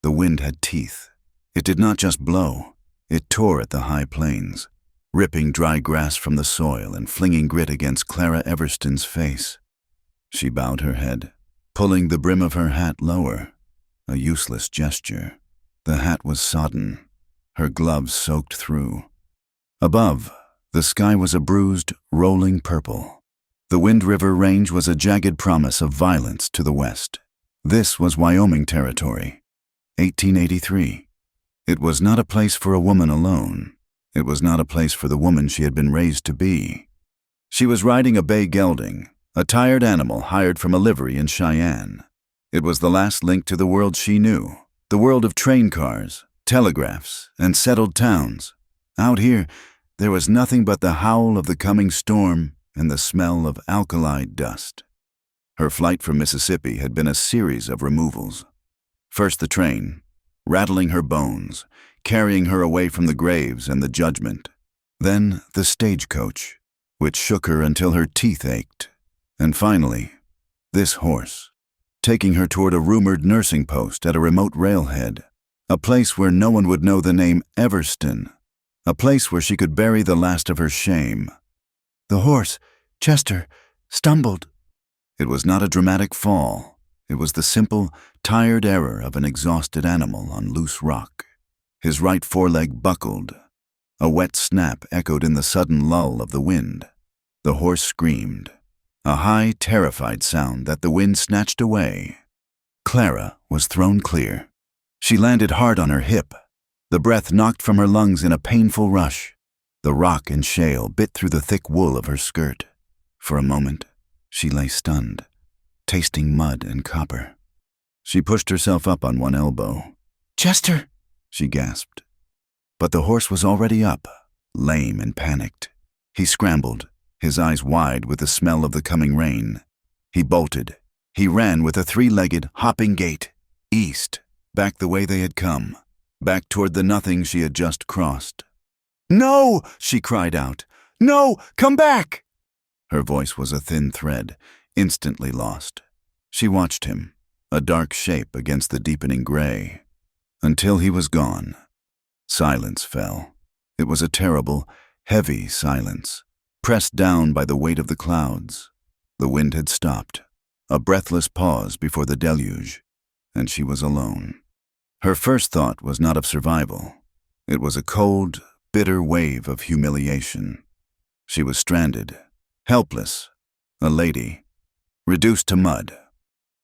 The wind had teeth. It did not just blow, it tore at the high plains, ripping dry grass from the soil and flinging grit against Clara Everston's face. She bowed her head, pulling the brim of her hat lower, a useless gesture. The hat was sodden, her gloves soaked through. Above, the sky was a bruised, rolling purple. The Wind River Range was a jagged promise of violence to the west. This was Wyoming territory. 1883. It was not a place for a woman alone. It was not a place for the woman she had been raised to be. She was riding a bay gelding, a tired animal hired from a livery in Cheyenne. It was the last link to the world she knew, the world of train cars, telegraphs, and settled towns. Out here, there was nothing but the howl of the coming storm and the smell of alkali dust. Her flight from Mississippi had been a series of removals. First the train, rattling her bones, carrying her away from the graves and the judgment. Then the stagecoach, which shook her until her teeth ached. And finally, this horse, taking her toward a rumored nursing post at a remote railhead, a place where no one would know the name Everston, a place where she could bury the last of her shame. The horse, Chester, stumbled. It was not a dramatic fall. It was the simple, tired error of an exhausted animal on loose rock. His right foreleg buckled. A wet snap echoed in the sudden lull of the wind. The horse screamed, a high, terrified sound that the wind snatched away. Clara was thrown clear. She landed hard on her hip. The breath knocked from her lungs in a painful rush. The rock and shale bit through the thick wool of her skirt. For a moment, she lay stunned, tasting mud and copper. She pushed herself up on one elbow. "Chester!" she gasped. But the horse was already up, lame and panicked. He scrambled, his eyes wide with the smell of the coming rain. He bolted. He ran with a three-legged, hopping gait, east, back the way they had come, back toward the nothing she had just crossed. "No!" she cried out. "No! Come back!" Her voice was a thin thread, instantly lost. She watched him, a dark shape against the deepening gray, until he was gone. Silence fell. It was a terrible, heavy silence, pressed down by the weight of the clouds. The wind had stopped, a breathless pause before the deluge, and she was alone. Her first thought was not of survival. It was a cold, bitter wave of humiliation. She was stranded, helpless, a lady, reduced to mud.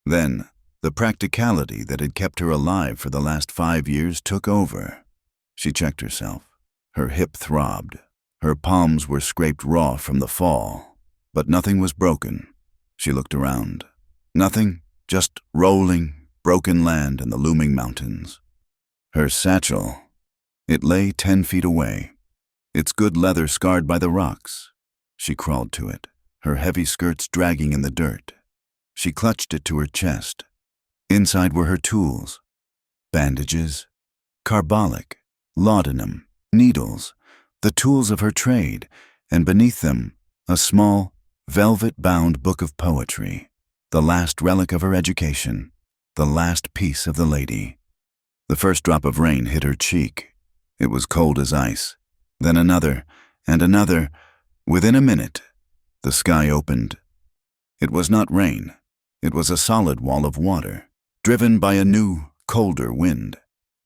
Then, the practicality that had kept her alive for the last 5 years took over. She checked herself. Her hip throbbed. Her palms were scraped raw from the fall, but nothing was broken. She looked around. Nothing, just rolling, broken land and the looming mountains. Her satchel, it lay 10 feet away, its good leather scarred by the rocks. She crawled to it, her heavy skirts dragging in the dirt. She clutched it to her chest. Inside were her tools, bandages, carbolic, laudanum, needles, the tools of her trade, and beneath them, a small, velvet-bound book of poetry, the last relic of her education, the last piece of the lady. The first drop of rain hit her cheek. It was cold as ice. Then another, and another. Within a minute, the sky opened. It was not rain. It was a solid wall of water, driven by a new, colder wind.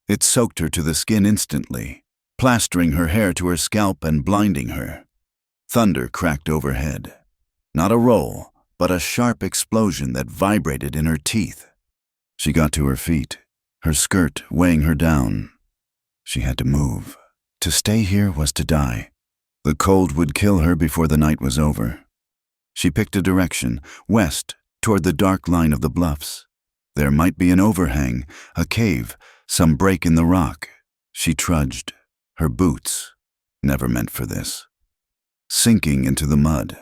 It soaked her to the skin instantly, plastering her hair to her scalp and blinding her. Thunder cracked overhead. Not a roll, but a sharp explosion that vibrated in her teeth. She got to her feet, her skirt weighing her down. She had to move. To stay here was to die. The cold would kill her before the night was over. She picked a direction, west, toward the dark line of the bluffs. There might be an overhang, a cave, some break in the rock. She trudged, her boots, never meant for this, sinking into the mud.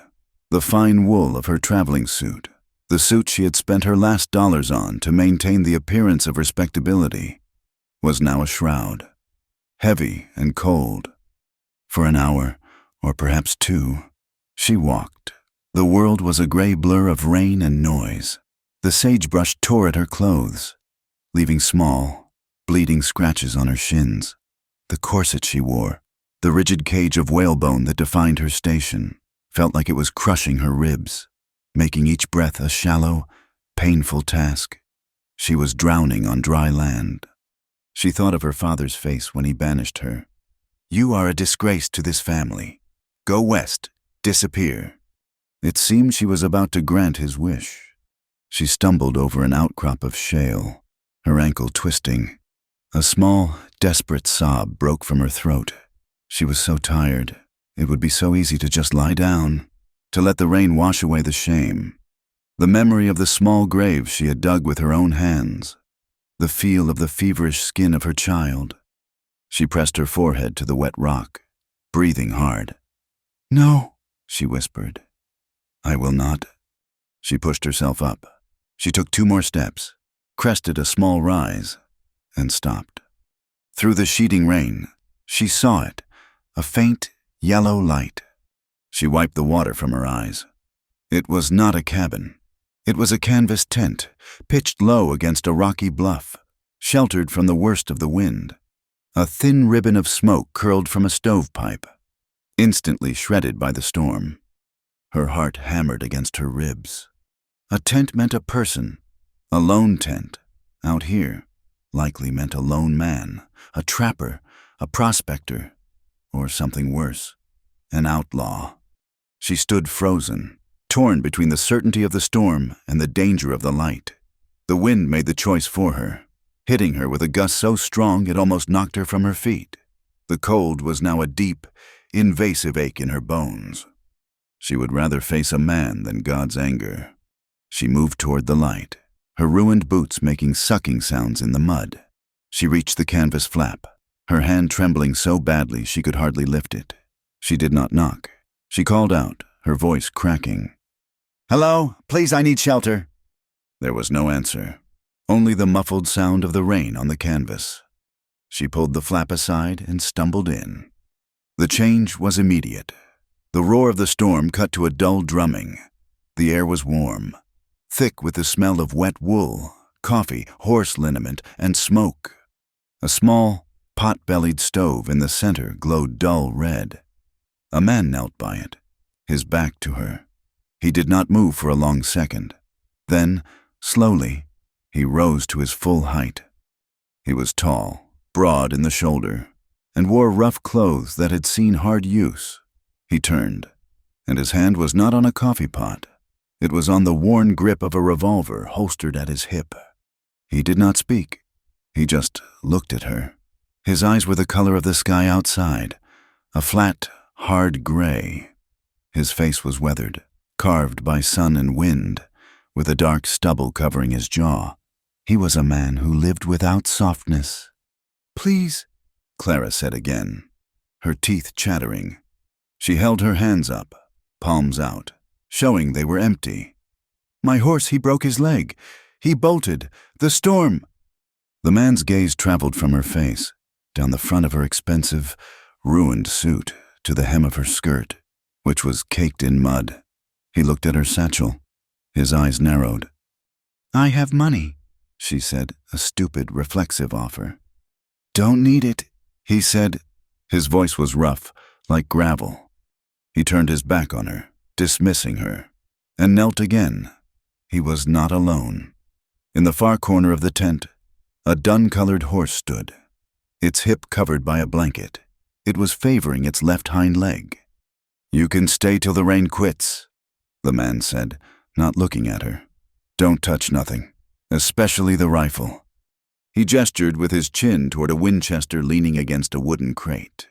The fine wool of her traveling suit, the suit she had spent her last dollars on to maintain the appearance of respectability, was now a shroud, heavy and cold. For an hour, or perhaps 2, she walked. The world was a gray blur of rain and noise. The sagebrush tore at her clothes, leaving small, bleeding scratches on her shins. The corset she wore, the rigid cage of whalebone that defined her station, felt like it was crushing her ribs, making each breath a shallow, painful task. She was drowning on dry land. She thought of her father's face when he banished her. "You are a disgrace to this family. Go west, disappear." It seemed she was about to grant his wish. She stumbled over an outcrop of shale, her ankle twisting. A small, desperate sob broke from her throat. She was so tired. It would be so easy to just lie down, to let the rain wash away the shame. The memory of the small grave she had dug with her own hands. The feel of the feverish skin of her child. She pressed her forehead to the wet rock, breathing hard. "No," she whispered. "I will not." She pushed herself up. She took 2 more steps, crested a small rise, and stopped. Through the sheeting rain, she saw it, a faint, yellow light. She wiped the water from her eyes. It was not a cabin. It was a canvas tent, pitched low against a rocky bluff, sheltered from the worst of the wind. A thin ribbon of smoke curled from a stovepipe, instantly shredded by the storm. Her heart hammered against her ribs. A tent meant a person. A lone tent, out here, likely meant a lone man, a trapper, a prospector, or something worse, an outlaw. She stood frozen, torn between the certainty of the storm and the danger of the light. The wind made the choice for her, hitting her with a gust so strong it almost knocked her from her feet. The cold was now a deep, invasive ache in her bones. She would rather face a man than God's anger. She moved toward the light, her ruined boots making sucking sounds in the mud. She reached the canvas flap, her hand trembling so badly she could hardly lift it. She did not knock. She called out, her voice cracking. "Hello, please, I need shelter." There was no answer, only the muffled sound of the rain on the canvas. She pulled the flap aside and stumbled in. The change was immediate. The roar of the storm cut to a dull drumming. The air was warm, thick with the smell of wet wool, coffee, horse liniment, and smoke. A small, pot-bellied stove in the center glowed dull red. A man knelt by it, his back to her. He did not move for a long second. Then, slowly, he rose to his full height. He was tall, broad in the shoulder, and wore rough clothes that had seen hard use. He turned, and his hand was not on a coffee pot. It was on the worn grip of a revolver holstered at his hip. He did not speak. He just looked at her. His eyes were the color of the sky outside, a flat, hard gray. His face was weathered, carved by sun and wind, with a dark stubble covering his jaw. He was a man who lived without softness. "Please," Clara said again, her teeth chattering. She held her hands up, palms out, showing they were empty. "My horse, he broke his leg. He bolted. The storm." The man's gaze traveled from her face, down the front of her expensive, ruined suit, to the hem of her skirt, which was caked in mud. He looked at her satchel. His eyes narrowed. "I have money," she said, a stupid, reflexive offer. "Don't need it," he said. His voice was rough, like gravel. He turned his back on her, dismissing her, and knelt again. He was not alone. In the far corner of the tent, a dun-colored horse stood, its hip covered by a blanket. It was favoring its left hind leg. "You can stay till the rain quits," the man said, not looking at her. "Don't touch nothing, especially the rifle." He gestured with his chin toward a Winchester leaning against a wooden crate.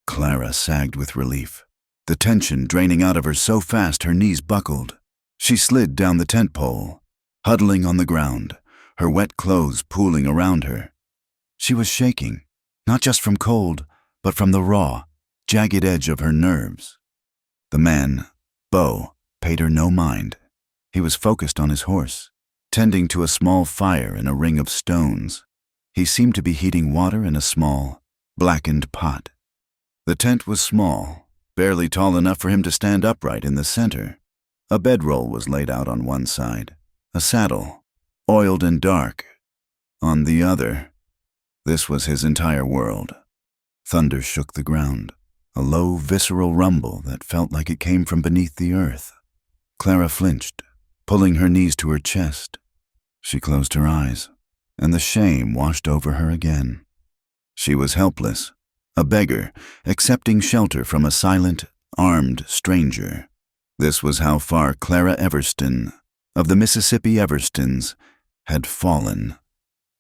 Clara sagged with relief, the tension draining out of her so fast her knees buckled. She slid down the tent pole, huddling on the ground, her wet clothes pooling around her. She was shaking, not just from cold, but from the raw, jagged edge of her nerves. The man, Beau, paid her no mind. He was focused on his horse, tending to a small fire in a ring of stones. He seemed to be heating water in a small, blackened pot. The tent was small, barely tall enough for him to stand upright in the center. A bedroll was laid out on one side, a saddle, oiled and dark, on the other. This was his entire world. Thunder shook the ground, a low, visceral rumble that felt like it came from beneath the earth. Clara flinched, pulling her knees to her chest. She closed her eyes, and the shame washed over her again. She was helpless, a beggar, accepting shelter from a silent, armed stranger. This was how far Clara Everston, of the Mississippi Everstons, had fallen.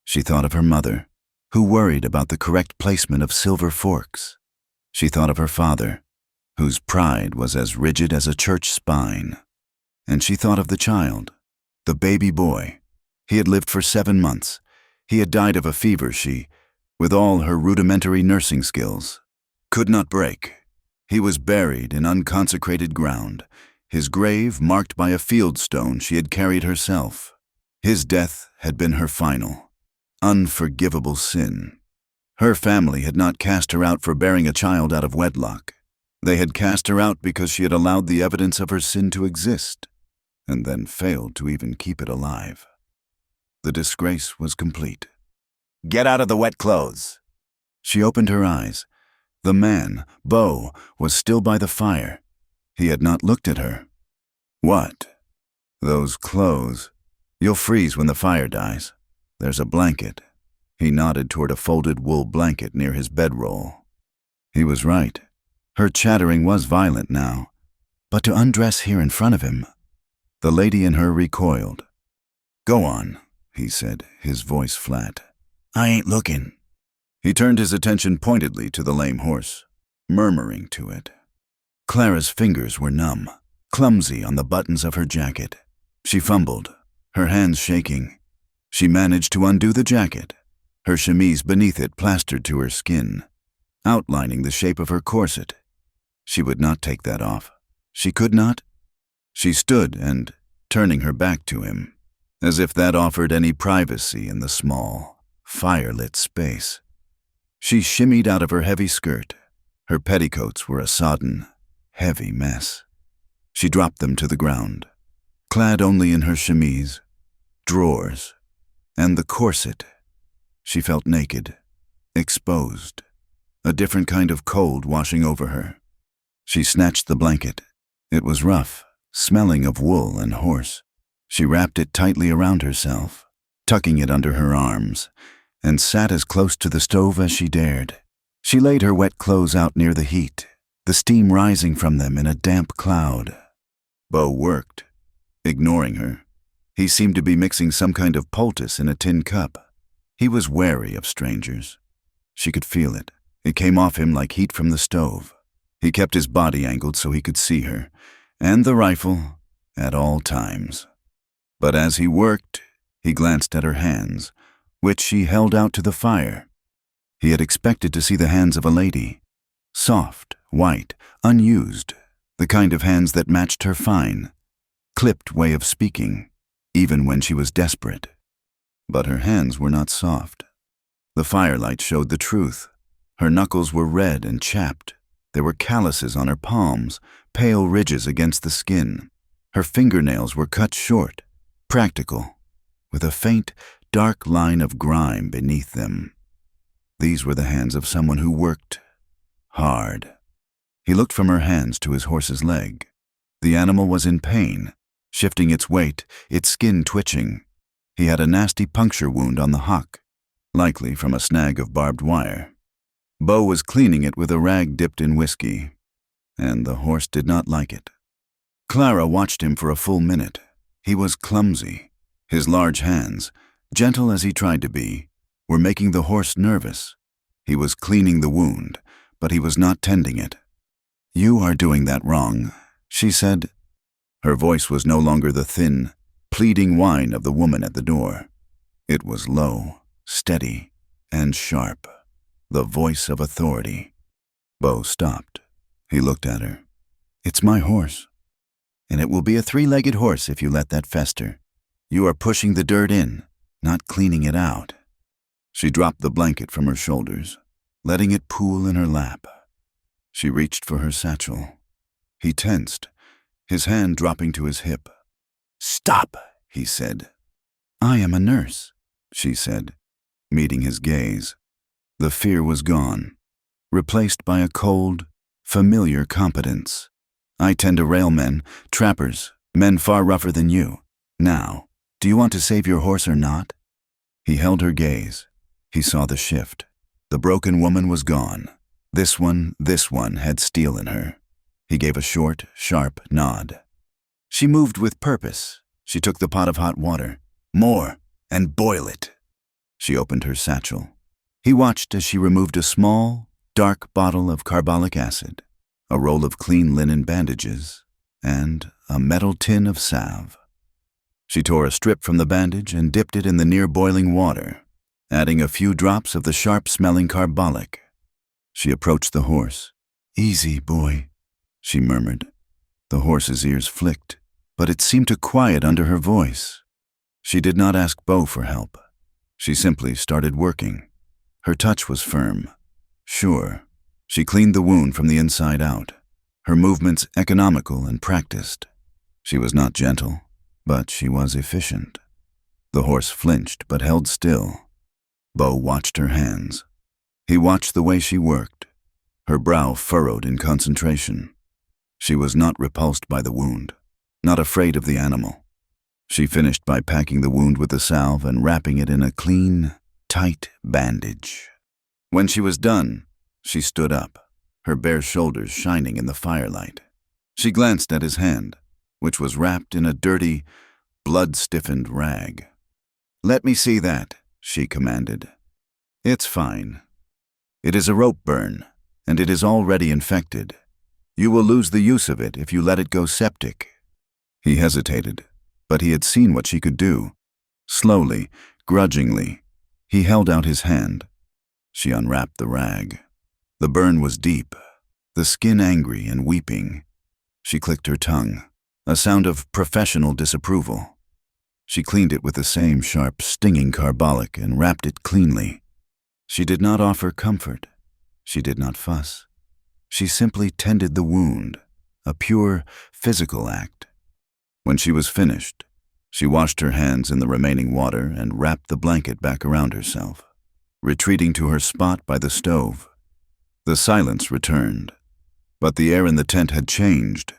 She thought of her mother, who worried about the correct placement of silver forks. She thought of her father, whose pride was as rigid as a church spine. And she thought of the child, the baby boy. He had lived for 7 months. He had died of a fever she, with all her rudimentary nursing skills, could not break. He was buried in unconsecrated ground, his grave marked by a field stone she had carried herself. His death had been her final, unforgivable sin. Her family had not cast her out for bearing a child out of wedlock. They had cast her out because she had allowed the evidence of her sin to exist, and then failed to even keep it alive. The disgrace was complete. "Get out of the wet clothes." She opened her eyes. The man, Beau, was still by the fire. He had not looked at her. "What?" "Those clothes. You'll freeze when the fire dies. There's a blanket." He nodded toward a folded wool blanket near his bedroll. He was right. Her chattering was violent now. But to undress here in front of him... The lady in her recoiled. "Go on," he said, his voice flat. "I ain't looking." He turned his attention pointedly to the lame horse, murmuring to it. Clara's fingers were numb, clumsy on the buttons of her jacket. She fumbled, her hands shaking. She managed to undo the jacket, her chemise beneath it plastered to her skin, outlining the shape of her corset. She would not take that off. She could not. She stood and, turning her back to him, as if that offered any privacy in the small, firelit space. She shimmied out of her heavy skirt. Her petticoats were a sodden, heavy mess. She dropped them to the ground, clad only in her chemise, drawers, and the corset. She felt naked, exposed, a different kind of cold washing over her. She snatched the blanket. It was rough, smelling of wool and horse. She wrapped it tightly around herself, tucking it under her arms, and sat as close to the stove as she dared. She laid her wet clothes out near the heat, the steam rising from them in a damp cloud. Beau worked, ignoring her. He seemed to be mixing some kind of poultice in a tin cup. He was wary of strangers. She could feel it. It came off him like heat from the stove. He kept his body angled so he could see her, and the rifle, at all times. But as he worked, he glanced at her hands, which she held out to the fire. He had expected to see the hands of a lady, soft, white, unused, the kind of hands that matched her fine, clipped way of speaking, even when she was desperate. But her hands were not soft. The firelight showed the truth. Her knuckles were red and chapped. There were calluses on her palms, pale ridges against the skin. Her fingernails were cut short, practical, with a faint, dark line of grime beneath them. These were the hands of someone who worked hard. He looked from her hands to his horse's leg. The animal was in pain, shifting its weight, its skin twitching. He had a nasty puncture wound on the hock, likely from a snag of barbed wire. Beau was cleaning it with a rag dipped in whiskey, and the horse did not like it. Clara watched him for a full minute. He was clumsy. His large hands, gentle as he tried to be, were making the horse nervous. He was cleaning the wound, but he was not tending it. "You are doing that wrong," she said. Her voice was no longer the thin, pleading whine of the woman at the door. It was low, steady, and sharp, the voice of authority. Beau stopped. He looked at her. "It's my horse, and it will be a 3-legged horse if you let that fester. You are pushing the dirt in, not cleaning it out." She dropped the blanket from her shoulders, letting it pool in her lap. She reached for her satchel. He tensed, his hand dropping to his hip. "Stop," he said. "I am a nurse," she said, meeting his gaze. The fear was gone, replaced by a cold, familiar competence. I tend to rail men, trappers, men far rougher than you. Now, do you want to save your horse or not? He held her gaze. He saw the shift. The broken woman was gone. This one had steel in her. He gave a short, sharp nod. She moved with purpose. She took the pot of hot water. More, and boil it. She opened her satchel. He watched as she removed a small, dark bottle of carbolic acid, a roll of clean linen bandages, and a metal tin of salve. She tore a strip from the bandage and dipped it in the near-boiling water, adding a few drops of the sharp-smelling carbolic. She approached the horse. "Easy, boy," she murmured. The horse's ears flicked, but it seemed to quiet under her voice. She did not ask Bo for help. She simply started working. Her touch was firm, sure. She cleaned the wound from the inside out, her movements economical and practiced. She was not gentle, but she was efficient. The horse flinched but held still. Bo watched her hands. He watched the way she worked, her brow furrowed in concentration. She was not repulsed by the wound, not afraid of the animal. She finished by packing the wound with the salve and wrapping it in a clean, tight bandage. When she was done, she stood up, her bare shoulders shining in the firelight. She glanced at his hand, which was wrapped in a dirty, blood-stiffened rag. "Let me see that," she commanded. "It's fine. It is a rope burn, and it is already infected. You will lose the use of it if you let it go septic." He hesitated, but he had seen what she could do. Slowly, grudgingly, he held out his hand. She unwrapped the rag. The burn was deep, the skin angry and weeping. She clicked her tongue, a sound of professional disapproval. She cleaned it with the same sharp, stinging carbolic and wrapped it cleanly. She did not offer comfort. She did not fuss. She simply tended the wound, a pure, physical act. When she was finished, she washed her hands in the remaining water and wrapped the blanket back around herself, retreating to her spot by the stove. The silence returned, but the air in the tent had changed.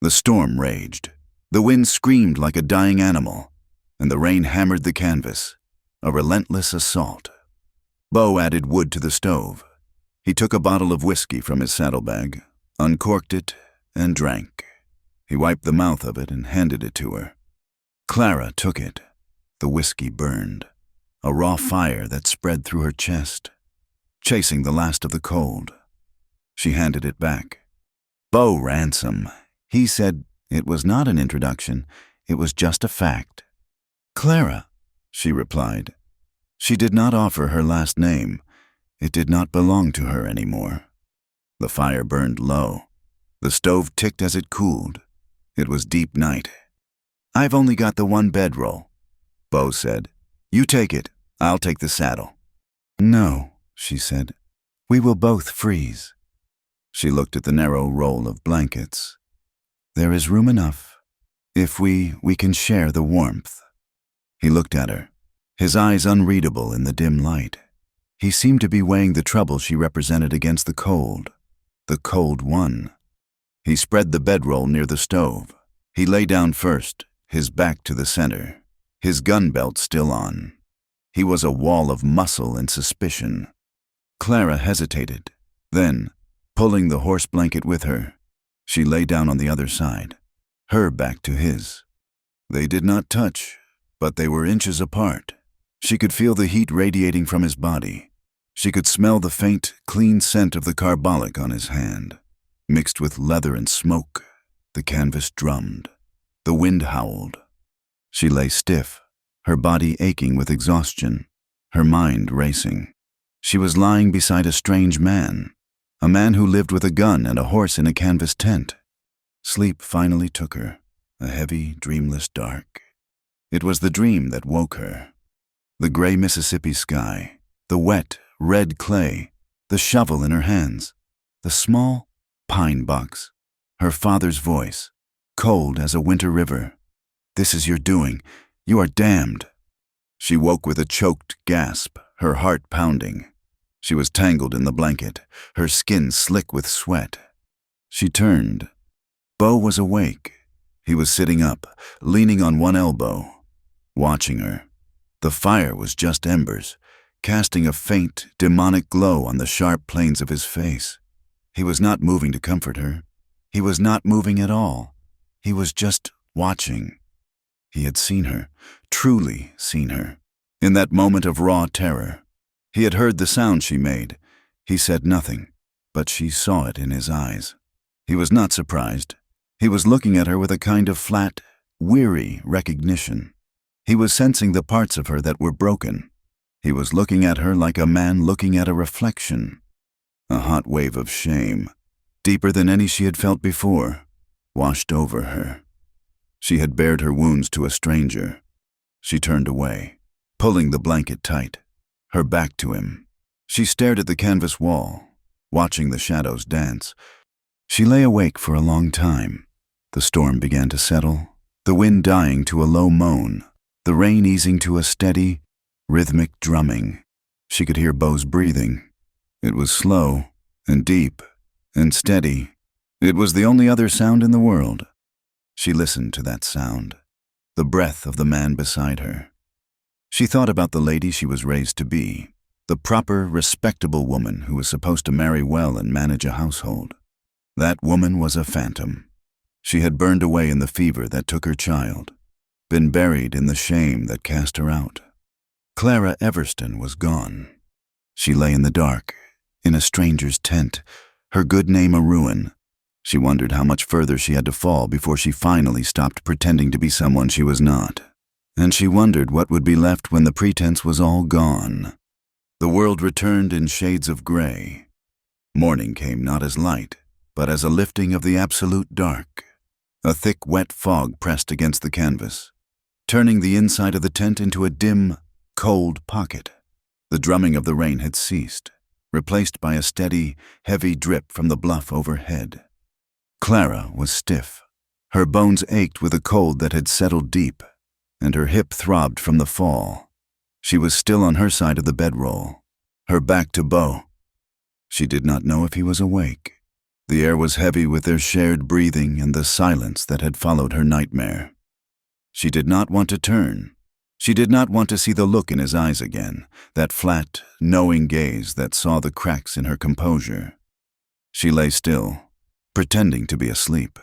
The storm raged. The wind screamed like a dying animal, and the rain hammered the canvas, a relentless assault. Bo added wood to the stove. He took a bottle of whiskey from his saddlebag, uncorked it, and drank. He wiped the mouth of it and handed it to her. Clara took it. The whiskey burned, a raw fire that spread through her chest, chasing the last of the cold. She handed it back. "Bo Ransom," he said. It was not an introduction, it was just a fact. "Clara," she replied. She did not offer her last name. It did not belong to her anymore. The fire burned low. The stove ticked as it cooled. It was deep night. "I've only got the one bedroll," Bo said. "You take it. I'll take the saddle." "No," she said. "We will both freeze." She looked at the narrow roll of blankets. "There is room enough. If we can share the warmth." He looked at her, his eyes unreadable in the dim light. He seemed to be weighing the trouble she represented against the cold one. He spread the bedroll near the stove. He lay down first, his back to the center, his gun belt still on. He was a wall of muscle and suspicion. Clara hesitated. Then, pulling the horse blanket with her, she lay down on the other side, her back to his. They did not touch, but they were inches apart. She could feel the heat radiating from his body. She could smell the faint, clean scent of the carbolic on his hand. Mixed with leather and smoke, the canvas drummed. The wind howled. She lay stiff, her body aching with exhaustion, her mind racing. She was lying beside a strange man, a man who lived with a gun and a horse in a canvas tent. Sleep finally took her, a heavy, dreamless dark. It was the dream that woke her. The gray Mississippi sky, the wet, red clay, the shovel in her hands, the small pine box, her father's voice, cold as a winter river. "This is your doing. You are damned." She woke with a choked gasp, her heart pounding. She was tangled in the blanket, her skin slick with sweat. She turned. Bo was awake. He was sitting up, leaning on one elbow, watching her. The fire was just embers, casting a faint, demonic glow on the sharp planes of his face. He was not moving to comfort her. He was not moving at all. He was just watching. He had seen her, truly seen her, in that moment of raw terror. He had heard the sound she made. He said nothing, but she saw it in his eyes. He was not surprised. He was looking at her with a kind of flat, weary recognition. He was sensing the parts of her that were broken. He was looking at her like a man looking at a reflection. A hot wave of shame, deeper than any she had felt before, washed over her. She had bared her wounds to a stranger. She turned away, pulling the blanket tight, her back to him. She stared at the canvas wall, watching the shadows dance. She lay awake for a long time. The storm began to settle, the wind dying to a low moan, the rain easing to a steady, rhythmic drumming. She could hear Bo's breathing. It was slow and deep and steady. It was the only other sound in the world. She listened to that sound, the breath of the man beside her. She thought about the lady she was raised to be, the proper, respectable woman who was supposed to marry well and manage a household. That woman was a phantom. She had burned away in the fever that took her child, been buried in the shame that cast her out. Clara Everston was gone. She lay in the dark, in a stranger's tent, her good name a ruin. She wondered how much further she had to fall before she finally stopped pretending to be someone she was not. And she wondered what would be left when the pretense was all gone. The world returned in shades of gray. Morning came not as light, but as a lifting of the absolute dark. A thick, wet fog pressed against the canvas, turning the inside of the tent into a dim, cold pocket. The drumming of the rain had ceased, replaced by a steady, heavy drip from the bluff overhead. Clara was stiff. Her bones ached with a cold that had settled deep, and her hip throbbed from the fall. She was still on her side of the bedroll, her back to Bo. She did not know if he was awake. The air was heavy with their shared breathing and the silence that had followed her nightmare. She did not want to turn. She did not want to see the look in his eyes again, that flat, knowing gaze that saw the cracks in her composure. She lay still, pretending to be asleep.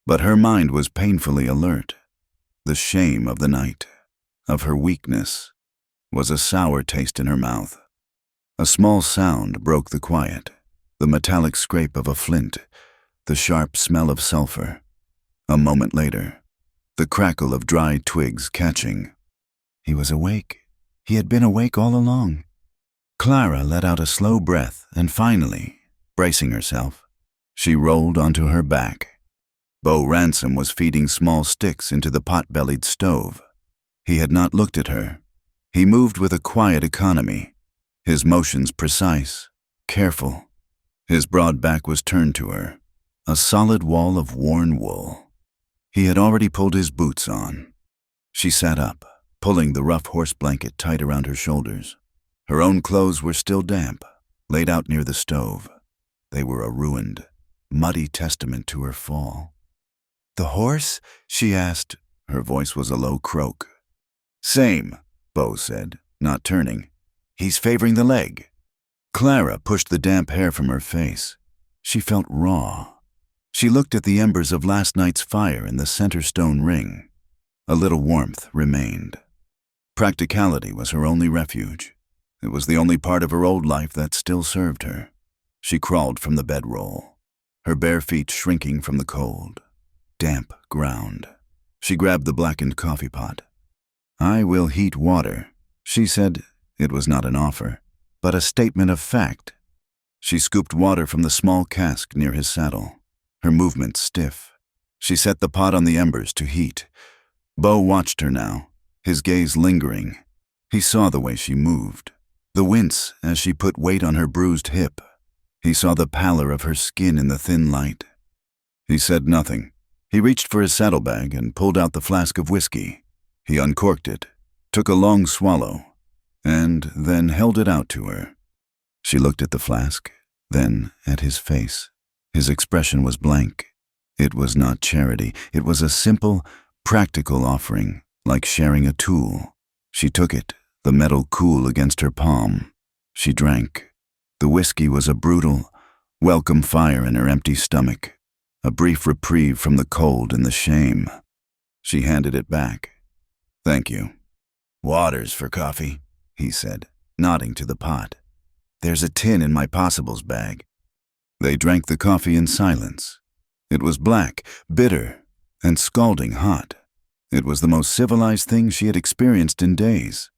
But her mind was painfully alert. The shame of the night, of her weakness, was a sour taste in her mouth. A small sound broke the quiet, the metallic scrape of a flint, the sharp smell of sulfur. A moment later, the crackle of dry twigs catching. He was awake. He had been awake all along. Clara let out a slow breath, and finally, bracing herself, she rolled onto her back. Bo Ransom was feeding small sticks into the pot-bellied stove. He had not looked at her. He moved with a quiet economy, his motions precise, careful. His broad back was turned to her, a solid wall of worn wool. He had already pulled his boots on. She sat up, pulling the rough horse blanket tight around her shoulders. Her own clothes were still damp, laid out near the stove. They were a ruined, muddy testament to her fall. "The horse?" she asked. Her voice was a low croak. "Same," Bo said, not turning. "He's favoring the leg." Clara pushed the damp hair from her face. She felt raw. She looked at the embers of last night's fire in the center stone ring. A little warmth remained. Practicality was her only refuge. It was the only part of her old life that still served her. She crawled from the bedroll, her bare feet shrinking from the cold, damp ground. She grabbed the blackened coffee pot. "I will heat water," she said. It was not an offer, but a statement of fact. She scooped water from the small cask near his saddle, her movements stiff. She set the pot on the embers to heat. Bo watched her now, his gaze lingering. He saw the way she moved, the wince as she put weight on her bruised hip. He saw the pallor of her skin in the thin light. He said nothing. He reached for his saddlebag and pulled out the flask of whiskey. He uncorked it, took a long swallow, and then held it out to her. She looked at the flask, then at his face. His expression was blank. It was not charity. It was a simple, practical offering, like sharing a tool. She took it, the metal cool against her palm. She drank. The whiskey was a brutal, welcome fire in her empty stomach, a brief reprieve from the cold and the shame. She handed it back. "Thank you." "Waters for coffee," he said, nodding to the pot. "There's a tin in my possibles bag." They drank the coffee in silence. It was black, bitter, and scalding hot. It was the most civilized thing she had experienced in days.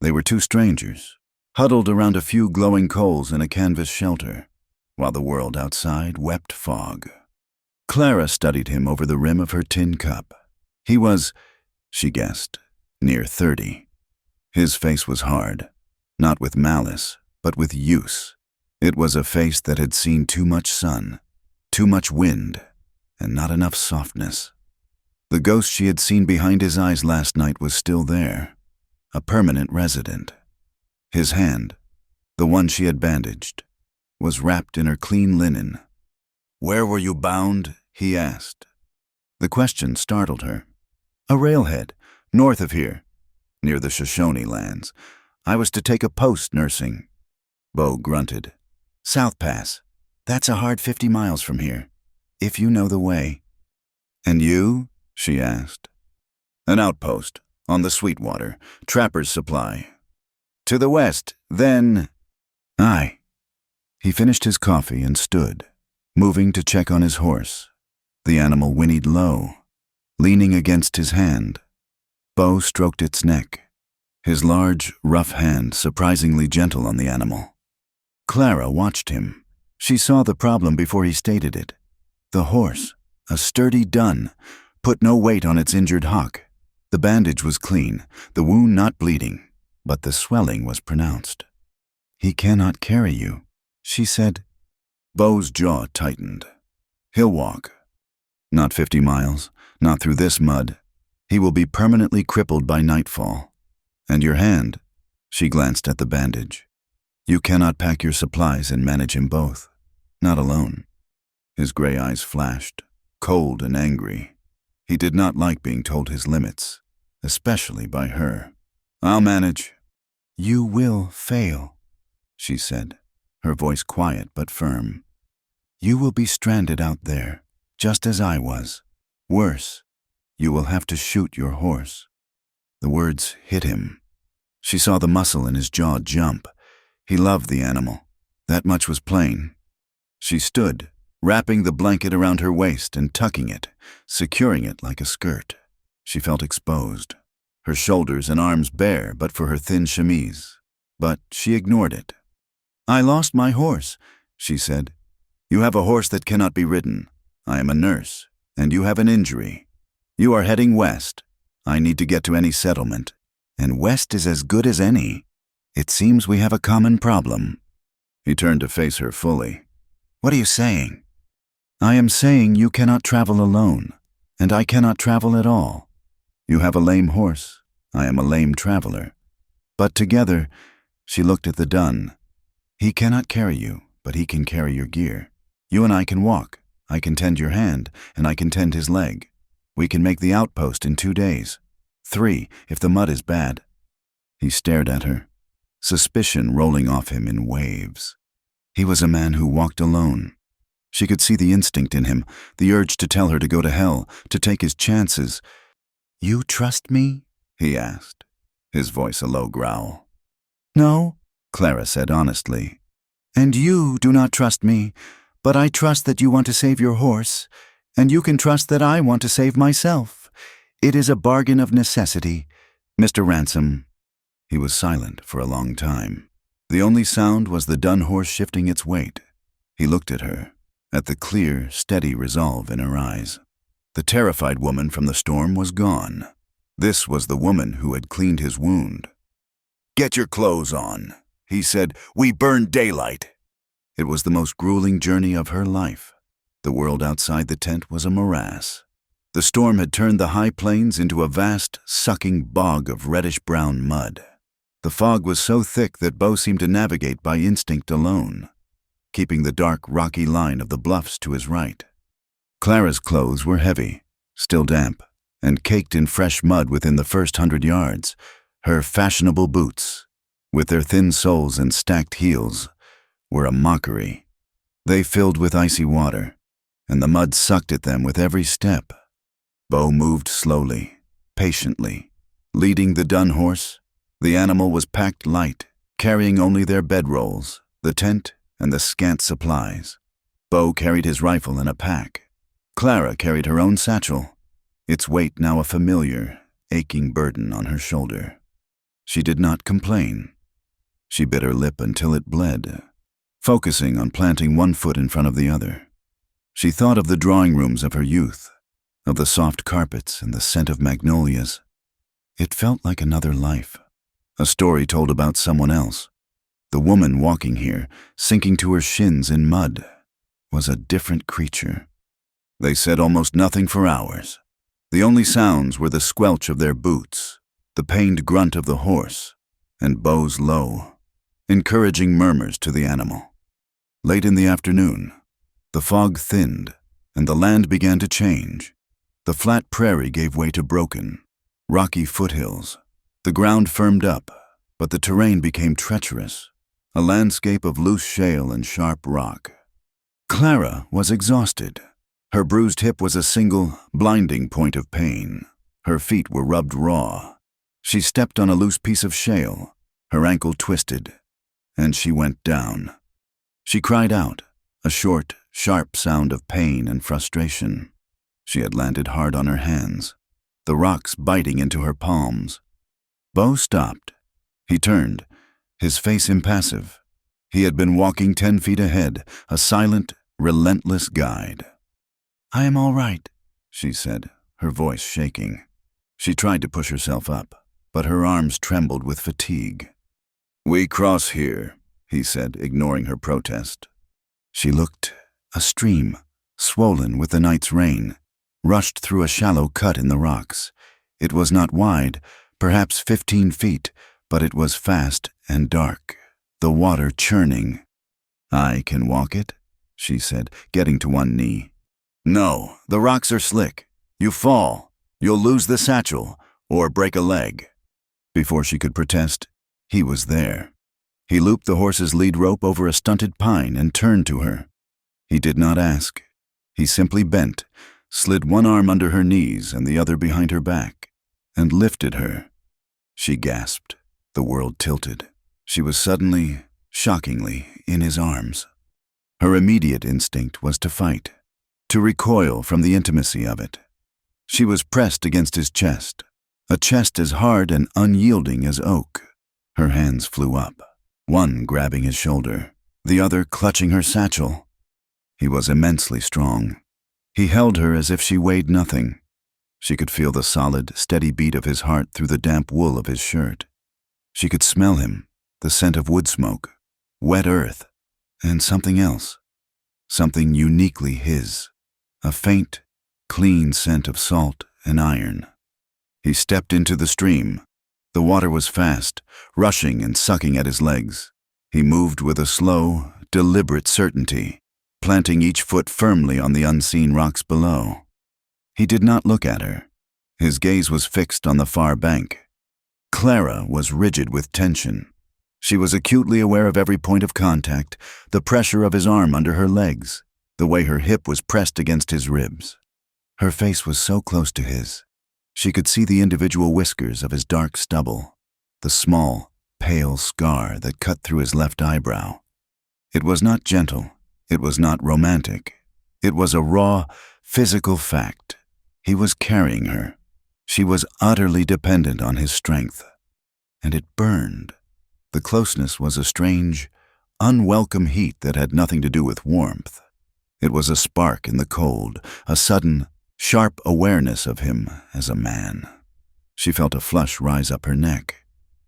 They were two strangers, huddled around a few glowing coals in a canvas shelter, while the world outside wept fog. Clara studied him over the rim of her tin cup. He was, she guessed, near 30. His face was hard, not with malice, but with use. It was a face that had seen too much sun, too much wind, and not enough softness. The ghost she had seen behind his eyes last night was still there, a permanent resident. His hand, the one she had bandaged, was wrapped in her clean linen. "Where were you bound?" he asked. The question startled her. "A railhead, north of here, near the Shoshone lands. I was to take a post nursing." Bo grunted. "South Pass. That's a hard 50 miles from here, if you know the way." "And you?" she asked. "An outpost, on the Sweetwater, Trapper's Supply. To the west, then—" "Aye." He finished his coffee and stood, moving to check on his horse. The animal whinnied low, leaning against his hand. Bo stroked its neck, his large, rough hand surprisingly gentle on the animal. Clara watched him. She saw the problem before he stated it. The horse, a sturdy dun, put no weight on its injured hock. The bandage was clean, the wound not bleeding, but the swelling was pronounced. "He cannot carry you," she said. Bo's jaw tightened. "He'll walk. Not 50 miles, not through this mud. He will be permanently crippled by nightfall. And your hand," she glanced at the bandage. "You cannot pack your supplies and manage him both. Not alone." His gray eyes flashed, cold and angry. He did not like being told his limits, especially by her. "I'll manage." "You will fail," she said, her voice quiet but firm. "You will be stranded out there, just as I was. Worse, you will have to shoot your horse." The words hit him. She saw the muscle in his jaw jump. He loved the animal. That much was plain. She stood, wrapping the blanket around her waist and tucking it, securing it like a skirt. She felt exposed, her shoulders and arms bare but for her thin chemise. But she ignored it. "I lost my horse," she said. "You have a horse that cannot be ridden. I am a nurse, and you have an injury. You are heading west. I need to get to any settlement, and west is as good as any. It seems we have a common problem." He turned to face her fully. "What are you saying?" "I am saying you cannot travel alone, and I cannot travel at all. You have a lame horse. I am a lame traveler. But together," she looked at the dun, "he cannot carry you, but he can carry your gear. You and I can walk. I can tend your hand, and I can tend his leg. We can make the outpost in 2 days. 3, if the mud is bad." He stared at her, suspicion rolling off him in waves. He was a man who walked alone. She could see the instinct in him, the urge to tell her to go to hell, to take his chances. "You trust me?" he asked, his voice a low growl. "No," Clara said honestly. "And you do not trust me, but I trust that you want to save your horse, and you can trust that I want to save myself. It is a bargain of necessity, Mr. Ransom." He was silent for a long time. The only sound was the dun horse shifting its weight. He looked at her, at the clear, steady resolve in her eyes. The terrified woman from the storm was gone. This was the woman who had cleaned his wound. "Get your clothes on," he said. "We burn daylight." It was the most grueling journey of her life. The world outside the tent was a morass. The storm had turned the high plains into a vast, sucking bog of reddish-brown mud. The fog was so thick that Bo seemed to navigate by instinct alone, keeping the dark, rocky line of the bluffs to his right. Clara's clothes were heavy, still damp, and caked in fresh mud within the first 100 yards. Her fashionable boots, with their thin soles and stacked heels, were a mockery. They filled with icy water, and the mud sucked at them with every step. Bo moved slowly, patiently, leading the dun horse. The animal was packed light, carrying only their bedrolls, the tent, and the scant supplies. Bo carried his rifle in a pack. Clara carried her own satchel, its weight now a familiar, aching burden on her shoulder. She did not complain. She bit her lip until it bled, focusing on planting one foot in front of the other. She thought of the drawing rooms of her youth, of the soft carpets and the scent of magnolias. It felt like another life, a story told about someone else. The woman walking here, sinking to her shins in mud, was a different creature. They said almost nothing for hours. The only sounds were the squelch of their boots, the pained grunt of the horse, and Bo's low, encouraging murmurs to the animal. Late in the afternoon, the fog thinned, and the land began to change. The flat prairie gave way to broken, rocky foothills. The ground firmed up, but the terrain became treacherous, a landscape of loose shale and sharp rock. Clara was exhausted. Her bruised hip was a single, blinding point of pain. Her feet were rubbed raw. She stepped on a loose piece of shale, her ankle twisted, and she went down. She cried out, a short, sharp sound of pain and frustration. She had landed hard on her hands, the rocks biting into her palms. Bo stopped. He turned, his face impassive. He had been walking 10 feet ahead, a silent, relentless guide. "I am all right," she said, her voice shaking. She tried to push herself up, but her arms trembled with fatigue. "We cross here," he said, ignoring her protest. She looked. A stream, swollen with the night's rain, rushed through a shallow cut in the rocks. It was not wide, perhaps 15 feet, but it was fast and dark, the water churning. "I can walk it," she said, getting to one knee. "No, the rocks are slick. You fall. You'll lose the satchel, or break a leg." Before she could protest, he was there. He looped the horse's lead rope over a stunted pine and turned to her. He did not ask. He simply bent, slid one arm under her knees and the other behind her back, and lifted her. She gasped. The world tilted. She was suddenly, shockingly, in his arms. Her immediate instinct was to fight, to recoil from the intimacy of it. She was pressed against his chest, a chest as hard and unyielding as oak. Her hands flew up, one grabbing his shoulder, the other clutching her satchel. He was immensely strong. He held her as if she weighed nothing. She could feel the solid, steady beat of his heart through the damp wool of his shirt. She could smell him, the scent of wood smoke, wet earth, and something else, something uniquely his, a faint, clean scent of salt and iron. He stepped into the stream. The water was fast, rushing and sucking at his legs. He moved with a slow, deliberate certainty, planting each foot firmly on the unseen rocks below. He did not look at her. His gaze was fixed on the far bank. Clara was rigid with tension. She was acutely aware of every point of contact, the pressure of his arm under her legs, the way her hip was pressed against his ribs. Her face was so close to his. She could see the individual whiskers of his dark stubble, the small, pale scar that cut through his left eyebrow. It was not gentle. It was not romantic. It was a raw, physical fact. He was carrying her. She was utterly dependent on his strength. And it burned. The closeness was a strange, unwelcome heat that had nothing to do with warmth. It was a spark in the cold, a sudden, sharp awareness of him as a man. She felt a flush rise up her neck.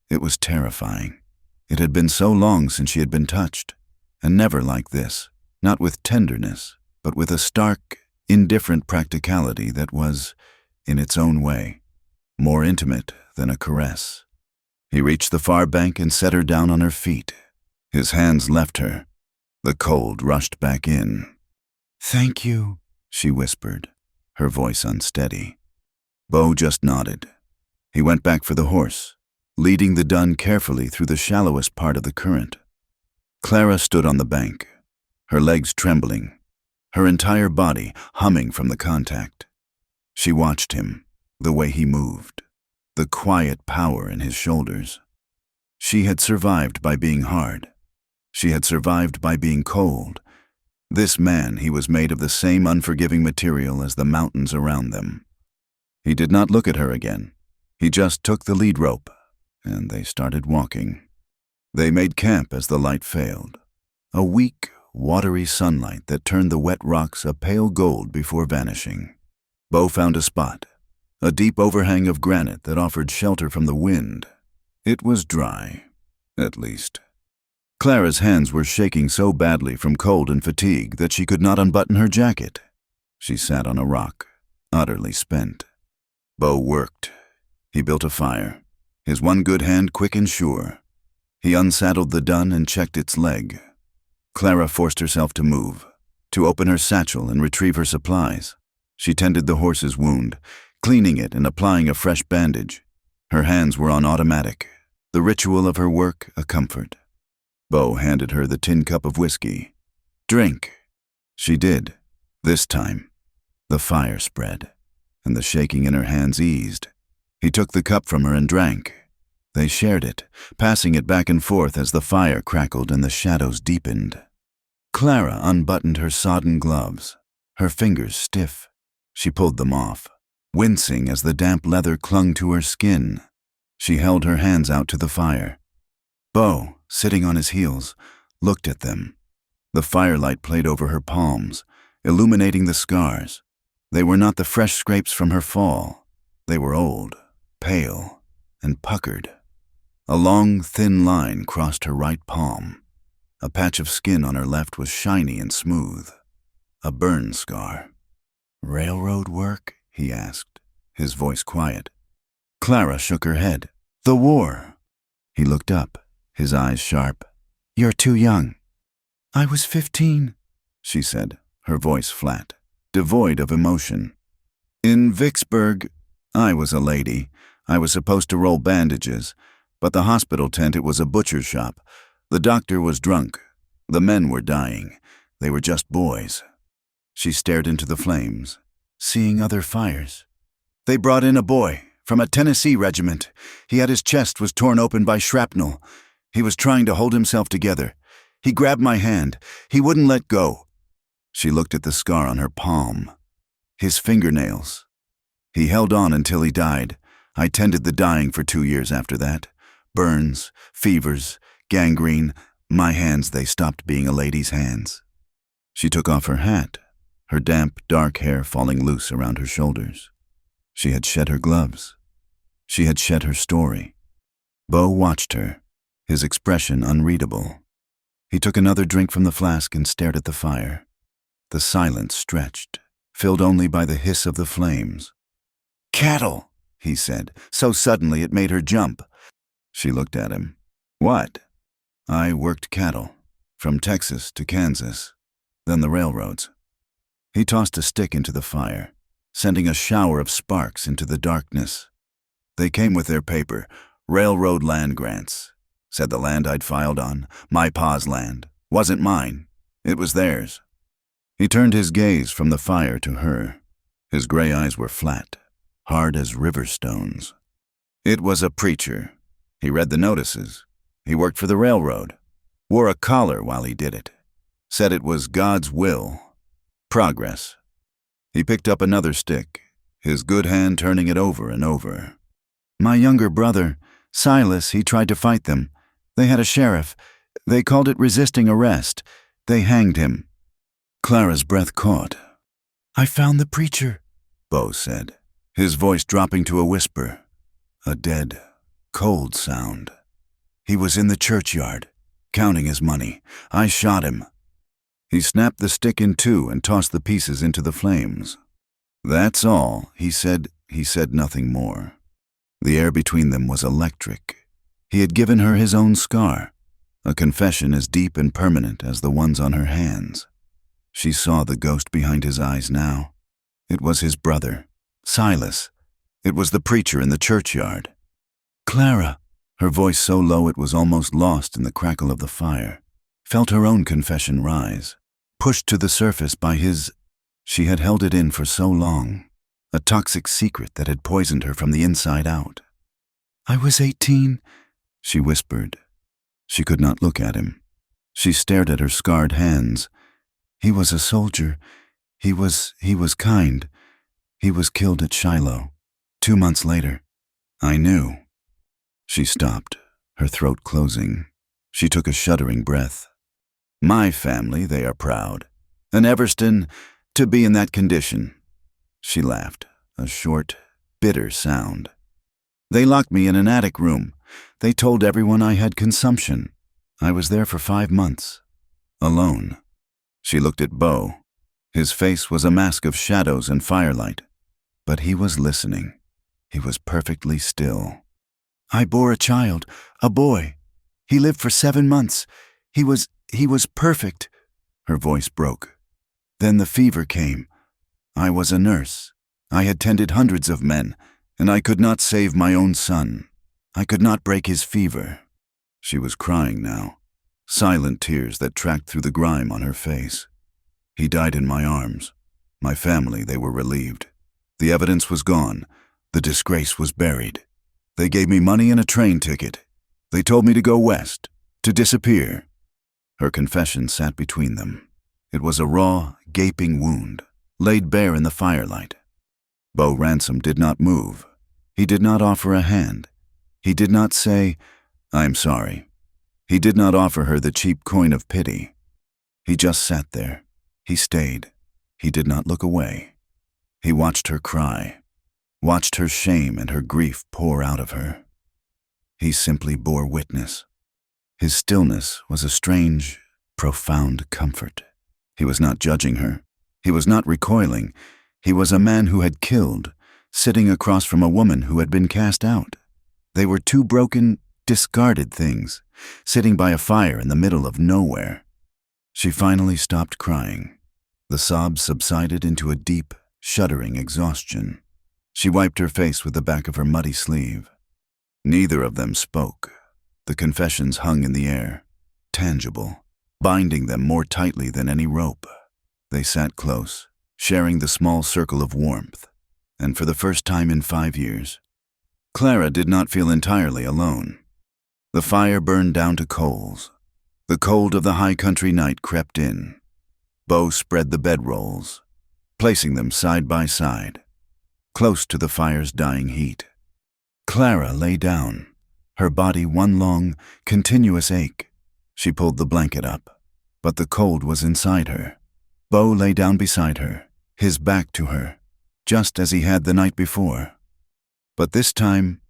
It was terrifying. It had been so long since she had been touched, and never like this. Not with tenderness, but with a stark, indifferent practicality that was, in its own way, more intimate than a caress. He reached the far bank and set her down on her feet. His hands left her. The cold rushed back in. "Thank you," she whispered, her voice unsteady. Bo just nodded. He went back for the horse, leading the dun carefully through the shallowest part of the current. Clara stood on the bank, her legs trembling, her entire body humming from the contact. She watched him, the way he moved, the quiet power in his shoulders. She had survived by being hard. She had survived by being cold. This man, he was made of the same unforgiving material as the mountains around them. He did not look at her again. He just took the lead rope, and they started walking. They made camp as the light failed. A weak, watery sunlight that turned the wet rocks a pale gold before vanishing. Bo found a spot, a deep overhang of granite that offered shelter from the wind. It was dry, at least. Clara's hands were shaking so badly from cold and fatigue that she could not unbutton her jacket. She sat on a rock, utterly spent. Bo worked. He built a fire, his one good hand quick and sure. He unsaddled the dun and checked its leg. Clara forced herself to move, to open her satchel and retrieve her supplies. She tended the horse's wound, cleaning it and applying a fresh bandage. Her hands were on automatic, the ritual of her work a comfort. Bo handed her the tin cup of whiskey. "Drink." She did. This time, the fire spread, and the shaking in her hands eased. He took the cup from her and drank. They shared it, passing it back and forth as the fire crackled and the shadows deepened. Clara unbuttoned her sodden gloves, her fingers stiff. She pulled them off, wincing as the damp leather clung to her skin. She held her hands out to the fire. Bo, sitting on his heels, looked at them. The firelight played over her palms, illuminating the scars. They were not the fresh scrapes from her fall. They were old, pale, and puckered. A long, thin line crossed her right palm. A patch of skin on her left was shiny and smooth. A burn scar. "Railroad work?" he asked, his voice quiet. Clara shook her head. "The war." He looked up, his eyes sharp. "You're too young." "I was 15, she said, her voice flat, devoid of emotion. "In Vicksburg, I was a lady. I was supposed to roll bandages, but the hospital tent, it was a butcher's shop. The doctor was drunk. The men were dying. They were just boys." She stared into the flames, seeing other fires. "They brought in a boy from a Tennessee regiment. He had his chest was torn open by shrapnel. He was trying to hold himself together. He grabbed my hand. He wouldn't let go." She looked at the scar on her palm. His fingernails. "He held on until he died. I tended the dying for 2 years after that. Burns, fevers, gangrene. My hands, they stopped being a lady's hands." She took off her hat, her damp, dark hair falling loose around her shoulders. She had shed her gloves. She had shed her story. Bo watched her, his expression unreadable. He took another drink from the flask and stared at the fire. The silence stretched, filled only by the hiss of the flames. "Cattle," he said, so suddenly it made her jump. She looked at him. "What?" "I worked cattle, from Texas to Kansas, then the railroads." He tossed a stick into the fire, sending a shower of sparks into the darkness. "They came with their paper, railroad land grants. Said the land I'd filed on, my pa's land, wasn't mine. It was theirs." He turned his gaze from the fire to her. His gray eyes were flat, hard as river stones. "It was a preacher. He read the notices. He worked for the railroad. Wore a collar while he did it. Said it was God's will. Progress." He picked up another stick, his good hand turning it over and over. "My younger brother, Silas, he tried to fight them. They had a sheriff. They called it resisting arrest. They hanged him." Clara's breath caught. "I found the preacher," Bo said, his voice dropping to a whisper. A dead, cold sound. "He was in the churchyard, counting his money. I shot him." He snapped the stick in two and tossed the pieces into the flames. "That's all," he said. He said nothing more. The air between them was electric. He had given her his own scar, a confession as deep and permanent as the ones on her hands. She saw the ghost behind his eyes now. It was his brother, Silas. It was the preacher in the churchyard. Clara, her voice so low it was almost lost in the crackle of the fire, felt her own confession rise, pushed to the surface by his. She had held it in for so long, a toxic secret that had poisoned her from the inside out. "I was 18, she whispered. She could not look at him. She stared at her scarred hands. He was a soldier. He was kind. He was killed at Shiloh. 2 months later. I knew." She stopped, her throat closing. She took a shuddering breath. "My family, they are proud. And Everston, to be in that condition." She laughed, a short, bitter sound. "They locked me in an attic room. They told everyone I had consumption. I was there for 5 months. Alone." She looked at Beau. His face was a mask of shadows and firelight. But he was listening. He was perfectly still. "I bore a child, a boy. He lived for 7 months. He was perfect." Her voice broke. "Then the fever came. I was a nurse. I had tended hundreds of men, and I could not save my own son. I could not break his fever." She was crying now, silent tears that tracked through the grime on her face. "He died in my arms. My family, they were relieved. The evidence was gone. The disgrace was buried. They gave me money and a train ticket. They told me to go west, to disappear." Her confession sat between them. It was a raw, gaping wound, laid bare in the firelight. Beau Ransom did not move. He did not offer a hand. He did not say, "I'm sorry." He did not offer her the cheap coin of pity. He just sat there. He stayed. He did not look away. He watched her cry, watched her shame and her grief pour out of her. He simply bore witness. His stillness was a strange, profound comfort. He was not judging her. He was not recoiling. He was a man who had killed, sitting across from a woman who had been cast out. They were two broken, discarded things, sitting by a fire in the middle of nowhere. She finally stopped crying. The sobs subsided into a deep, shuddering exhaustion. She wiped her face with the back of her muddy sleeve. Neither of them spoke. The confessions hung in the air, tangible, binding them more tightly than any rope. They sat close, sharing the small circle of warmth, and for the first time in 5 years, Clara did not feel entirely alone. The fire burned down to coals. The cold of the high country night crept in. Beau spread the bedrolls, placing them side by side, close to the fire's dying heat. Clara lay down, her body one long, continuous ache. She pulled the blanket up, but the cold was inside her. Beau lay down beside her, his back to her, just as he had the night before. But this time,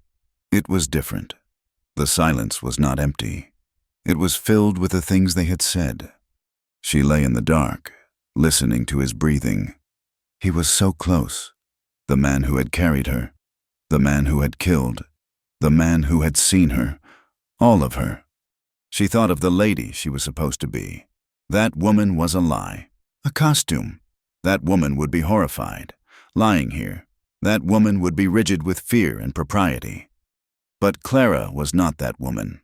it was different. The silence was not empty. It was filled with the things they had said. She lay in the dark, listening to his breathing. He was so close. The man who had carried her, the man who had killed, the man who had seen her, all of her. She thought of the lady she was supposed to be. That woman was a lie, a costume. That woman would be horrified, lying here. That woman would be rigid with fear and propriety. But Clara was not that woman.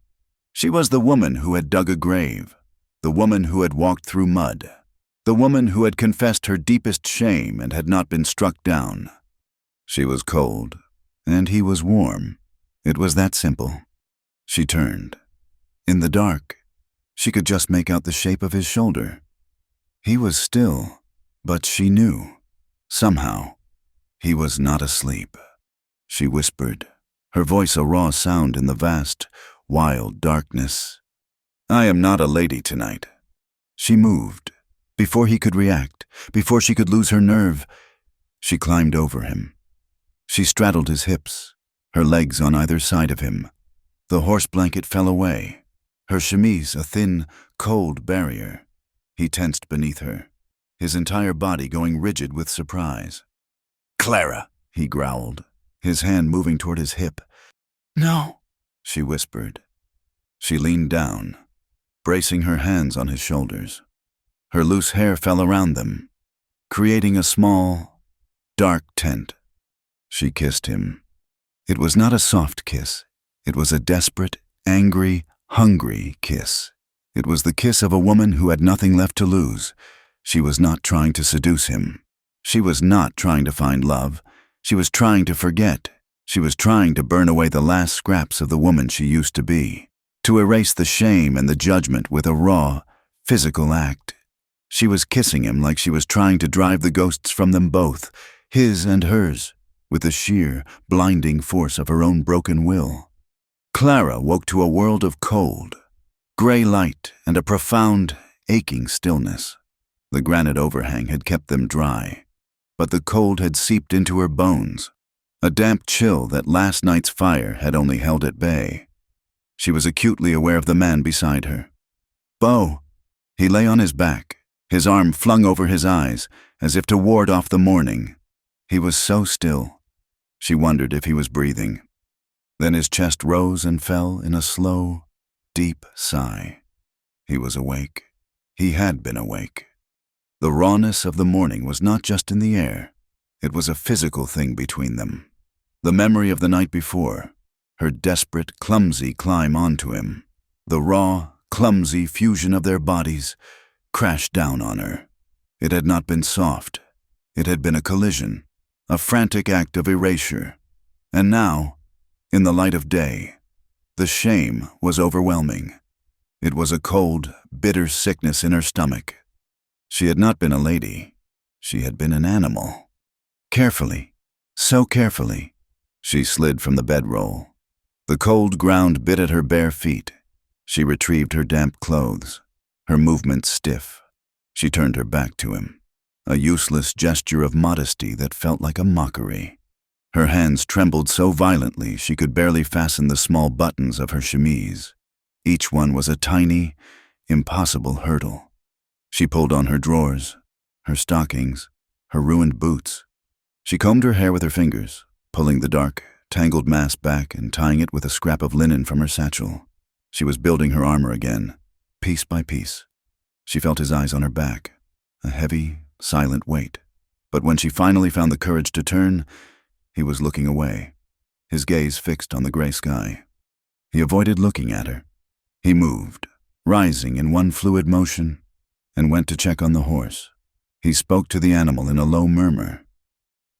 She was the woman who had dug a grave, the woman who had walked through mud, the woman who had confessed her deepest shame and had not been struck down. She was cold, and he was warm. It was that simple. She turned. In the dark, she could just make out the shape of his shoulder. He was still, but she knew, somehow, he was not asleep. She whispered, her voice a raw sound in the vast, wild darkness. "I am not a lady tonight." She moved. Before he could react, before she could lose her nerve, she climbed over him. She straddled his hips, her legs on either side of him. The horse blanket fell away, her chemise a thin, cold barrier. He tensed beneath her, his entire body going rigid with surprise. "Clara," he growled, his hand moving toward his hip. "No." she whispered. She leaned down, bracing her hands on his shoulders. Her loose hair fell around them, creating a small, dark tent. She kissed him. It was not a soft kiss. It was a desperate, angry, hungry kiss. It was the kiss of a woman who had nothing left to lose. She was not trying to seduce him. She was not trying to find love. She was trying to forget. She was trying to burn away the last scraps of the woman she used to be, to erase the shame and the judgment with a raw, physical act. She was kissing him like she was trying to drive the ghosts from them both, his and hers, with the sheer, blinding force of her own broken will. Clara woke to a world of cold, gray light, and a profound, aching stillness. The granite overhang had kept them dry, but the cold had seeped into her bones, a damp chill that last night's fire had only held at bay. She was acutely aware of the man beside her. Beau. He lay on his back, his arm flung over his eyes, as if to ward off the morning. He was so still. She wondered if he was breathing. Then his chest rose and fell in a slow, deep sigh. He was awake. He had been awake. The rawness of the morning was not just in the air. It was a physical thing between them. The memory of the night before, her desperate, clumsy climb onto him, the raw, clumsy fusion of their bodies, crashed down on her. It had not been soft. It had been a collision, a frantic act of erasure. And now, in the light of day, the shame was overwhelming. It was a cold, bitter sickness in her stomach. She had not been a lady. She had been an animal. Carefully, so carefully, she slid from the bedroll. The cold ground bit at her bare feet. She retrieved her damp clothes, her movements stiff. She turned her back to him, a useless gesture of modesty that felt like a mockery. Her hands trembled so violently she could barely fasten the small buttons of her chemise. Each one was a tiny, impossible hurdle. She pulled on her drawers, her stockings, her ruined boots. She combed her hair with her fingers, pulling the dark, tangled mass back and tying it with a scrap of linen from her satchel. She was building her armor again, piece by piece. She felt his eyes on her back, a heavy, silent weight. But when she finally found the courage to turn, he was looking away, his gaze fixed on the gray sky. He avoided looking at her. He moved, rising in one fluid motion, and went to check on the horse. He spoke to the animal in a low murmur.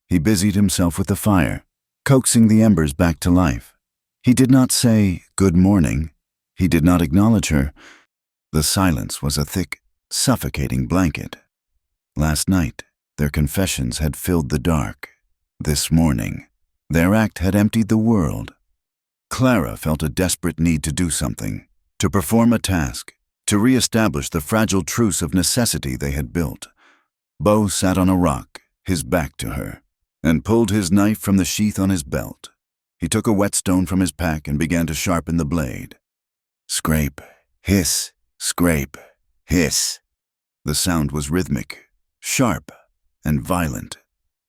He busied himself with the fire, coaxing the embers back to life. He did not say, "Good morning." He did not acknowledge her. The silence was a thick, suffocating blanket. Last night, their confessions had filled the dark. This morning, their act had emptied the world. Clara felt a desperate need to do something, to perform a task, to re-establish the fragile truce of necessity they had built. Beau sat on a rock, his back to her, and pulled his knife from the sheath on his belt. He took a whetstone from his pack and began to sharpen the blade. Scrape, hiss, scrape, hiss. The sound was rhythmic, sharp, and violent.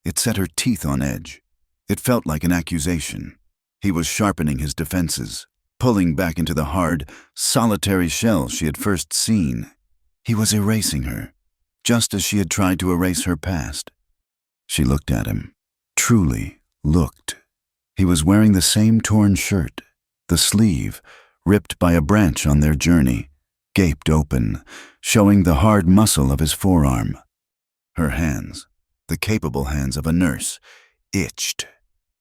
It set her teeth on edge. It felt like an accusation. He was sharpening his defenses, pulling back into the hard, solitary shell she had first seen. He was erasing her, just as she had tried to erase her past. She looked at him, truly looked. He was wearing the same torn shirt, the sleeve, ripped by a branch on their journey, gaped open, showing the hard muscle of his forearm. Her hands, the capable hands of a nurse, itched.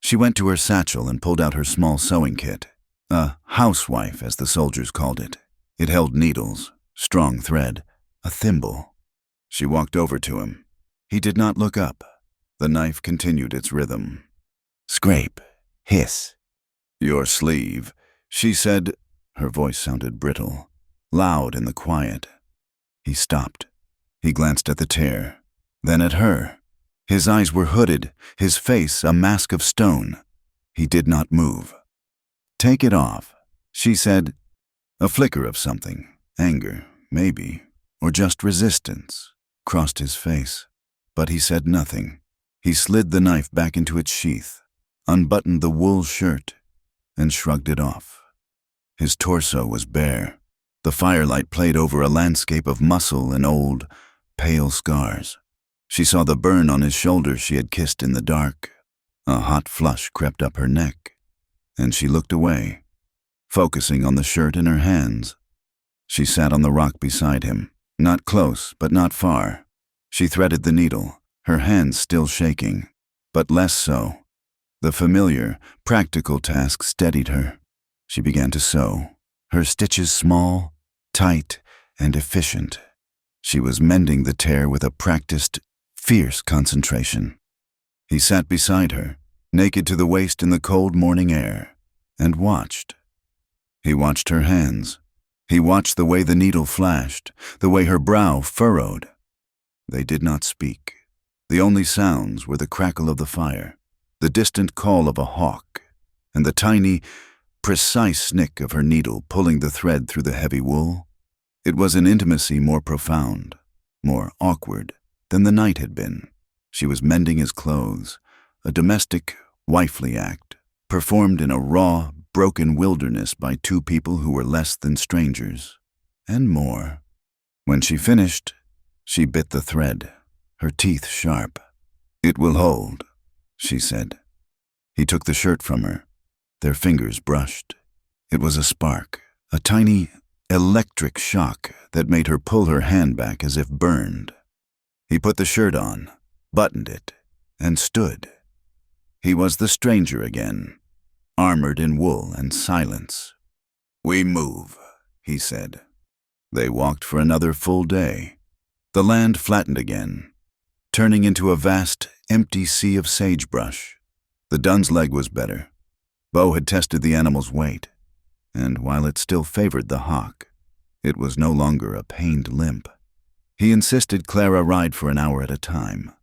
She went to her satchel and pulled out her small sewing kit, a housewife as the soldiers called it. It held needles, strong thread, a thimble. She walked over to him. He did not look up. The knife continued its rhythm. Scrape, hiss. Your sleeve, she said. Her voice sounded brittle, loud in the quiet. He stopped. He glanced at the tear, then at her. His eyes were hooded, his face a mask of stone. He did not move. Take it off, she said. A flicker of something, anger, maybe, or just resistance, crossed his face. But he said nothing. He slid the knife back into its sheath, unbuttoned the wool shirt, and shrugged it off. His torso was bare. The firelight played over a landscape of muscle and old, pale scars. She saw the burn on his shoulder she had kissed in the dark. A hot flush crept up her neck, and she looked away, focusing on the shirt in her hands. She sat on the rock beside him, not close, but not far. She threaded the needle, her hands still shaking, but less so. The familiar, practical task steadied her. She began to sew, her stitches small, tight, and efficient. She was mending the tear with a practiced, fierce concentration. He sat beside her, naked to the waist in the cold morning air, and watched. He watched her hands. He watched the way the needle flashed, the way her brow furrowed. They did not speak. The only sounds were the crackle of the fire, the distant call of a hawk, and the tiny, precise snick of her needle pulling the thread through the heavy wool. It was an intimacy more profound, more awkward than the night had been. She was mending his clothes, a domestic, wifely act, performed in a raw, broken wilderness by two people who were less than strangers, and more. When she finished, she bit the thread, her teeth sharp. "It will hold," she said. He took the shirt from her. Their fingers brushed. It was a spark, a tiny, electric shock that made her pull her hand back as if burned. He put the shirt on, buttoned it, and stood. He was the stranger again, armored in wool and silence. "We move," he said. They walked for another full day. The land flattened again, turning into a vast, empty sea of sagebrush. The dun's leg was better. Bo had tested the animal's weight, and while it still favored the hawk, it was no longer a pained limp. He insisted Clara ride for an hour at a time.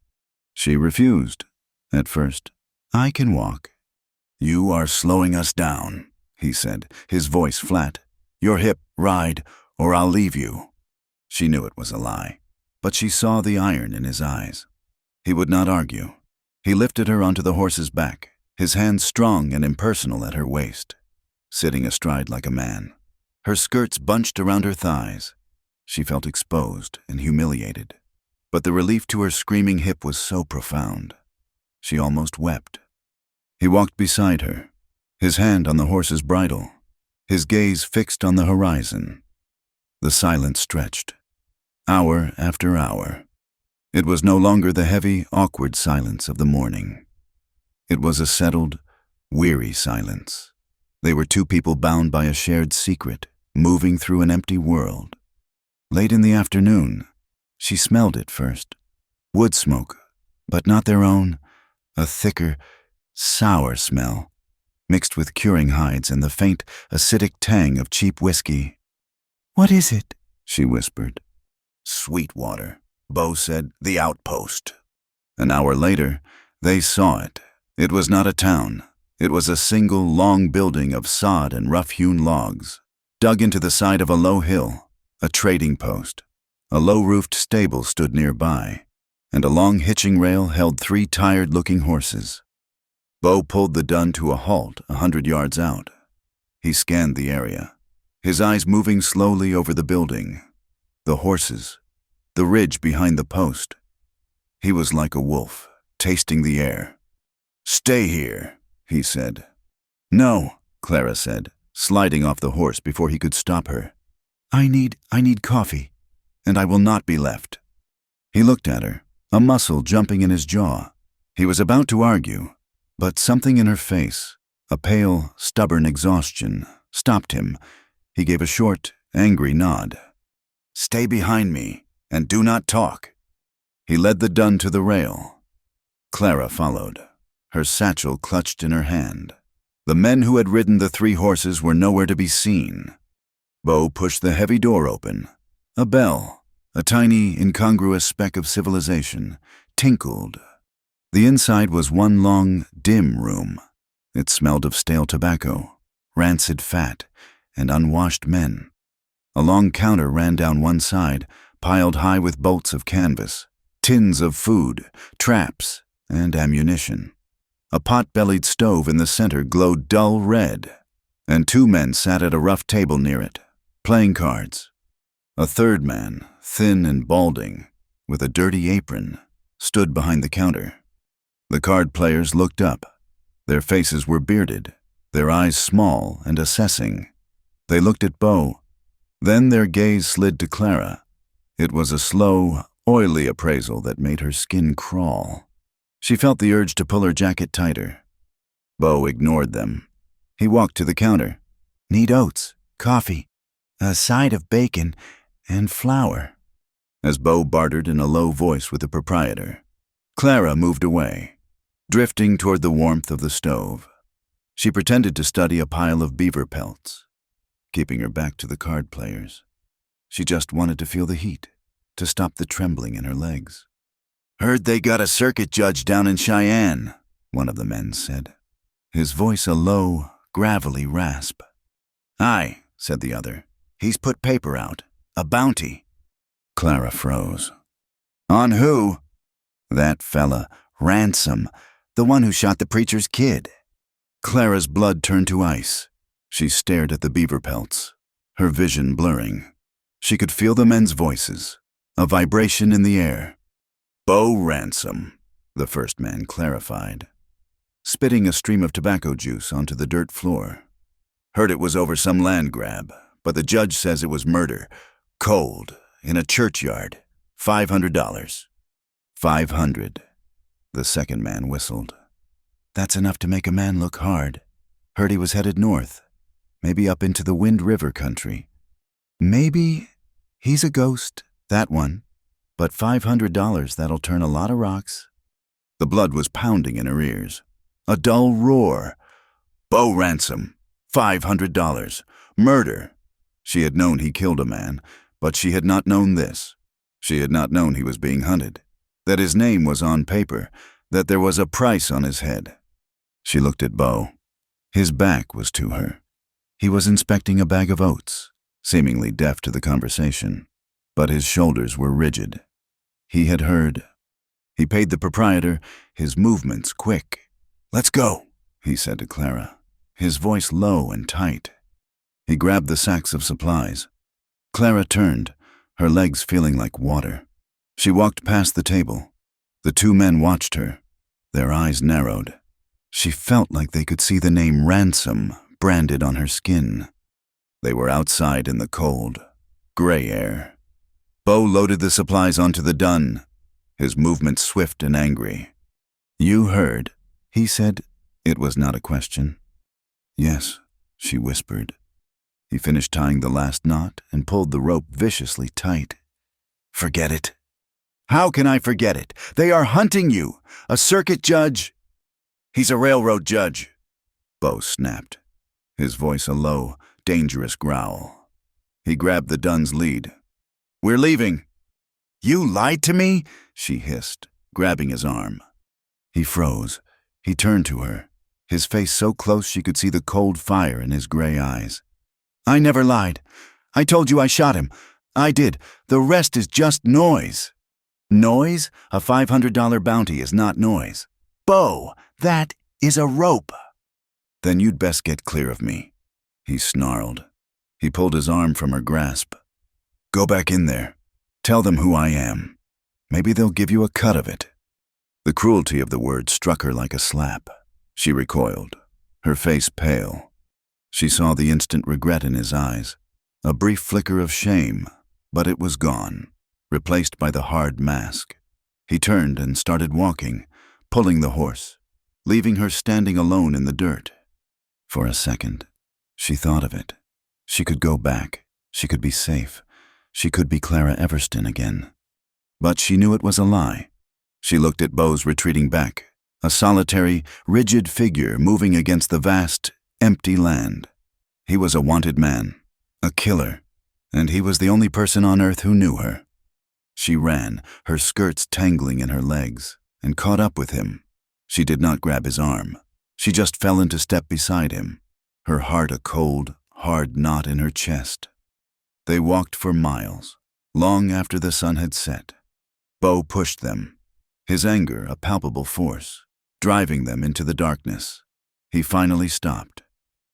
She refused, at first. "I can walk." "You are slowing us down," he said, his voice flat. "Your hip, ride, or I'll leave you." She knew it was a lie, but she saw the iron in his eyes. He would not argue. He lifted her onto the horse's back, his hands strong and impersonal at her waist, sitting astride like a man. Her skirts bunched around her thighs. She felt exposed and humiliated, but the relief to her screaming hip was so profound. She almost wept. He walked beside her, his hand on the horse's bridle, his gaze fixed on the horizon. The silence stretched, hour after hour. It was no longer the heavy, awkward silence of the morning. It was a settled, weary silence. They were two people bound by a shared secret, moving through an empty world. Late in the afternoon, she smelled it first. Wood smoke, but not their own, a thicker, sour smell, mixed with curing hides and the faint, acidic tang of cheap whiskey. "What is it?" she whispered. "Sweetwater," Bo said, "the outpost." An hour later, they saw it. It was not a town. It was a single long building of sod and rough-hewn logs, dug into the side of a low hill, a trading post. A low-roofed stable stood nearby, and a long hitching rail held 3 tired-looking horses. Bo pulled the dun to a halt 100 yards out. He scanned the area, his eyes moving slowly over the building, the horses, the ridge behind the post. He was like a wolf, tasting the air. "Stay here," he said. "No," Clara said, sliding off the horse before he could stop her. I need coffee, and I will not be left." He looked at her, a muscle jumping in his jaw. He was about to argue, but something in her face, a pale, stubborn exhaustion, stopped him. He gave a short, angry nod. "Stay behind me, and do not talk." He led the dun to the rail. Clara followed, her satchel clutched in her hand. The men who had ridden the 3 horses were nowhere to be seen. Bo pushed the heavy door open. A bell, a tiny, incongruous speck of civilization, tinkled. The inside was one long, dim room. It smelled of stale tobacco, rancid fat, and unwashed men. A long counter ran down one side, piled high with bolts of canvas, tins of food, traps, and ammunition. A pot-bellied stove in the center glowed dull red. and 2 men sat at a rough table near it, playing cards. A third man, thin and balding, with a dirty apron, stood behind the counter. The card players looked up. Their faces were bearded, their eyes small and assessing. They looked at Bo. Then their gaze slid to Clara. It was a slow, oily appraisal that made her skin crawl. She felt the urge to pull her jacket tighter. Bo ignored them. He walked to the counter. "Need oats, coffee, a side of bacon, and flour." As Bo bartered in a low voice with the proprietor, Clara moved away, drifting toward the warmth of the stove. She pretended to study a pile of beaver pelts, keeping her back to the card players. She just wanted to feel the heat, to stop the trembling in her legs. "Heard they got a circuit judge down in Cheyenne," one of the men said, his voice a low, gravelly rasp. "Aye," said the other. "He's put paper out. A bounty." Clara froze. "On who?" "That fella, Ransom, the one who shot the preacher's kid." Clara's blood turned to ice. She stared at the beaver pelts, her vision blurring. She could feel the men's voices, a vibration in the air. "Bo Ransom," the first man clarified, spitting a stream of tobacco juice onto the dirt floor. "Heard it was over some land grab, but the judge says it was murder. Cold, in a churchyard. $500. $500. The second man whistled. "That's enough to make a man look hard. Heard he was headed north, maybe up into the Wind River country. Maybe he's a ghost, that one. But $500, that'll turn a lot of rocks." The blood was pounding in her ears. A dull roar. "Bo Ransom, $500. Murder." She had known he killed a man, but she had not known this. She had not known he was being hunted, that his name was on paper, that there was a price on his head. She looked at Bo. His back was to her. He was inspecting a bag of oats, seemingly deaf to the conversation, but his shoulders were rigid. He had heard. He paid the proprietor, his movements quick. "Let's go," he said to Clara, his voice low and tight. He grabbed the sacks of supplies. Clara turned, her legs feeling like water. She walked past the table. The 2 men watched her, their eyes narrowed. She felt like they could see the name Ransom branded on her skin. They were outside in the cold, gray air. Bo loaded the supplies onto the dun, his movements swift and angry. "You heard," he said. It was not a question. "Yes," she whispered. He finished tying the last knot and pulled the rope viciously tight. "Forget it." "How can I forget it? They are hunting you. A circuit judge." "He's a railroad judge," Bo snapped, his voice a low, dangerous growl. He grabbed the dun's lead. "We're leaving." "You lied to me?" she hissed, grabbing his arm. He froze. He turned to her, his face so close she could see the cold fire in his gray eyes. "I never lied. I told you I shot him. I did. The rest is just noise." "Noise? A $500 bounty is not noise." "Bo, that is a rope." "Then you'd best get clear of me," he snarled. He pulled his arm from her grasp. "Go back in there. Tell them who I am. Maybe they'll give you a cut of it." The cruelty of the word struck her like a slap. She recoiled, her face pale. She saw the instant regret in his eyes, a brief flicker of shame, but it was gone, replaced by the hard mask. He turned and started walking, pulling the horse, leaving her standing alone in the dirt. For a second, she thought of it. She could go back. She could be safe. She could be Clara Everston again. But she knew it was a lie. She looked at Bo's retreating back, a solitary, rigid figure moving against the vast, empty land. He was a wanted man, a killer, and he was the only person on earth who knew her. She ran, her skirts tangling in her legs, and caught up with him. She did not grab his arm. She just fell into step beside him, her heart a cold, hard knot in her chest. They walked for miles, long after the sun had set. Bo pushed them, his anger a palpable force, driving them into the darkness. He finally stopped.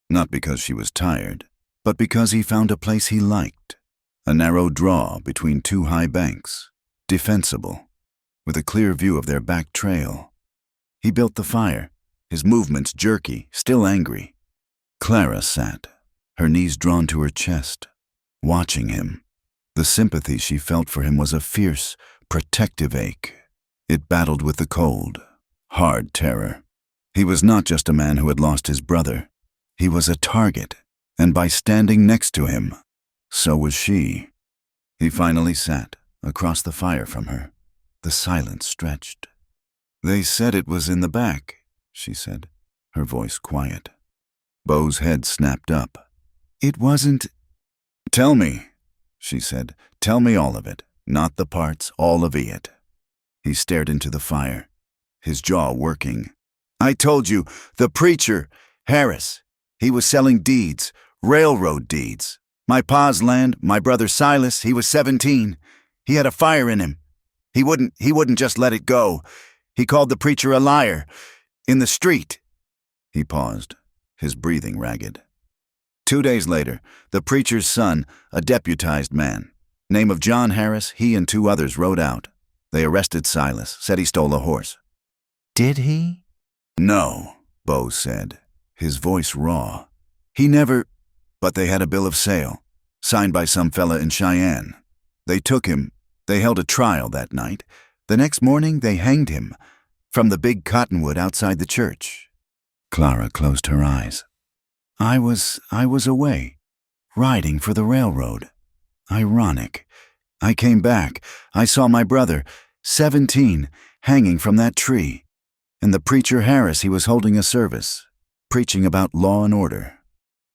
Not because she was tired, but because he found a place he liked. A narrow draw between two high banks, defensible, with a clear view of their back trail. He built the fire, his movements jerky, still angry. Clara sat, her knees drawn to her chest, watching him. The sympathy she felt for him was a fierce, protective ache. It battled with the cold, hard terror. He was not just a man who had lost his brother. He was a target, and by standing next to him, so was she. He finally sat, across the fire from her. The silence stretched. "They said it was in the back," she said, her voice quiet. Beau's head snapped up. "It wasn't—" "Tell me," she said. "Tell me all of it, not the parts, all of it." He stared into the fire, his jaw working. "I told you, the preacher, Harris, he was selling deeds, railroad deeds. My pa's land, my brother Silas, he was 17. He had a fire in him. He wouldn't just let it go. He called the preacher a liar. In the street." He paused, his breathing ragged. 2 days later, the preacher's son, a deputized man, name of John Harris, he and 2 others rode out. They arrested Silas, said he stole a horse. "Did he?" "No," Beau said, his voice raw. "He never—" But they had a bill of sale, signed by some fella in Cheyenne. They took him. They held a trial that night. The next morning, they hanged him from the big cottonwood outside the church. Clara closed her eyes. I was away, riding for the railroad. Ironic. I came back. I saw my brother, 17, hanging from that tree. And the preacher Harris, he was holding a service, preaching about law and order.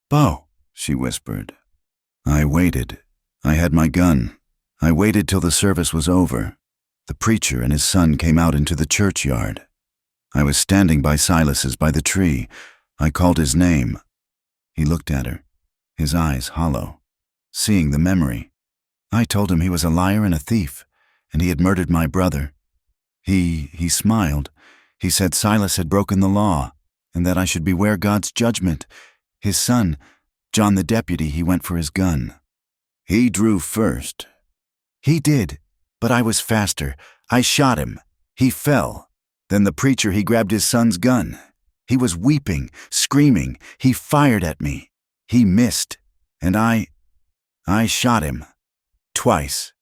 "Beau," she whispered. I waited. I had my gun. I waited till the service was over. The preacher and his son came out into the churchyard. I was standing by Silas's by the tree. I called his name. He looked at her, his eyes hollow, seeing the memory. I told him he was a liar and a thief, and he had murdered my brother. He smiled. He said Silas had broken the law, and that I should beware God's judgment. His son, John the deputy, he went for his gun. He drew first. He did, but I was faster. I shot him. He fell. Then the preacher, he grabbed his son's gun. He was weeping, screaming. He fired at me. He missed, and I shot him. Twice.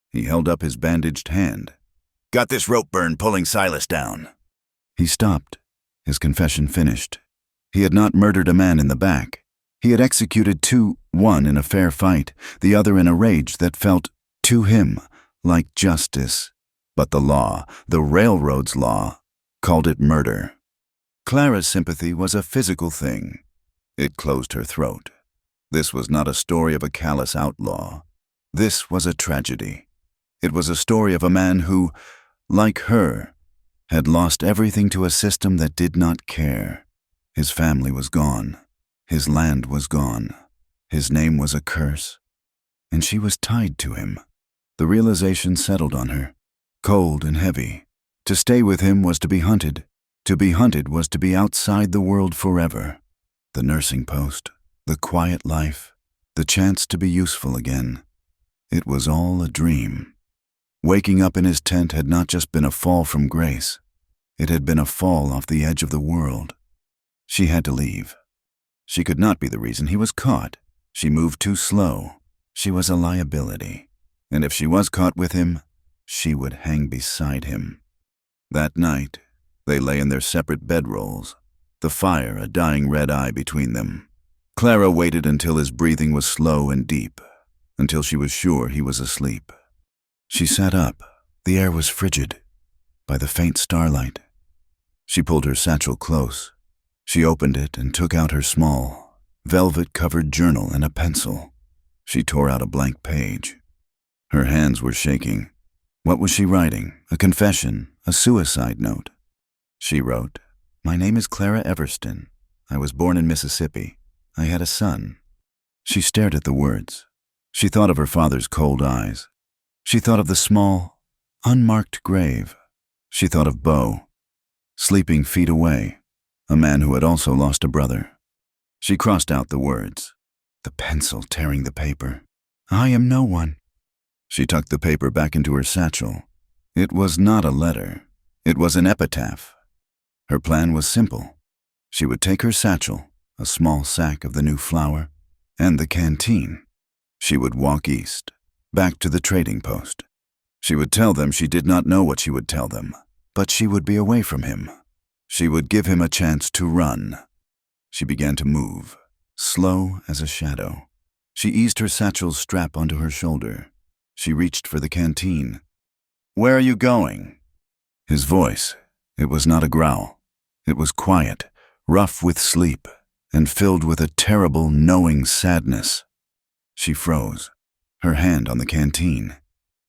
He held up his bandaged hand. "Got this rope burn pulling Silas down." He stopped, his confession finished. He had not murdered a man in the back. He had executed 2, one in a fair fight, the other in a rage that felt, to him, like justice. But the law, the railroad's law, called it murder. Clara's sympathy was a physical thing. It closed her throat. This was not a story of a callous outlaw. This was a tragedy. It was a story of a man who, like her, had lost everything to a system that did not care. His family was gone. His land was gone. His name was a curse. And she was tied to him. The realization settled on her, cold and heavy. To stay with him was to be hunted. To be hunted was to be outside the world forever. The nursing post, the quiet life, the chance to be useful again. It was all a dream. Waking up in his tent had not just been a fall from grace. It had been a fall off the edge of the world. She had to leave. She could not be the reason he was caught. She moved too slow. She was a liability. And if she was caught with him, she would hang beside him. That night, they lay in their separate bedrolls, the fire a dying red eye between them. Clara waited until his breathing was slow and deep, until she was sure he was asleep. She sat up. The air was frigid, by the faint starlight. She pulled her satchel close. She opened it and took out her small, velvet-covered journal and a pencil. She tore out a blank page. Her hands were shaking. What was she writing? A confession? A suicide note? She wrote, "My name is Clara Everston. I was born in Mississippi. I had a son." She stared at the words. She thought of her father's cold eyes. She thought of the small, unmarked grave. She thought of Beau, sleeping feet away, a man who had also lost a brother. She crossed out the words, the pencil tearing the paper. I am no one. She tucked the paper back into her satchel. It was not a letter. It was an epitaph. Her plan was simple. She would take her satchel, a small sack of the new flour, and the canteen. She would walk east, back to the trading post. She would tell them she did not know what she would tell them, but she would be away from him. She would give him a chance to run. She began to move, slow as a shadow. She eased her satchel's strap onto her shoulder. She reached for the canteen. Where are you going? His voice, it was not a growl. It was quiet, rough with sleep, and filled with a terrible, knowing sadness. She froze, her hand on the canteen.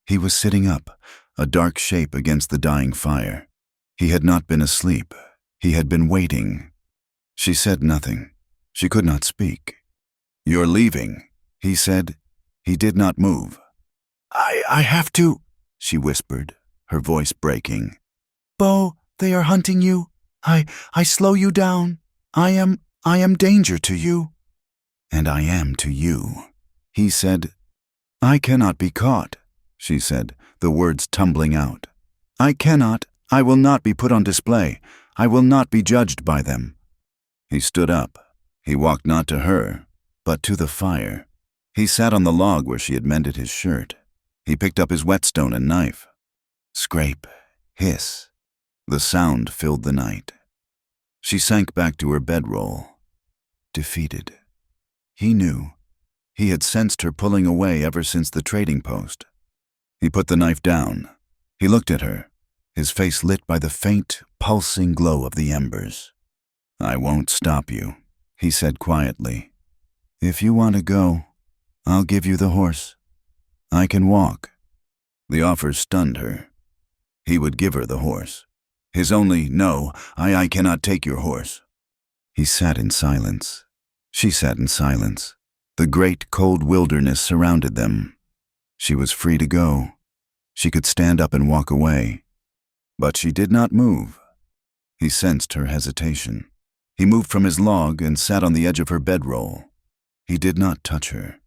He was sitting up, a dark shape against the dying fire. He had not been asleep. He had been waiting. She said nothing. She could not speak. You're leaving, he said. He did not move. I have to, she whispered, her voice breaking. Bo, they are hunting you. I slow you down. I am danger to you. And I am to you, he said. I cannot be caught, she said, the words tumbling out. I cannot. I will not be put on display. I will not be judged by them. He stood up. He walked not to her, but to the fire. He sat on the log where she had mended his shirt. He picked up his whetstone and knife. Scrape, hiss. The sound filled the night. She sank back to her bedroll, defeated. He knew. He had sensed her pulling away ever since the trading post. He put the knife down. He looked at her, his face lit by the faint, pulsing glow of the embers. I won't stop you, he said quietly. If you want to go, I'll give you the horse. I can walk. The offer stunned her. He would give her the horse. His only, no, I cannot take your horse. He sat in silence. She sat in silence. The great cold wilderness surrounded them. She was free to go. She could stand up and walk away. But she did not move. He sensed her hesitation. He moved from his log and sat on the edge of her bedroll. He did not touch her.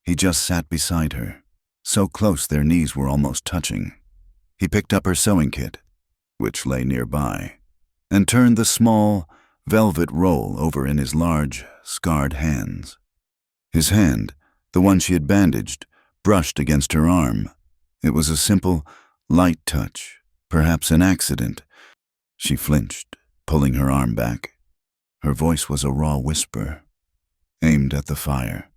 He just sat beside her, so close their knees were almost touching. He picked up her sewing kit, which lay nearby, and turned the small, velvet roll over in his large, scarred hands. His hand, the one she had bandaged, brushed against her arm. It was a simple, light touch, perhaps an accident. She flinched, pulling her arm back. Her voice was a raw whisper, aimed at the fire,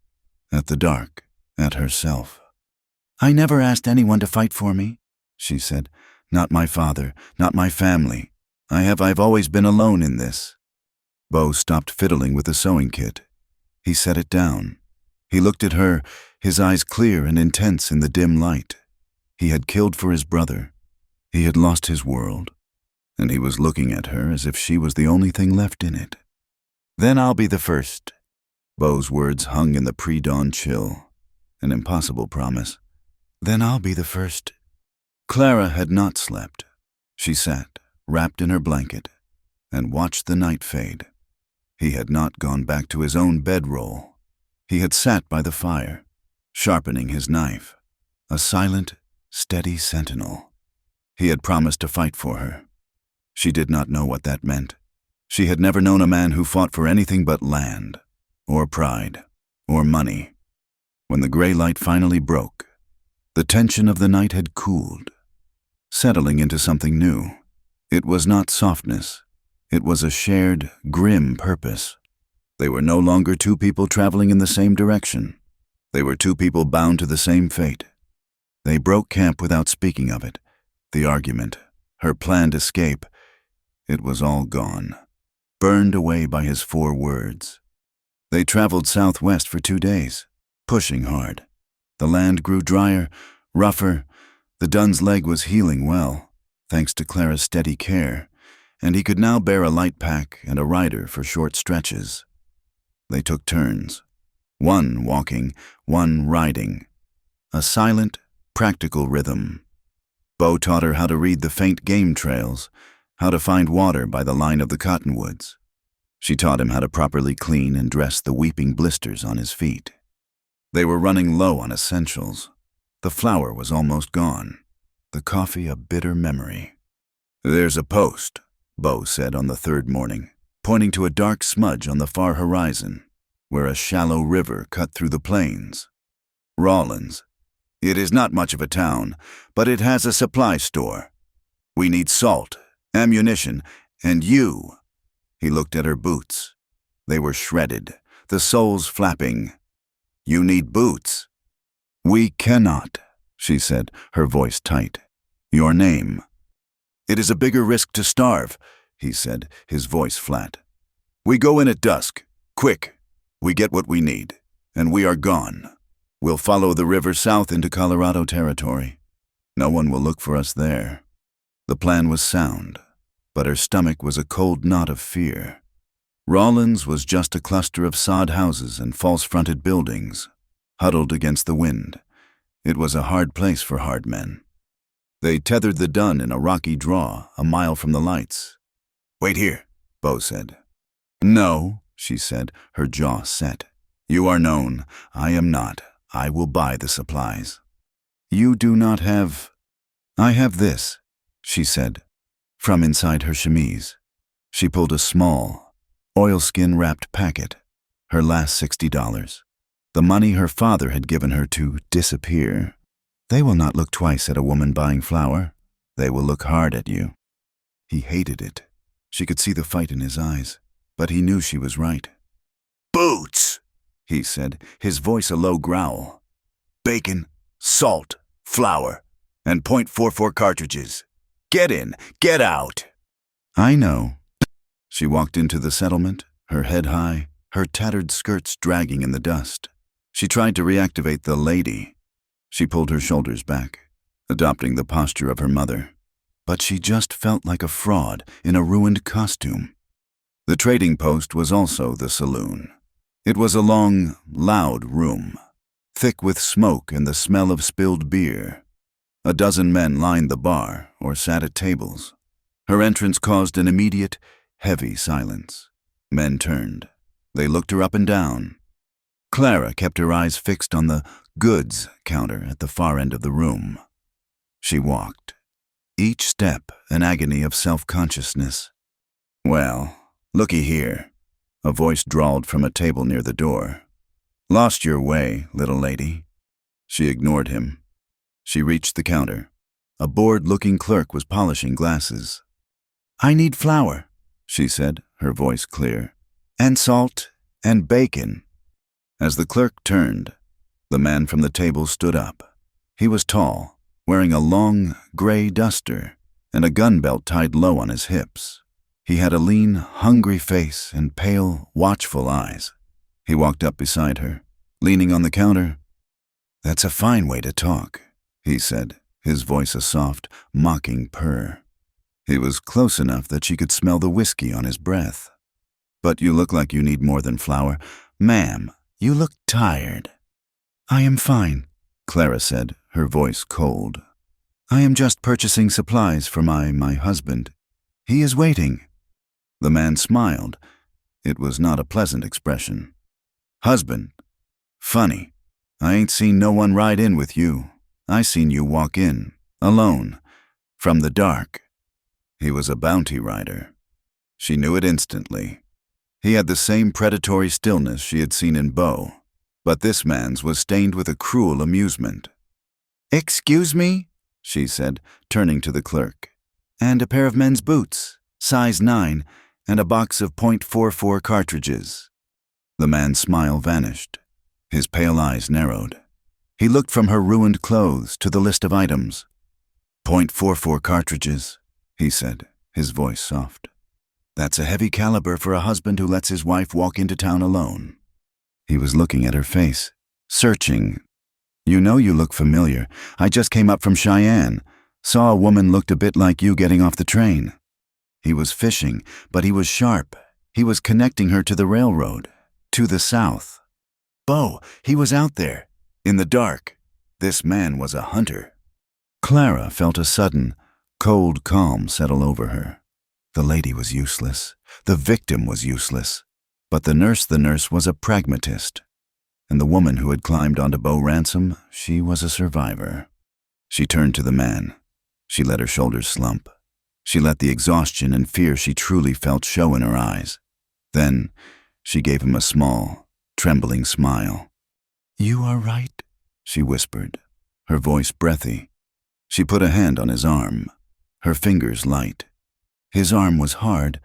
at the dark, at herself. I never asked anyone to fight for me, she said. Not my father, not my family. I've always been alone in this. Bo stopped fiddling with the sewing kit. He set it down. He looked at her, his eyes clear and intense in the dim light. He had killed for his brother. He had lost his world, and he was looking at her as if she was the only thing left in it. Then I'll be the first. Bo's words hung in the pre-dawn chill, an impossible promise. Then I'll be the first. Clara had not slept. She sat, wrapped in her blanket, and watched the night fade. He had not gone back to his own bedroll. He had sat by the fire, sharpening his knife, a silent, steady sentinel. He had promised to fight for her. She did not know what that meant. She had never known a man who fought for anything but land, or pride, or money. When the gray light finally broke, the tension of the night had cooled, settling into something new. It was not softness. It was a shared, grim purpose. They were no longer two people traveling in the same direction. They were two people bound to the same fate. They broke camp without speaking of it. The argument, her planned escape, it was all gone, burned away by his 4 words. They traveled southwest for 2 days, pushing hard. The land grew drier, rougher. The Dun's leg was healing well, thanks to Clara's steady care, and he could now bear a light pack and a rider for short stretches. They took turns, one walking, one riding, a silent, practical rhythm. Bo taught her how to read the faint game trails, how to find water by the line of the cottonwoods. She taught him how to properly clean and dress the weeping blisters on his feet. They were running low on essentials. The flour was almost gone. The coffee a bitter memory. "There's a post," Bo said on the third morning, pointing to a dark smudge on the far horizon, where a shallow river cut through the plains. "Rawlins. It is not much of a town, but it has a supply store. We need salt, ammunition, and you." He looked at her boots. They were shredded, the soles flapping. "You need boots." "We cannot," she said, her voice tight. "Your name." "It is a bigger risk to starve," he said, his voice flat. "We go in at dusk. Quick. We get what we need, and we are gone. We'll follow the river south into Colorado territory. No one will look for us there." The plan was sound, but her stomach was a cold knot of fear. Rawlins was just a cluster of sod houses and false-fronted buildings, huddled against the wind. It was a hard place for hard men. They tethered the dun in a rocky draw a mile from the lights. "Wait here," Bo said. "No," she said, her jaw set. "You are known. I am not. I will buy the supplies." "You do not have—" "I have this," she said, from inside her chemise. She pulled a small, oilskin-wrapped packet, her last $60. The money her father had given her to disappear. They will not look twice at a woman buying flour. They will look hard at you. He hated it. She could see the fight in his eyes, but he knew she was right. "Boots," he said, his voice a low growl. "Bacon, salt, flour, and .44 cartridges. Get in, get out." "I know." She walked into the settlement, her head high, her tattered skirts dragging in the dust. She tried to reactivate the lady. She pulled her shoulders back, adopting the posture of her mother. But she just felt like a fraud in a ruined costume. The trading post was also the saloon. It was a long, loud room, thick with smoke and the smell of spilled beer. A dozen men lined the bar or sat at tables. Her entrance caused an immediate, heavy silence. Men turned. They looked her up and down. Clara kept her eyes fixed on the goods counter at the far end of the room. She walked, each step an agony of self-consciousness. "Well, looky here," a voice drawled from a table near the door. "Lost your way, little lady." She ignored him. She reached the counter. A bored-looking clerk was polishing glasses. "I need flour," she said, her voice clear, "and salt, and bacon." As the clerk turned, the man from the table stood up. He was tall, wearing a long, gray duster and a gun belt tied low on his hips. He had a lean, hungry face and pale, watchful eyes. He walked up beside her, leaning on the counter. "That's a fine way to talk," he said, his voice a soft, mocking purr. He was close enough that she could smell the whiskey on his breath. "But you look like you need more than flour. Ma'am, you look tired." "I am fine," Clara said, her voice cold. "I am just purchasing supplies for my husband. He is waiting." The man smiled. It was not a pleasant expression. "Husband? Funny. I ain't seen no one ride in with you. I seen you walk in, alone, from the dark." He was a bounty rider. She knew it instantly. He had the same predatory stillness she had seen in Bo, but this man's was stained with a cruel amusement. "Excuse me?" she said, turning to the clerk. "And a pair of men's boots, size 9, and a box of .44 cartridges." The man's smile vanished. His pale eyes narrowed. He looked from her ruined clothes to the list of items. .44 cartridges, he said, his voice soft. "That's a heavy caliber for a husband who lets his wife walk into town alone." He was looking at her face, searching. "You know you look familiar. I just came up from Cheyenne. Saw a woman looked a bit like you getting off the train." He was fishing, but he was sharp. He was connecting her to the railroad, to the south. Bo, he was out there, in the dark. This man was a hunter. Clara felt a sudden, cold calm settle over her. The lady was useless. The victim was useless. But the nurse was a pragmatist. And the woman who had climbed onto Bo Ransom, she was a survivor. She turned to the man. She let her shoulders slump. She let the exhaustion and fear she truly felt show in her eyes. Then she gave him a small, trembling smile. "You are right," she whispered, her voice breathy. She put a hand on his arm, her fingers light. His arm was hard,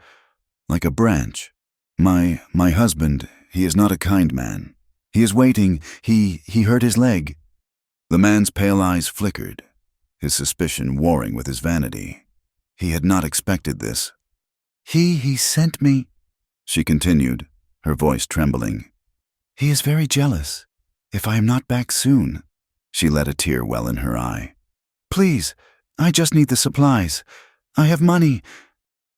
like a branch. My husband, he is not a kind man. He is waiting. He hurt his leg." The man's pale eyes flickered, his suspicion warring with his vanity. He had not expected this. He sent me," she continued, her voice trembling. "He is very jealous. If I am not back soon." She let a tear well in her eye. "Please, I just need the supplies. I have money."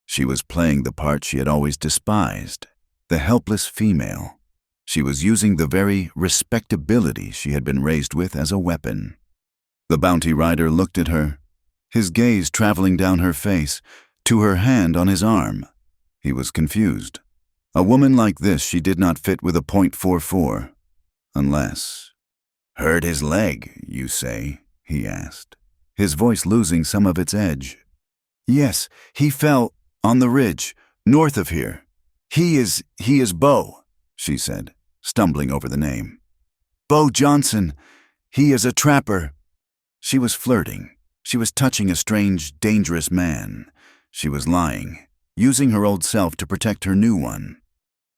She was playing the part she had always despised, the helpless female. She was using the very respectability she had been raised with as a weapon. The bounty rider looked at her, his gaze traveling down her face, to her hand on his arm. He was confused. A woman like this she did not fit with a .44. Unless... "Hurt his leg, you say?" he asked, his voice losing some of its edge. "Yes, he fell on the ridge, north of here. He is Bo," she said, stumbling over the name. "Bo Johnson. He is a trapper." She was flirting. She was touching a strange, dangerous man. She was lying, using her old self to protect her new one.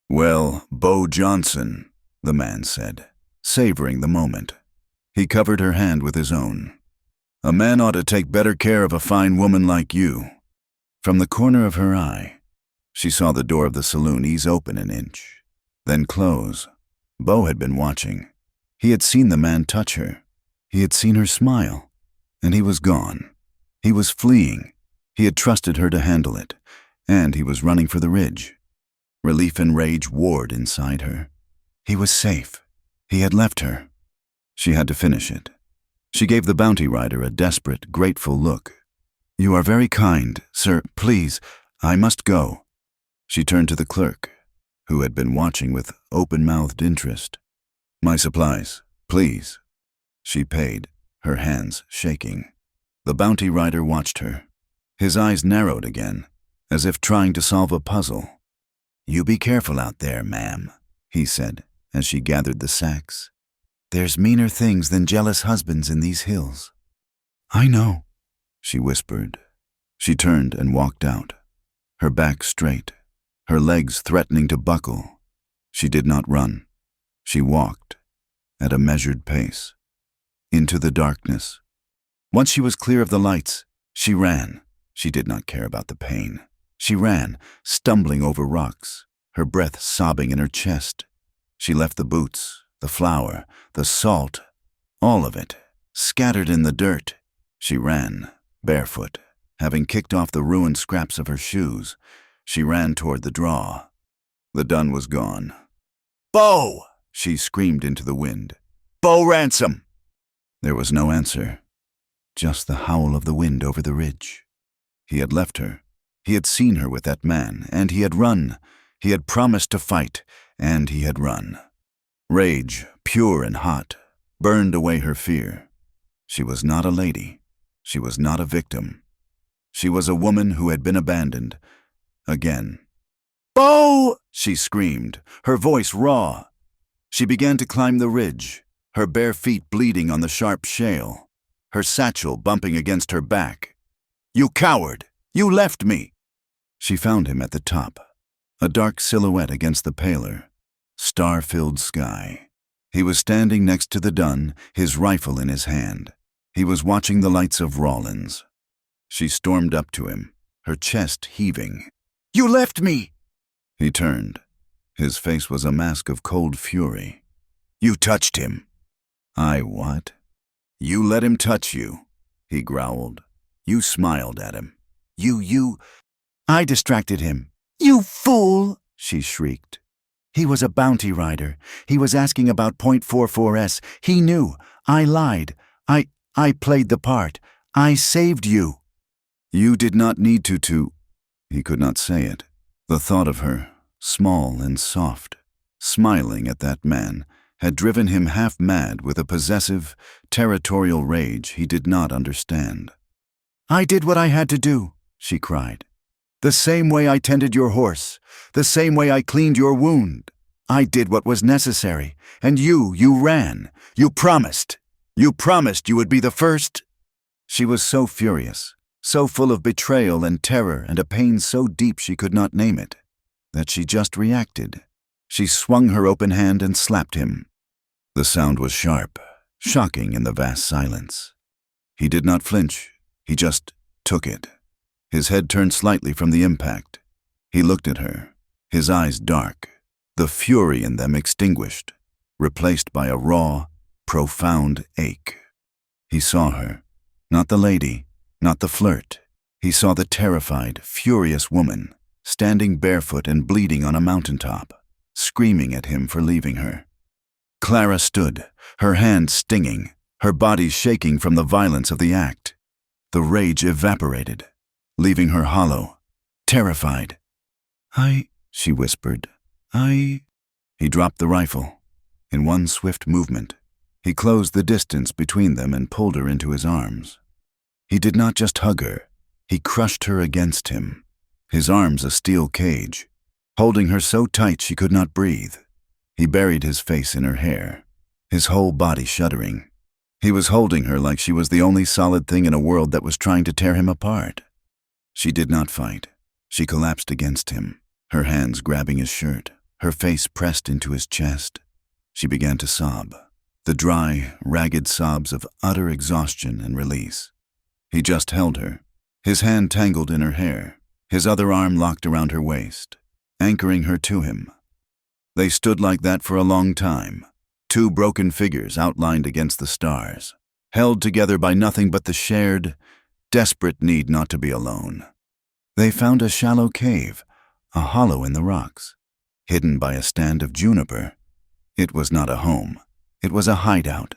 "Well, Bo Johnson," the man said, savoring the moment. He covered her hand with his own. "A man ought to take better care of a fine woman like you." From the corner of her eye, she saw the door of the saloon ease open an inch, then close. Bo had been watching. He had seen the man touch her. He had seen her smile. And he was gone. He was fleeing. He had trusted her to handle it. And he was running for the ridge. Relief and rage warred inside her. He was safe. He had left her. She had to finish it. She gave the bounty rider a desperate, grateful look. "You are very kind, sir. Please, I must go." She turned to the clerk, who had been watching with open-mouthed interest. "My supplies, please." She paid, her hands shaking. The bounty rider watched her. His eyes narrowed again, as if trying to solve a puzzle. "You be careful out there, ma'am," he said, as she gathered the sacks. "There's meaner things than jealous husbands in these hills." "I know," she whispered. She turned and walked out, her back straight, her legs threatening to buckle. She did not run. She walked, at a measured pace, into the darkness. Once she was clear of the lights, she ran. She did not care about the pain. She ran, stumbling over rocks, her breath sobbing in her chest. She left the boots, the flour, the salt, all of it, scattered in the dirt. She ran, barefoot, having kicked off the ruined scraps of her shoes. She ran toward the draw. The dun was gone. "Bo!" she screamed into the wind. "Bo Ransom!" There was no answer, just the howl of the wind over the ridge. He had left her. He had seen her with that man, and he had run. He had promised to fight, and he had run. Rage, pure and hot, burned away her fear. She was not a lady. She was not a victim. She was a woman who had been abandoned. Again. "Bo!" she screamed, her voice raw. She began to climb the ridge, her bare feet bleeding on the sharp shale, her satchel bumping against her back. "You coward! You left me!" She found him at the top, a dark silhouette against the paler, star-filled sky. He was standing next to the dun, his rifle in his hand. He was watching the lights of Rawlins. She stormed up to him, her chest heaving. "You left me!" He turned. His face was a mask of cold fury. "You touched him." "I what?" "You let him touch you," he growled. "You smiled at him. You... I distracted him." "You fool!" she shrieked. "He was a bounty rider. He was asking about .44s. He knew. I lied. I played the part. I saved you." "You did not need to." He could not say it. The thought of her, small and soft, smiling at that man, had driven him half mad with a possessive, territorial rage he did not understand. "I did what I had to do," she cried. "The same way I tended your horse, the same way I cleaned your wound. I did what was necessary, and you ran. You promised you would be the first." She was so furious, so full of betrayal and terror and a pain so deep she could not name it, that she just reacted. She swung her open hand and slapped him. The sound was sharp, shocking in the vast silence. He did not flinch, he just took it. His head turned slightly from the impact. He looked at her, his eyes dark, the fury in them extinguished, replaced by a raw, profound ache. He saw her, not the lady, not the flirt. He saw the terrified, furious woman, standing barefoot and bleeding on a mountaintop, screaming at him for leaving her. Clara stood, her hands stinging, her body shaking from the violence of the act. The rage evaporated, leaving her hollow, terrified. She whispered. He dropped the rifle. In one swift movement, he closed the distance between them and pulled her into his arms. He did not just hug her, he crushed her against him, his arms a steel cage, holding her so tight she could not breathe. He buried his face in her hair, his whole body shuddering. He was holding her like she was the only solid thing in a world that was trying to tear him apart. She did not fight. She collapsed against him, her hands grabbing his shirt, her face pressed into his chest. She began to sob, the dry, ragged sobs of utter exhaustion and release. He just held her, his hand tangled in her hair, his other arm locked around her waist, anchoring her to him. They stood like that for a long time, two broken figures outlined against the stars, held together by nothing but the shared, desperate need not to be alone. They found a shallow cave, a hollow in the rocks, hidden by a stand of juniper. It was not a home, it was a hideout.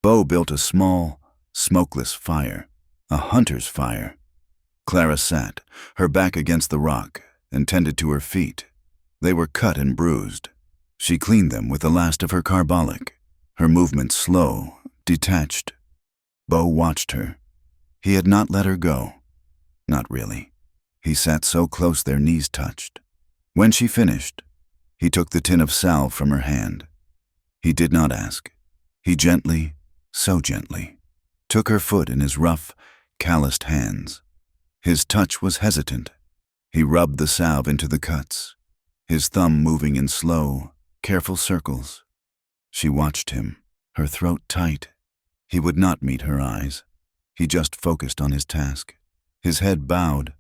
Bo built a small, smokeless fire, a hunter's fire. Clara sat, her back against the rock, and tended to her feet. They were cut and bruised. She cleaned them with the last of her carbolic, her movements slow, detached. Bo watched her. He had not let her go. Not really. He sat so close their knees touched. When she finished, he took the tin of salve from her hand. He did not ask. He gently, so gently, took her foot in his rough, calloused hands. His touch was hesitant. He rubbed the salve into the cuts, his thumb moving in slow, careful circles. She watched him, her throat tight. He would not meet her eyes. He just focused on his task, his head bowed.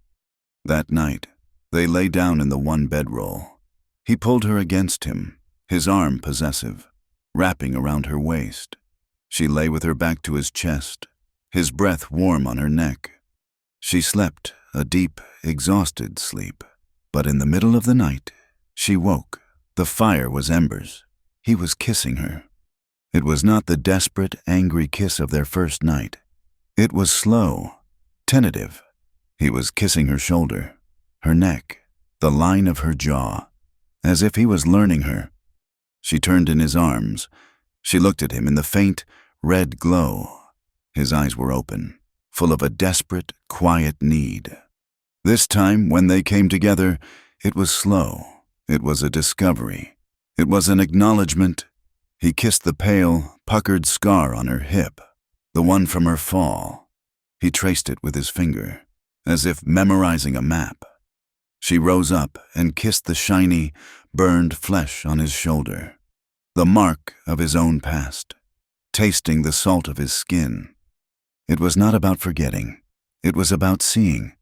That night, they lay down in the one bedroll. He pulled her against him, his arm possessive, wrapping around her waist. She lay with her back to his chest, his breath warm on her neck. She slept a deep, exhausted sleep. But in the middle of the night, she woke. The fire was embers. He was kissing her. It was not the desperate, angry kiss of their first night. It was slow, tentative. He was kissing her shoulder, her neck, the line of her jaw, as if he was learning her. She turned in his arms. She looked at him in the faint, red glow. His eyes were open, full of a desperate, quiet need. This time, when they came together, it was slow. It was a discovery. It was an acknowledgement. He kissed the pale, puckered scar on her hip, the one from her fall. He traced it with his finger, as if memorizing a map. She rose up and kissed the shiny, burned flesh on his shoulder, the mark of his own past, tasting the salt of his skin. It was not about forgetting. It was about seeing.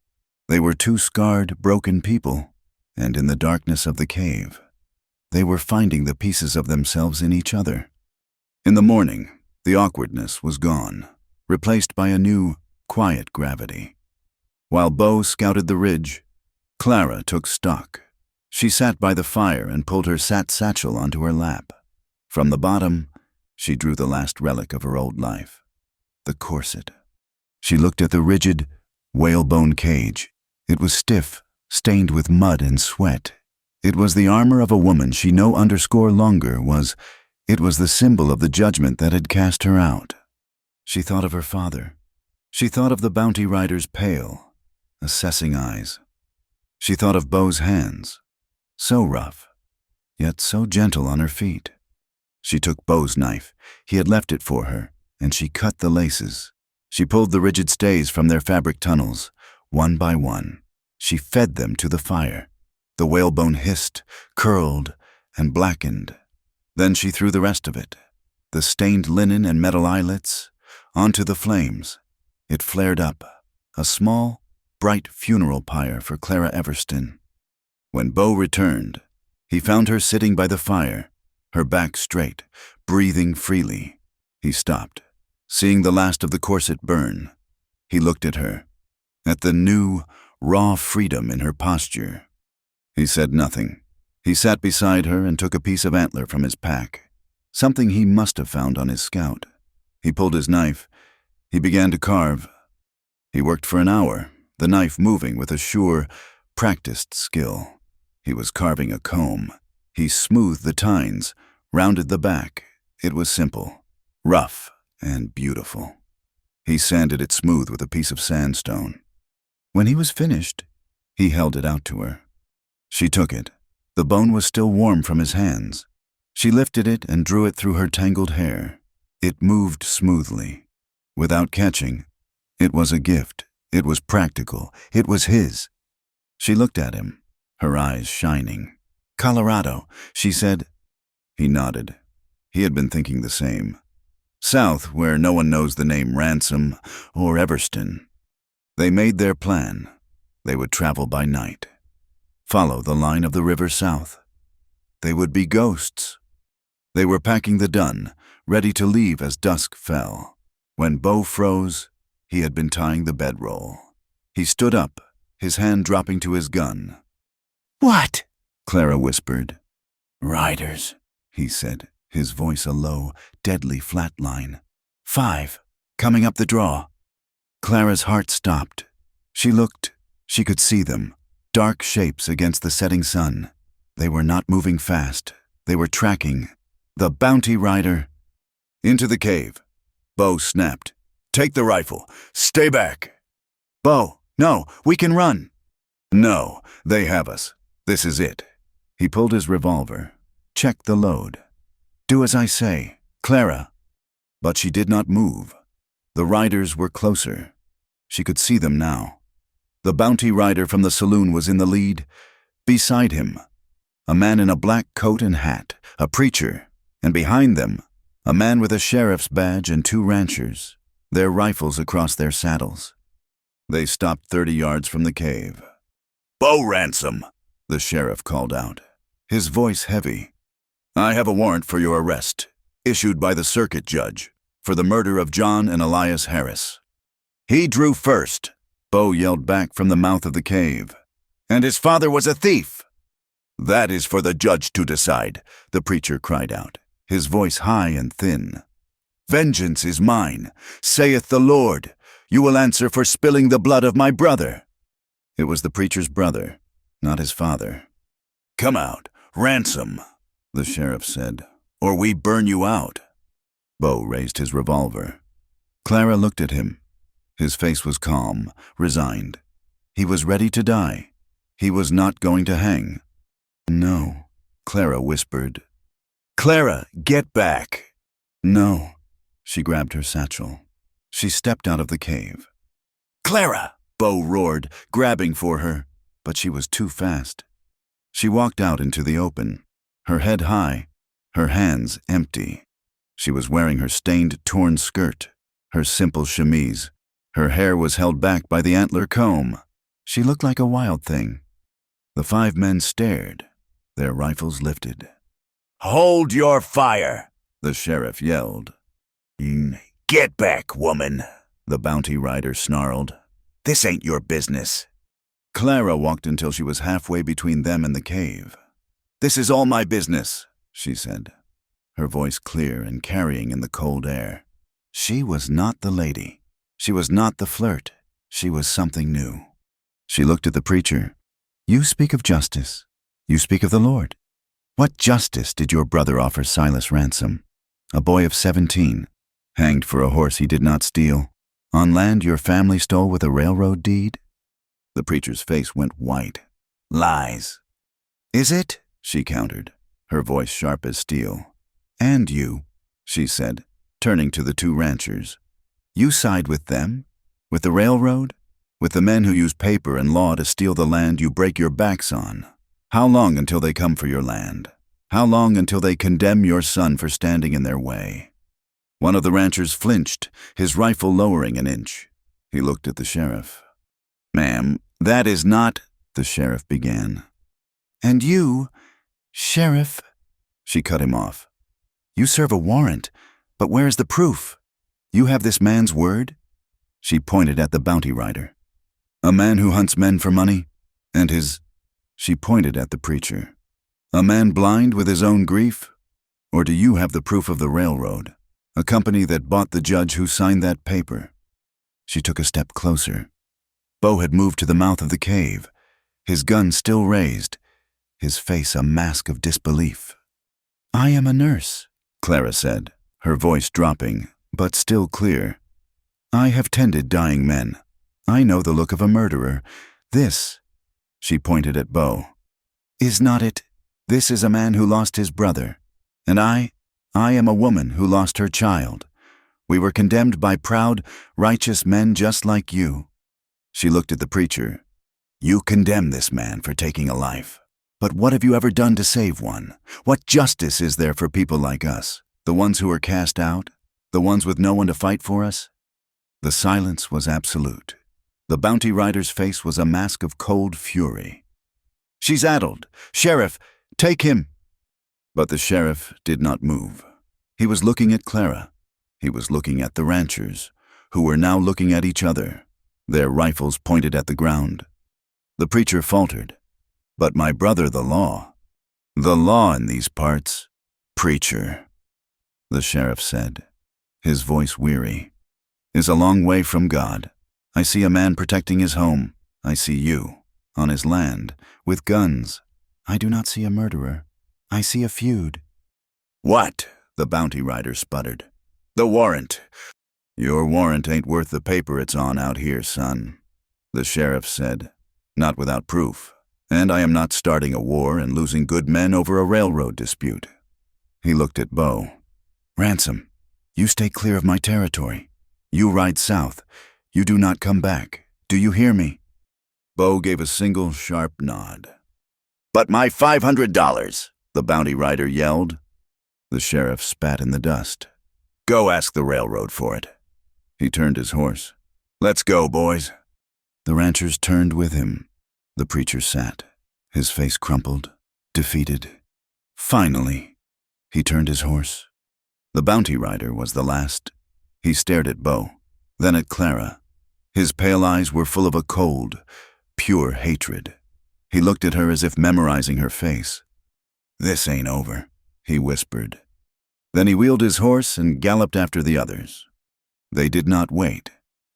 They were two scarred, broken people, and in the darkness of the cave, they were finding the pieces of themselves in each other. In the morning, the awkwardness was gone, replaced by a new, quiet gravity. While Bo scouted the ridge, Clara took stock. She sat by the fire and pulled her satchel onto her lap. From the bottom, she drew the last relic of her old life, the corset. She looked at the rigid, whalebone cage. It was stiff, stained with mud and sweat. It was the armor of a woman she no underscore longer was. It was the symbol of the judgment that had cast her out. She thought of her father. She thought of the bounty rider's pale, assessing eyes. She thought of Beau's hands, so rough, yet so gentle on her feet. She took Beau's knife. He had left it for her, and she cut the laces. She pulled the rigid stays from their fabric tunnels, one by one. She fed them to the fire. The whalebone hissed, curled, and blackened. Then she threw the rest of it, the stained linen and metal eyelets, onto the flames. It flared up, a small, bright funeral pyre for Clara Everston. When Beau returned, he found her sitting by the fire, her back straight, breathing freely. He stopped, seeing the last of the corset burn. He looked at her, at the new, raw freedom in her posture. He said nothing. He sat beside her and took a piece of antler from his pack, something he must have found on his scout. He pulled his knife. He began to carve. He worked for an hour, the knife moving with a sure, practiced skill. He was carving a comb. He smoothed the tines, rounded the back. It was simple, rough, and beautiful. He sanded it smooth with a piece of sandstone. When he was finished, he held it out to her. She took it. The bone was still warm from his hands. She lifted it and drew it through her tangled hair. It moved smoothly. Without catching, it was a gift. It was practical. It was his. She looked at him, her eyes shining. "Colorado," she said. He nodded. He had been thinking the same. South, where no one knows the name Ransom or Everston. They made their plan. They would travel by night, follow the line of the river south. They would be ghosts. They were packing the dun, ready to leave as dusk fell. When Beau froze, he had been tying the bedroll. He stood up, his hand dropping to his gun. "What?" Clara whispered. "Riders," he said, his voice a low, deadly flat line. "5, coming up the draw." Clara's heart stopped. She looked. She could see them, dark shapes against the setting sun. They were not moving fast. They were tracking. The bounty rider. "Into the cave." Beau snapped. "Take the rifle. Stay back." "Beau, no, we can run." "No, they have us. This is it." He pulled his revolver. "Check the load." "Do as I say, Clara." But she did not move. The riders were closer. She could see them now. The bounty rider from the saloon was in the lead. Beside him, a man in a black coat and hat, a preacher, and behind them, a man with a sheriff's badge and 2 ranchers, their rifles across their saddles. They stopped 30 yards from the cave. "Beau Ransom," the sheriff called out, his voice heavy. "I have a warrant for your arrest, issued by the circuit judge, for the murder of John and Elias Harris." "He drew first," Beau yelled back from the mouth of the cave. "And his father was a thief." "That is for the judge to decide," the preacher cried out, his voice high and thin. "Vengeance is mine, saith the Lord. You will answer for spilling the blood of my brother." It was the preacher's brother, not his father. "Come out, Ransom," the sheriff said, "or we burn you out." Beau raised his revolver. Clara looked at him. His face was calm, resigned. He was ready to die. He was not going to hang. "No," Clara whispered. "Clara, get back." "No." She grabbed her satchel. She stepped out of the cave. "Clara!" Beau roared, grabbing for her, but she was too fast. She walked out into the open, her head high, her hands empty. She was wearing her stained, torn skirt, her simple chemise. Her hair was held back by the antler comb. She looked like a wild thing. The 5 men stared, their rifles lifted. "Hold your fire," the sheriff yelled. "Get back, woman," the bounty rider snarled. "This ain't your business." Clara walked until she was halfway between them and the cave. "This is all my business," she said, her voice clear and carrying in the cold air. She was not the lady. She was not the flirt. She was something new. She looked at the preacher. You speak of justice. You speak of the Lord. What justice did your brother offer Silas ransom, a boy of 17, hanged for a horse he did not steal, on land your family stole with a railroad deed? The preacher's face went white. Lies. Is it? She countered, her voice sharp as steel. And you, she said, turning to the two ranchers. You side with them? With the railroad? With the men who use paper and law to steal the land you break your backs on? How long until they come for your land? How long until they condemn your son for standing in their way? One of the ranchers flinched, his rifle lowering an inch. He looked at the sheriff. Ma'am, that is not, the sheriff began. And you, sheriff, she cut him off. You serve a warrant, but where is the proof? You have this man's word? She pointed at the bounty rider. A man who hunts men for money, and his... She pointed at the preacher. A man blind with his own grief? Or do you have the proof of the railroad, a company that bought the judge who signed that paper? She took a step closer. Bo had moved to the mouth of the cave, his gun still raised, his face a mask of disbelief. I am a nurse, Clara said, her voice dropping, but still clear. I have tended dying men. I know the look of a murderer. This, she pointed at Bo, is not it. This is a man who lost his brother. And I am a woman who lost her child. We were condemned by proud, righteous men just like you. She looked at the preacher. You condemn this man for taking a life. But what have you ever done to save one? What justice is there for people like us? The ones who are cast out? The ones with no one to fight for us? The silence was absolute. The bounty rider's face was a mask of cold fury. She's addled. Sheriff, take him. But the sheriff did not move. He was looking at Clara. He was looking at the ranchers, who were now looking at each other, their rifles pointed at the ground. The preacher faltered. But my brother, the law in these parts, preacher, the sheriff said, his voice weary, is a long way from God. I see a man protecting his home. I see you, on his land, with guns. I do not see a murderer. I see a feud. What? The bounty rider sputtered. The warrant. Your warrant ain't worth the paper it's on out here, son, the sheriff said, not without proof. And I am not starting a war and losing good men over a railroad dispute. He looked at Bo. Ransom, you stay clear of my territory. You ride south. You do not come back. Do you hear me? Bo gave a single sharp nod. But my $500, the bounty rider yelled. The sheriff spat in the dust. Go ask the railroad for it. He turned his horse. Let's go, boys. The ranchers turned with him. The preacher sat, his face crumpled, defeated. Finally, he turned his horse. The bounty rider was the last. He stared at Bo, then at Clara. His pale eyes were full of a cold, pure hatred. He looked at her as if memorizing her face. This ain't over, he whispered. Then he wheeled his horse and galloped after the others. They did not wait.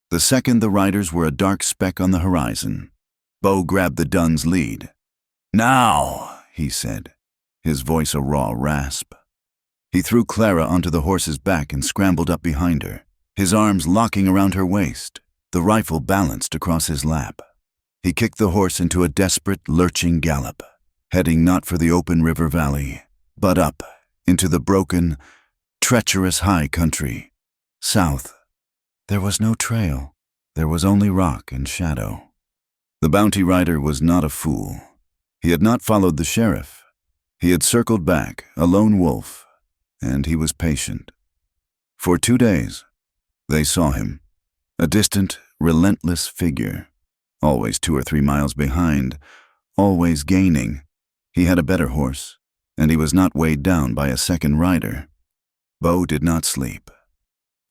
The second the riders were a dark speck on the horizon. Bo grabbed the Dun's lead. Now, he said, his voice a raw rasp. He threw Clara onto the horse's back and scrambled up behind her, his arms locking around her waist, the rifle balanced across his lap. He kicked the horse into a desperate, lurching gallop, heading not for the open river valley, but up into the broken, treacherous high country, south. There was no trail. There was only rock and shadow. The bounty rider was not a fool. He had not followed the sheriff. He had circled back, a lone wolf, and he was patient. For 2 days, they saw him, a distant, relentless figure, always 2 or 3 miles behind, always gaining. He had a better horse, and he was not weighed down by a second rider. Bo did not sleep.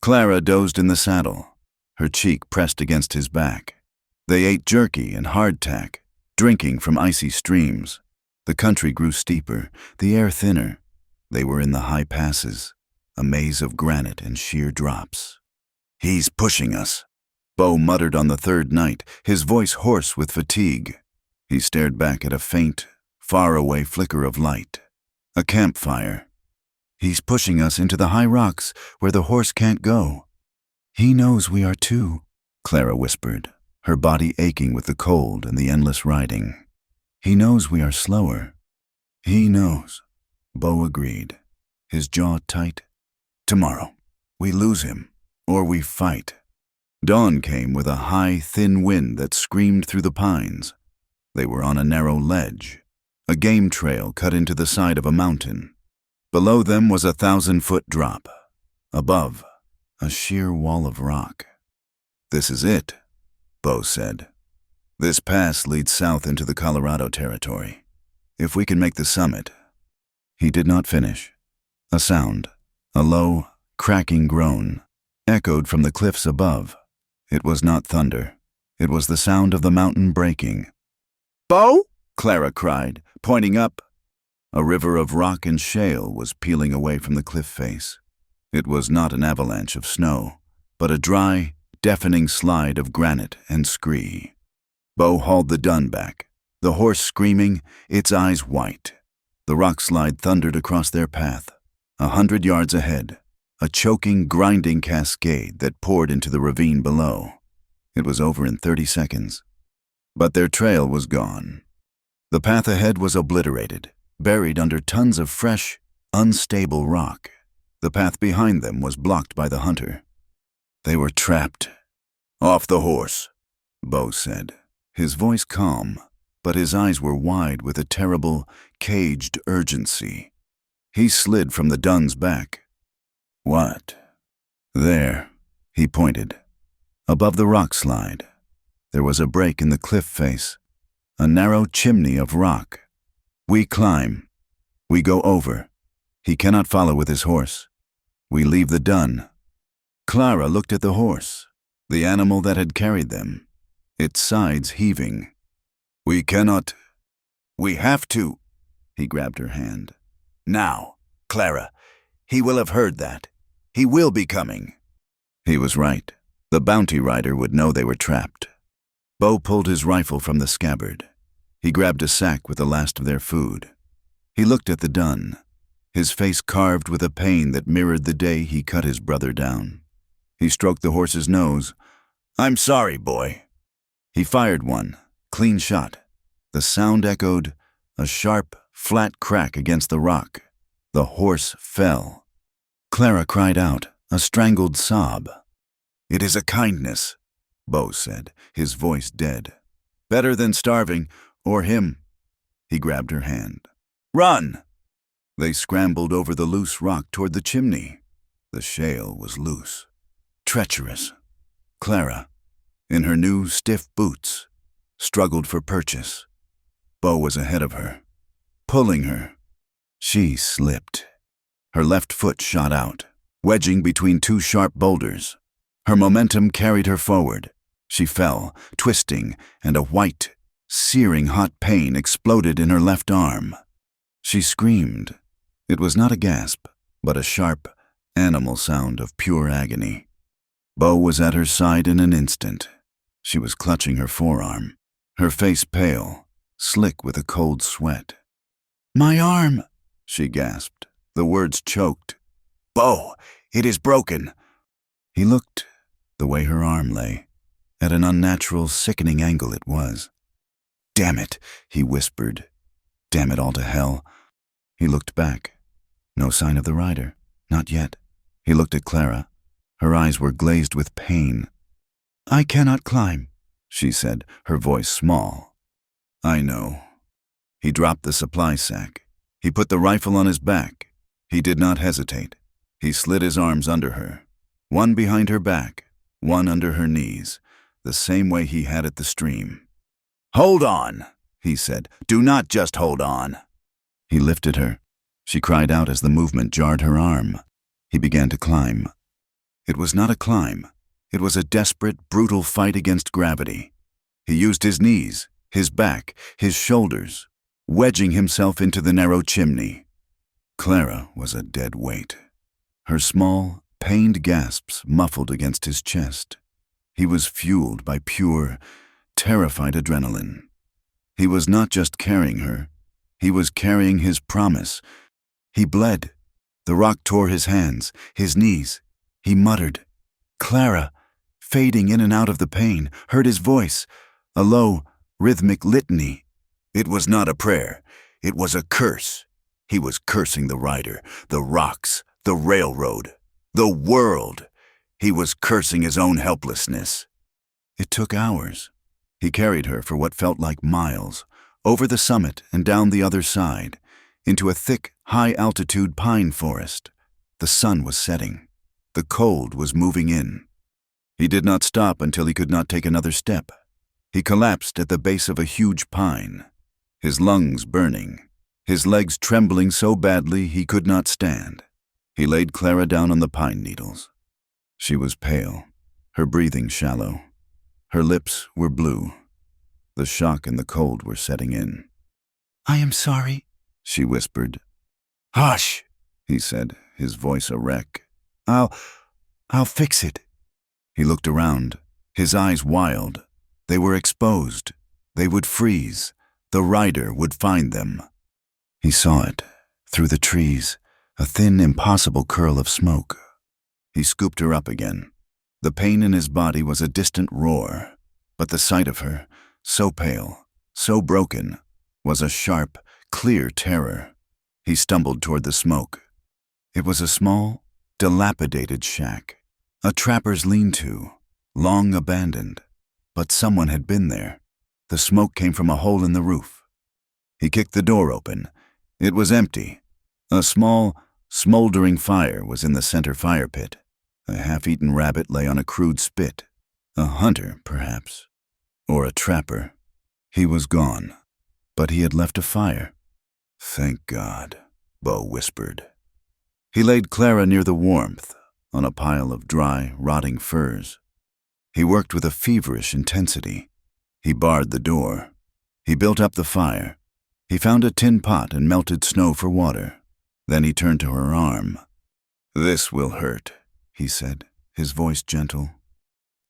Clara dozed in the saddle, her cheek pressed against his back. They ate jerky and hardtack, drinking from icy streams. The country grew steeper, the air thinner. They were in the high passes, a maze of granite and sheer drops. He's pushing us, Bo muttered on the 3rd night, his voice hoarse with fatigue. He stared back at a faint, far-away flicker of light. A campfire. He's pushing us into the high rocks where the horse can't go. He knows we are too, Clara whispered, her body aching with the cold and the endless riding. He knows we are slower. He knows, Bo agreed, his jaw tight. Tomorrow, we lose him, or we fight. Dawn came with a high, thin wind that screamed through the pines. They were on a narrow ledge, a game trail cut into the side of a mountain. Below them was a 1,000-foot drop. Above, a sheer wall of rock. This is it, Bo said. This pass leads south into the Colorado Territory. If we can make the summit. He did not finish. A sound, a low, cracking groan, echoed from the cliffs above. It was not thunder. It was the sound of the mountain breaking. "Bo!" Clara cried, pointing up. A river of rock and shale was peeling away from the cliff face. It was not an avalanche of snow, but a dry, deafening slide of granite and scree. Bo hauled the dun back, the horse screaming, its eyes white. The rock slide thundered across their path. 100 yards ahead, a choking, grinding cascade that poured into the ravine below. It was over in 30 seconds. But their trail was gone. The path ahead was obliterated, buried under tons of fresh, unstable rock. The path behind them was blocked by the hunter. They were trapped. "Off the horse," Bo said, his voice calm, but his eyes were wide with a terrible, caged urgency. He slid from the dun's back. "What?" "There," he pointed. Above the rock slide, there was a break in the cliff face, a narrow chimney of rock. "We climb. We go over. He cannot follow with his horse. We leave the dun." Clara looked at the horse, the animal that had carried them, its sides heaving. "We cannot. We have to." He grabbed her hand. "Now, Clara, he will have heard that. He will be coming." He was right. The bounty rider would know they were trapped. Bo pulled his rifle from the scabbard. He grabbed a sack with the last of their food. He looked at the dun, his face carved with a pain that mirrored the day he cut his brother down. He stroked the horse's nose. "I'm sorry, boy." He fired one, clean shot. The sound echoed, a sharp, flat crack against the rock. The horse fell. Clara cried out, a strangled sob. "It is a kindness," Bo said, his voice dead. "Better than starving, or him." He grabbed her hand. "Run!" They scrambled over the loose rock toward the chimney. The shale was loose, treacherous. Clara, in her new stiff boots, struggled for purchase. Bo was ahead of her, pulling her. She slipped. Her left foot shot out, wedging between two sharp boulders. Her momentum carried her forward. She fell, twisting, and a white, searing hot pain exploded in her left arm. She screamed. It was not a gasp, but a sharp, animal sound of pure agony. Bo was at her side in an instant. She was clutching her forearm, her face pale, slick with a cold sweat. "My arm," she gasped, the words choked. "Bo, it is broken." He looked, the way her arm lay, at an unnatural, sickening angle it was. "Damn it," he whispered. "Damn it all to hell." He looked back. No sign of the rider, not yet. He looked at Clara. Her eyes were glazed with pain. "I cannot climb," she said, her voice small. "I know." He dropped the supply sack. He put the rifle on his back. He did not hesitate. He slid his arms under her, one behind her back, one under her knees, the same way he had at the stream. "Hold on," he said. "Do not just hold on." He lifted her. She cried out as the movement jarred her arm. He began to climb. It was not a climb. It was a desperate, brutal fight against gravity. He used his knees, his back, his shoulders, wedging himself into the narrow chimney. Clara was a dead weight. Her small, pained gasps muffled against his chest. He was fueled by pure, terrified adrenaline. He was not just carrying her. He was carrying his promise. He bled. The rock tore his hands, his knees. He muttered, "Clara," fading in and out of the pain, heard his voice, a low, rhythmic litany. It was not a prayer. It was a curse. He was cursing the rider, the rocks, the railroad, the world. He was cursing his own helplessness. It took hours. He carried her for what felt like miles, over the summit and down the other side, into a thick, high-altitude pine forest. The sun was setting. The cold was moving in. He did not stop until he could not take another step. He collapsed at the base of a huge pine, his lungs burning, his legs trembling so badly he could not stand. He laid Clara down on the pine needles. She was pale, her breathing shallow. Her lips were blue. The shock and the cold were setting in. "I am sorry," she whispered. "Hush," he said, his voice a wreck. I'll fix it." He looked around, his eyes wild. They were exposed. They would freeze. The rider would find them. He saw it, through the trees, a thin, impossible curl of smoke. He scooped her up again. The pain in his body was a distant roar, but the sight of her, so pale, so broken, was a sharp, clear terror. He stumbled toward the smoke. It was a small, dilapidated shack, a trapper's lean-to, long abandoned. But someone had been there. The smoke came from a hole in the roof. He kicked the door open. It was empty. A small, smoldering fire was in the center fire pit. A half-eaten rabbit lay on a crude spit. A hunter, perhaps. Or a trapper. He was gone. But he had left a fire. "Thank God," Bo whispered. He laid Clara near the warmth, on a pile of dry, rotting furs. He worked with a feverish intensity. He barred the door. He built up the fire. He found a tin pot and melted snow for water. Then he turned to her arm. "This will hurt," he said, his voice gentle.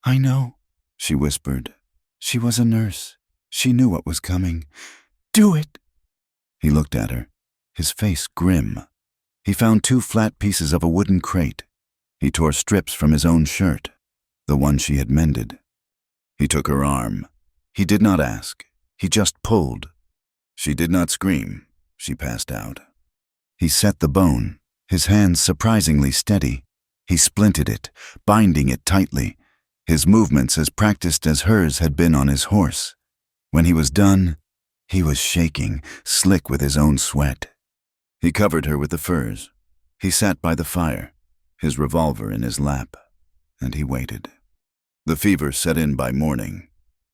"I know," she whispered. "She was a nurse. She knew what was coming. Do it." He looked at her, his face grim. He found 2 flat pieces of a wooden crate. He tore strips from his own shirt, the one she had mended. He took her arm. He did not ask. He just pulled. She did not scream. She passed out. He set the bone, his hands surprisingly steady. He splinted it, binding it tightly, his movements as practiced as hers had been on his horse. When he was done, he was shaking, slick with his own sweat. He covered her with the furs. He sat by the fire, his revolver in his lap, and he waited. The fever set in by morning.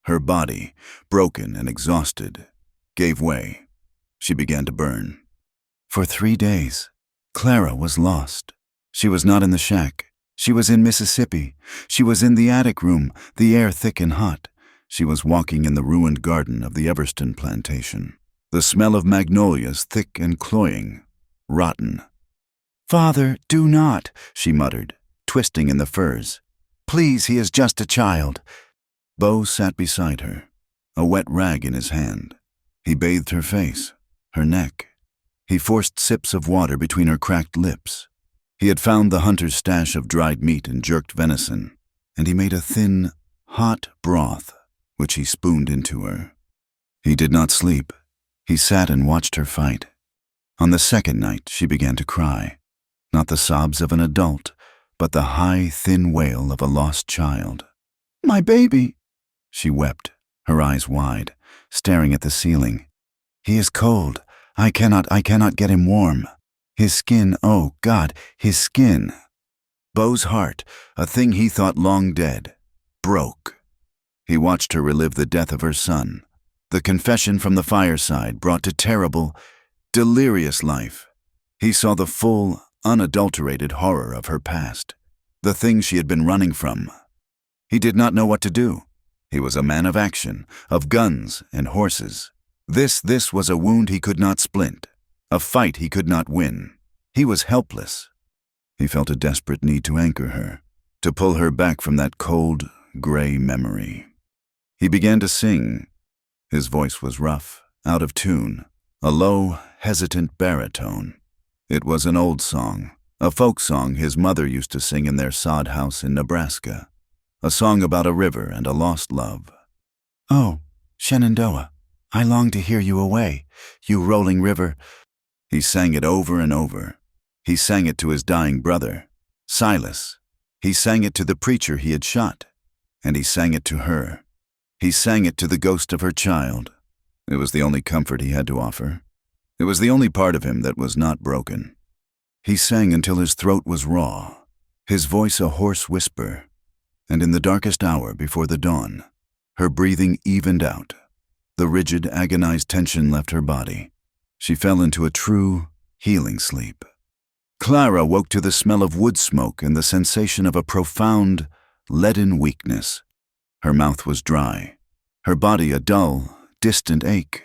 Her body, broken and exhausted, gave way. She began to burn. For 3 days, Clara was lost. She was not in the shack. She was in Mississippi. She was in the attic room, the air thick and hot. She was walking in the ruined garden of the Everston plantation. The smell of magnolias thick and cloying, rotten. "Father, do not," she muttered, twisting in the furs. "Please, he is just a child." Bo sat beside her, a wet rag in his hand. He bathed her face, her neck. He forced sips of water between her cracked lips. He had found the hunter's stash of dried meat and jerked venison, and he made a thin, hot broth, which he spooned into her. He did not sleep. He sat and watched her fight. On the second night, she began to cry, not the sobs of an adult, but the high, thin wail of a lost child. "My baby," she wept, her eyes wide, staring at the ceiling. "He is cold. I cannot get him warm. His skin, oh God, his skin." Bo's heart, a thing he thought long dead, broke. He watched her relive the death of her son. The confession from the fireside brought to terrible, delirious life. He saw the full, unadulterated horror of her past, the things she had been running from. He did not know what to do. He was a man of action, of guns and horses. This was a wound he could not splint, a fight he could not win. He was helpless. He felt a desperate need to anchor her, to pull her back from that cold, gray memory. He began to sing. His voice was rough, out of tune, a low, hesitant baritone. It was an old song, a folk song his mother used to sing in their sod house in Nebraska, a song about a river and a lost love. Oh, Shenandoah, I long to hear you away, you rolling river. He sang it over and over. He sang it to his dying brother, Silas. He sang it to the preacher he had shot, and he sang it to her. He sang it to the ghost of her child. It was the only comfort he had to offer. It was the only part of him that was not broken. He sang until his throat was raw, his voice a hoarse whisper, and in the darkest hour before the dawn, her breathing evened out. The rigid, agonized tension left her body. She fell into a true, healing sleep. Clara woke to the smell of wood smoke and the sensation of a profound, leaden weakness. Her mouth was dry, her body a dull, distant ache.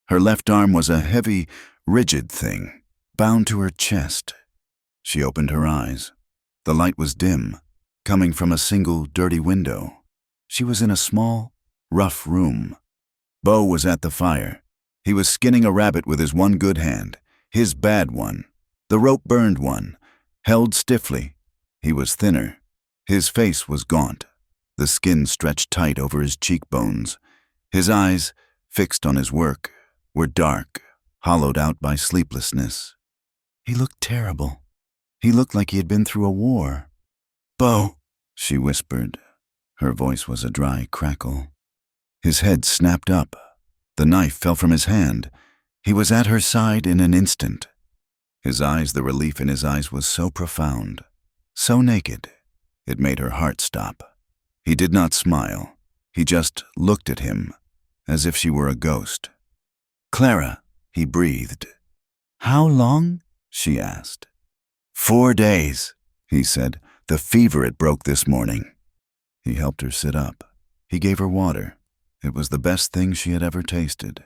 Her left arm was a heavy, rigid thing, bound to her chest. She opened her eyes. The light was dim, coming from a single, dirty window. She was in a small, rough room. Bo was at the fire. He was skinning a rabbit with his one good hand, his bad one, the rope-burned one, held stiffly. He was thinner. His face was gaunt. The skin stretched tight over his cheekbones. His eyes, fixed on his work, were dark, hollowed out by sleeplessness. He looked terrible. He looked like he had been through a war. "Bo," she whispered. Her voice was a dry crackle. His head snapped up. The knife fell from his hand. He was at her side in an instant. His eyes, the relief in his eyes was so profound, so naked, it made her heart stop. He did not smile. He just looked at him, as if she were a ghost. "Clara," he breathed. "How long?" she asked. 4 days, he said. "The fever it broke this morning." He helped her sit up. He gave her water. It was the best thing she had ever tasted.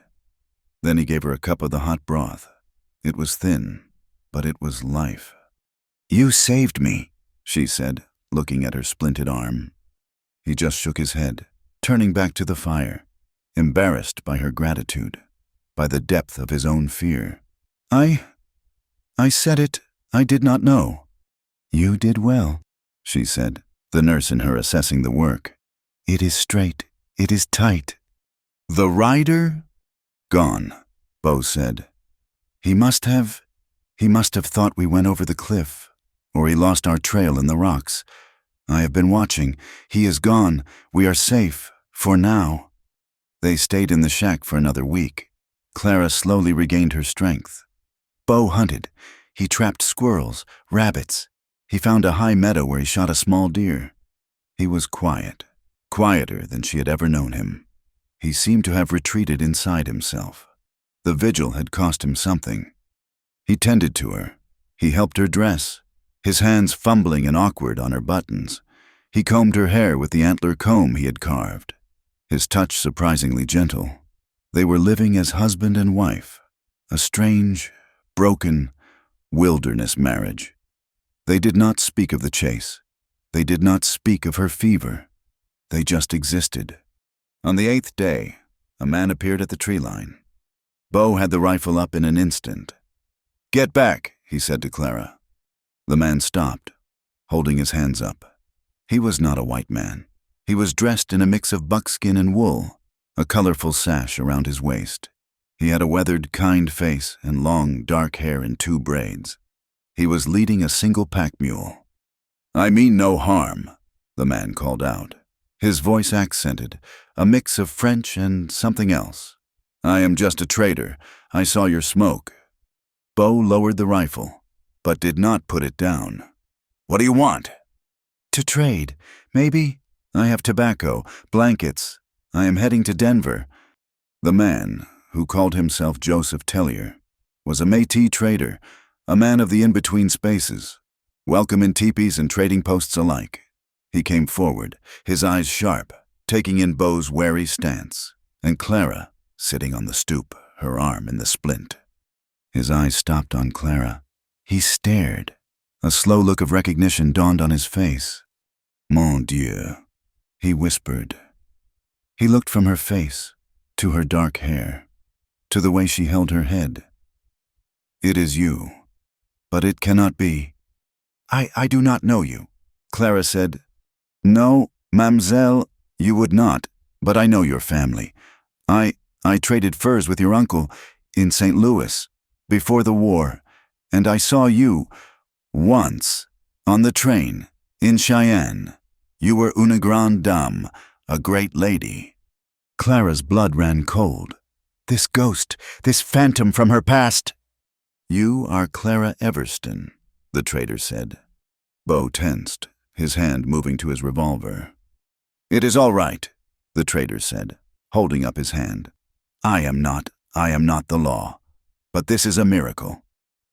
Then he gave her a cup of the hot broth. It was thin, but it was life. "You saved me," she said, looking at her splinted arm. He just shook his head, turning back to the fire, embarrassed by her gratitude, by the depth of his own fear. I said it. I did not know." "You did well," she said, the nurse in her assessing the work. "It is straight. It is tight." "The rider?" "Gone," Bo said. He must have thought we went over the cliff, or he lost our trail in the rocks. I have been watching. He is gone. We are safe, for now." They stayed in the shack for another week. Clara slowly regained her strength. Bo hunted. He trapped squirrels, rabbits. He found a high meadow where he shot a small deer. He was quiet, quieter than she had ever known him. He seemed to have retreated inside himself. The vigil had cost him something. He tended to her. He helped her dress, his hands fumbling and awkward on her buttons. He combed her hair with the antler comb he had carved, his touch surprisingly gentle. They were living as husband and wife, a strange, broken, wilderness marriage. They did not speak of the chase. They did not speak of her fever. They just existed. On the 8th day, a man appeared at the tree line. Bo had the rifle up in an instant. "Get back," he said to Clara. The man stopped, holding his hands up. He was not a white man. He was dressed in a mix of buckskin and wool, a colorful sash around his waist. He had a weathered, kind face and long, dark hair in 2 braids. He was leading a single pack mule. "I mean no harm," the man called out, his voice accented, a mix of French and something else. "I am just a trader. I saw your smoke." Bo lowered the rifle, but did not put it down. "What do you want?" "To trade. Maybe. I have tobacco, blankets. I am heading to Denver." The man, who called himself Joseph Tellier, was a Métis trader, a man of the in-between spaces, welcome in teepees and trading posts alike. He came forward, his eyes sharp, taking in Bo's wary stance, and Clara, sitting on the stoop, her arm in the splint. His eyes stopped on Clara. He stared. A slow look of recognition dawned on his face. "Mon Dieu," he whispered. He looked from her face, to her dark hair, to the way she held her head. "It is you, but it cannot be." I do not know you," Clara said. "No, mademoiselle, you would not, but I know your family. I traded furs with your uncle in St. Louis before the war, and I saw you once on the train in Cheyenne. You were une grande dame, a great lady." Clara's blood ran cold. This ghost, this phantom from her past. "You are Clara Everston," the trader said. Beau tensed, his hand moving to his revolver. "It is all right," the trader said, holding up his hand. I am not the law. But this is a miracle.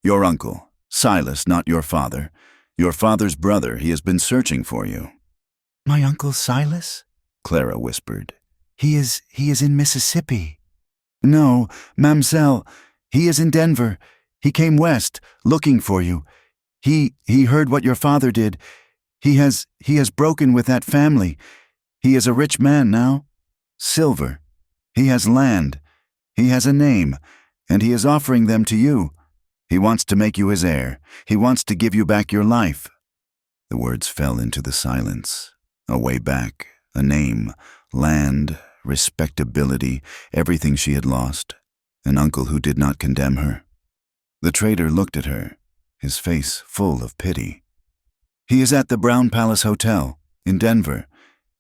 Your uncle, Silas, not your father's brother, he has been searching for you." "My uncle Silas?" Clara whispered. He is in Mississippi." "No, mademoiselle, he is in Denver. He came west, looking for you. He heard what your father did. He has broken with that family. He is a rich man now. Silver. He has land. He has a name, and he is offering them to you. He wants to make you his heir. He wants to give you back your life." The words fell into the silence. A way back, a name, land, respectability, everything she had lost. An uncle who did not condemn her. The trader looked at her, his face full of pity. "He is at the Brown Palace Hotel in Denver.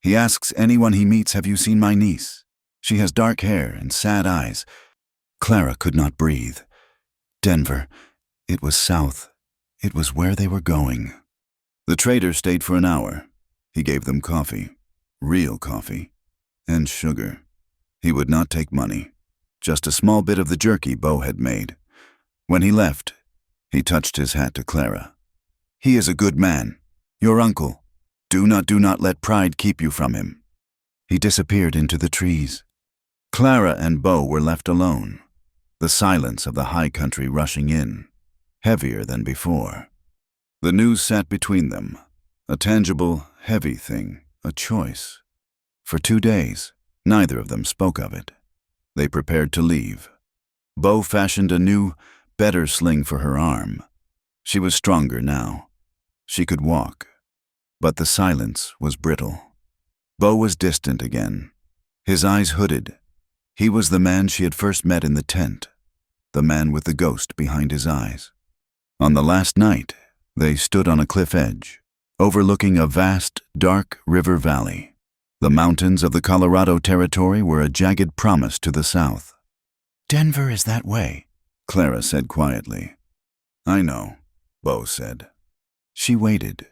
He asks anyone he meets, 'Have you seen my niece?' She has dark hair and sad eyes." Clara could not breathe. Denver. It was south. It was where they were going. The trader stayed for an hour. He gave them coffee, real coffee, and sugar. He would not take money, just a small bit of the jerky Beau had made. When he left, he touched his hat to Clara. "He is a good man, your uncle. Do not let pride keep you from him." He disappeared into the trees. Clara and Beau were left alone, the silence of the high country rushing in, heavier than before. The news sat between them, a tangible, heavy thing, a choice. For 2 days, neither of them spoke of it. They prepared to leave. Beau fashioned a new, better sling for her arm. She was stronger now. She could walk. But the silence was brittle. Beau was distant again, his eyes hooded. He was the man she had first met in the tent, the man with the ghost behind his eyes. On the last night, they stood on a cliff edge, overlooking a vast, dark river valley. The mountains of the Colorado Territory were a jagged promise to the south. "Denver is that way," Clara said quietly. "I know," Beau said. She waited.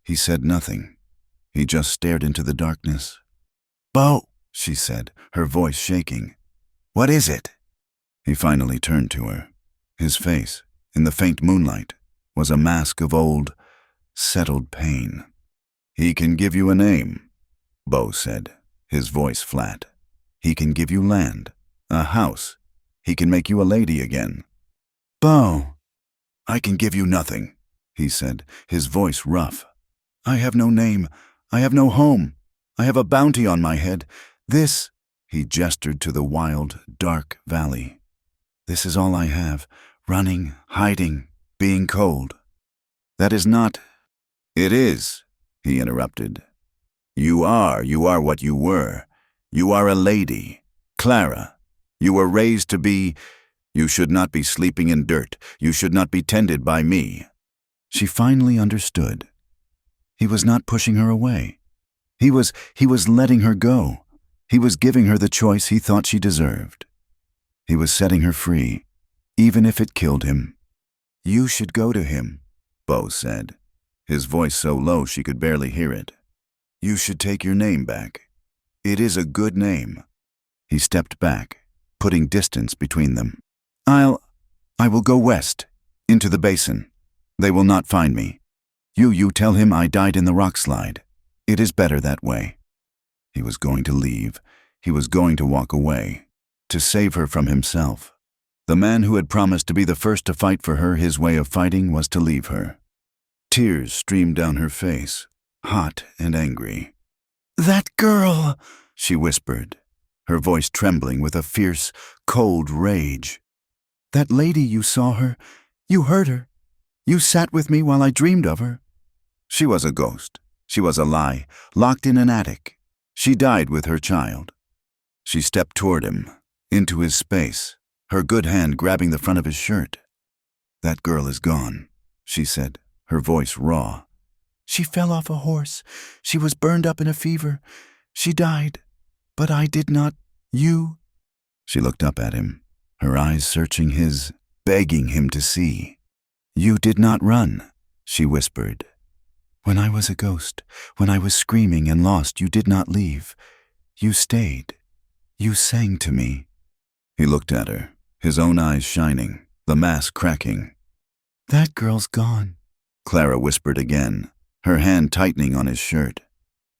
He said nothing. He just stared into the darkness. "Beau," she said, her voice shaking. "What is it?" He finally turned to her. His face, in the faint moonlight, was a mask of old, settled pain. "He can give you a name," Beau said, his voice flat. "He can give you land, a house. He can make you a lady again." "Beau." "I can give you nothing," he said, his voice rough. "I have no name. I have no home. I have a bounty on my head. This," he gestured to the wild, dark valley. "This is all I have, running, hiding, being cold." "That is not—" "It is," he interrupted. You are what you were. You are a lady, Clara. You were raised to be. You should not be sleeping in dirt. You should not be tended by me." She finally understood. He was not pushing her away. He was letting her go. He was giving her the choice he thought she deserved. He was setting her free, even if it killed him. "You should go to him," Beau said, his voice so low she could barely hear it. "You should take your name back. It is a good name." He stepped back, putting distance between them. I will go west, into the basin. They will not find me. You tell him I died in the rock slide. It is better that way." He was going to leave. He was going to walk away, to save her from himself. The man who had promised to be the first to fight for her, his way of fighting was to leave her. Tears streamed down her face, hot and angry. "That girl," she whispered. her voice trembling with a fierce, cold rage. "That lady, you saw her. You heard her. You sat with me while I dreamed of her." She was a ghost. She was a lie, locked in an attic. She died with her child. She stepped toward him, into his space, her good hand grabbing the front of his shirt. "That girl is gone," she said, her voice raw. "She fell off a horse. She was burned up in a fever. She died. But I did not. You." She looked up at him, her eyes searching his, begging him to see. "You did not run," she whispered. "When I was a ghost, when I was screaming and lost, you did not leave. You stayed. You sang to me." He looked at her, his own eyes shining, the mask cracking. "That girl's gone," Clara whispered again, her hand tightening on his shirt.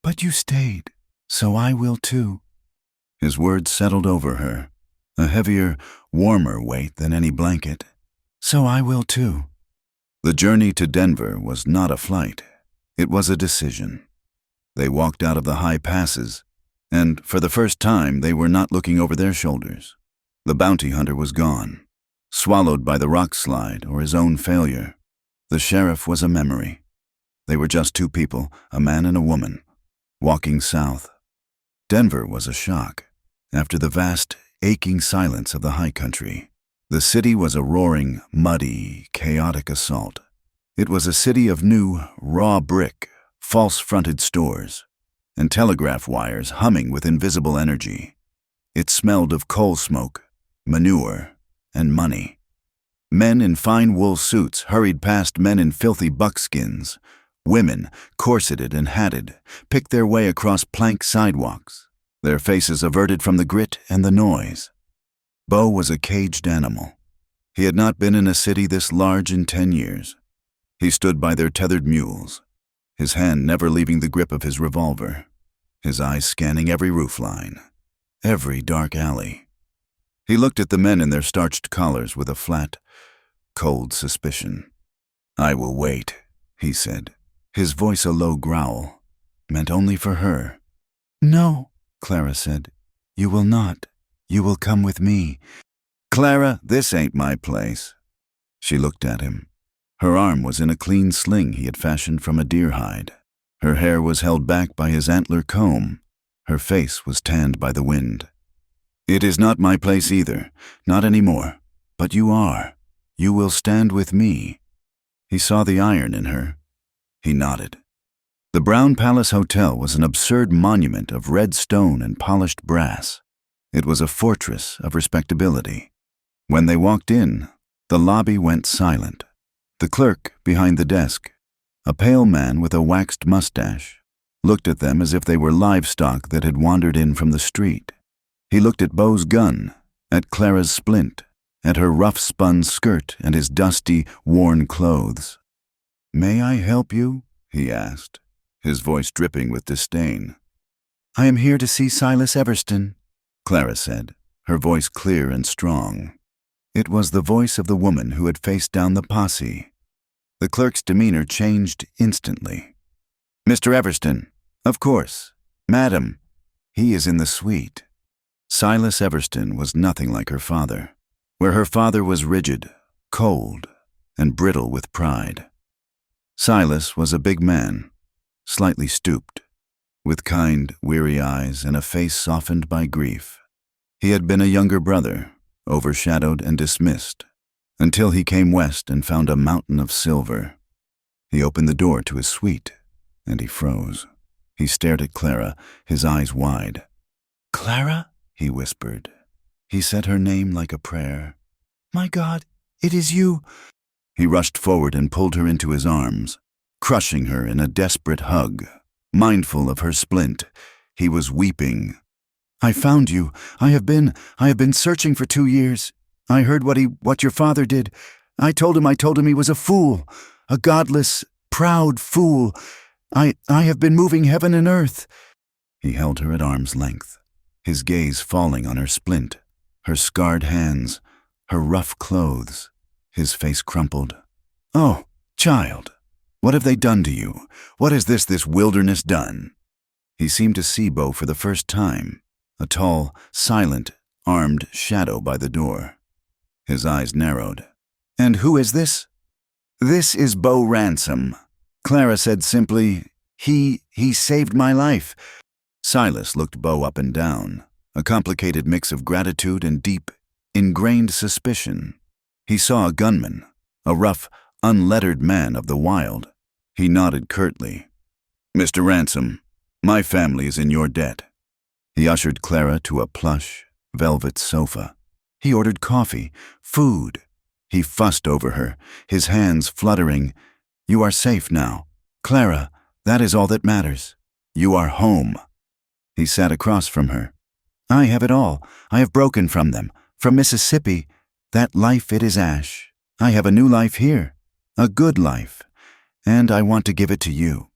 "But you stayed, so I will too." His words settled over her, a heavier, warmer weight than any blanket. "So I will too." The journey to Denver was not a flight. It was a decision. They walked out of the high passes, and for the first time they were not looking over their shoulders. The bounty hunter was gone, swallowed by the rock slide or his own failure. The sheriff was a memory. They were just two people, a man and a woman, walking south. Denver was a shock. After the vast, aching silence of the high country, the city was a roaring, muddy, chaotic assault. It was a city of new, raw brick, false-fronted stores, and telegraph wires humming with invisible energy. It smelled of coal smoke, manure, and money. Men in fine wool suits hurried past men in filthy buckskins. Women, corseted and hatted, picked their way across plank sidewalks, their faces averted from the grit and the noise. Bo was a caged animal. He had not been in a city this large in 10 years. He stood by their tethered mules, his hand never leaving the grip of his revolver, his eyes scanning every roofline, every dark alley. He looked at the men in their starched collars with a flat, cold suspicion. "I will wait," he said, his voice a low growl, meant only for her. "No," Clara said. "You will not. You will come with me." "Clara, this ain't my place." She looked at him. Her arm was in a clean sling he had fashioned from a deer hide. Her hair was held back by his antler comb. Her face was tanned by the wind. "It is not my place either, not anymore. But you are. You will stand with me." He saw the iron in her. He nodded. The Brown Palace Hotel was an absurd monument of red stone and polished brass. It was a fortress of respectability. When they walked in, the lobby went silent. The clerk behind the desk, a pale man with a waxed mustache, looked at them as if they were livestock that had wandered in from the street. He looked at Beau's gun, at Clara's splint, at her rough-spun skirt and his dusty, worn clothes. "May I help you?" he asked, his voice dripping with disdain. "I am here to see Silas Everston," Clara said, her voice clear and strong. It was the voice of the woman who had faced down the posse. The clerk's demeanor changed instantly. "Mr. Everston, of course. Madam, he is in the suite." Silas Everston was nothing like her father, where her father was rigid, cold, and brittle with pride. Silas was a big man, slightly stooped, with kind, weary eyes and a face softened by grief. He had been a younger brother, overshadowed and dismissed, until he came west and found a mountain of silver. He opened the door to his suite, and he froze. He stared at Clara, his eyes wide. "Clara?" he whispered. He said her name like a prayer. "My God, it is you!" He rushed forward and pulled her into his arms, crushing her in a desperate hug. Mindful of her splint, he was weeping. "I found you. I have been searching for 2 years. I heard what your father did. I told him he was a fool, a godless, proud fool. I have been moving heaven and earth." He held her at arm's length, his gaze falling on her splint, her scarred hands, her rough clothes, his face crumpled. "Oh, child, what have they done to you? What has this wilderness done?" He seemed to see Beau for the first time, a tall, silent, armed shadow by the door. His eyes narrowed. "And who is this?" "This is Bo Ransom," Clara said simply. He saved my life." Silas looked Bo up and down, a complicated mix of gratitude and deep, ingrained suspicion. He saw a gunman, a rough, unlettered man of the wild. He nodded curtly. "Mr. Ransom, my family is in your debt." He ushered Clara to a plush, velvet sofa. He ordered coffee, food. He fussed over her, his hands fluttering. "You are safe now. Clara, that is all that matters. You are home." He sat across from her. "I have it all. I have broken from them. From Mississippi. That life, it is ash. I have a new life here. A good life. And I want to give it to you."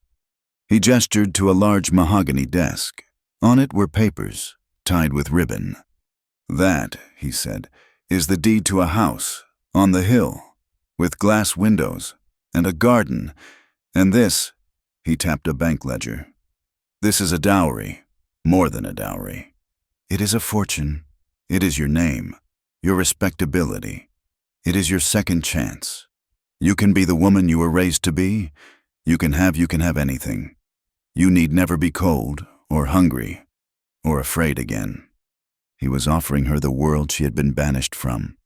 He gestured to a large mahogany desk. On it were papers, tied with ribbon. "That," he said, "is the deed to a house, on the hill, with glass windows, and a garden. And this," he tapped a bank ledger, "this is a dowry, more than a dowry. It is a fortune. It is your name, your respectability. It is your second chance. You can be the woman you were raised to be. You can have anything. You need never be cold, or hungry, or afraid again." He was offering her the world she had been banished from.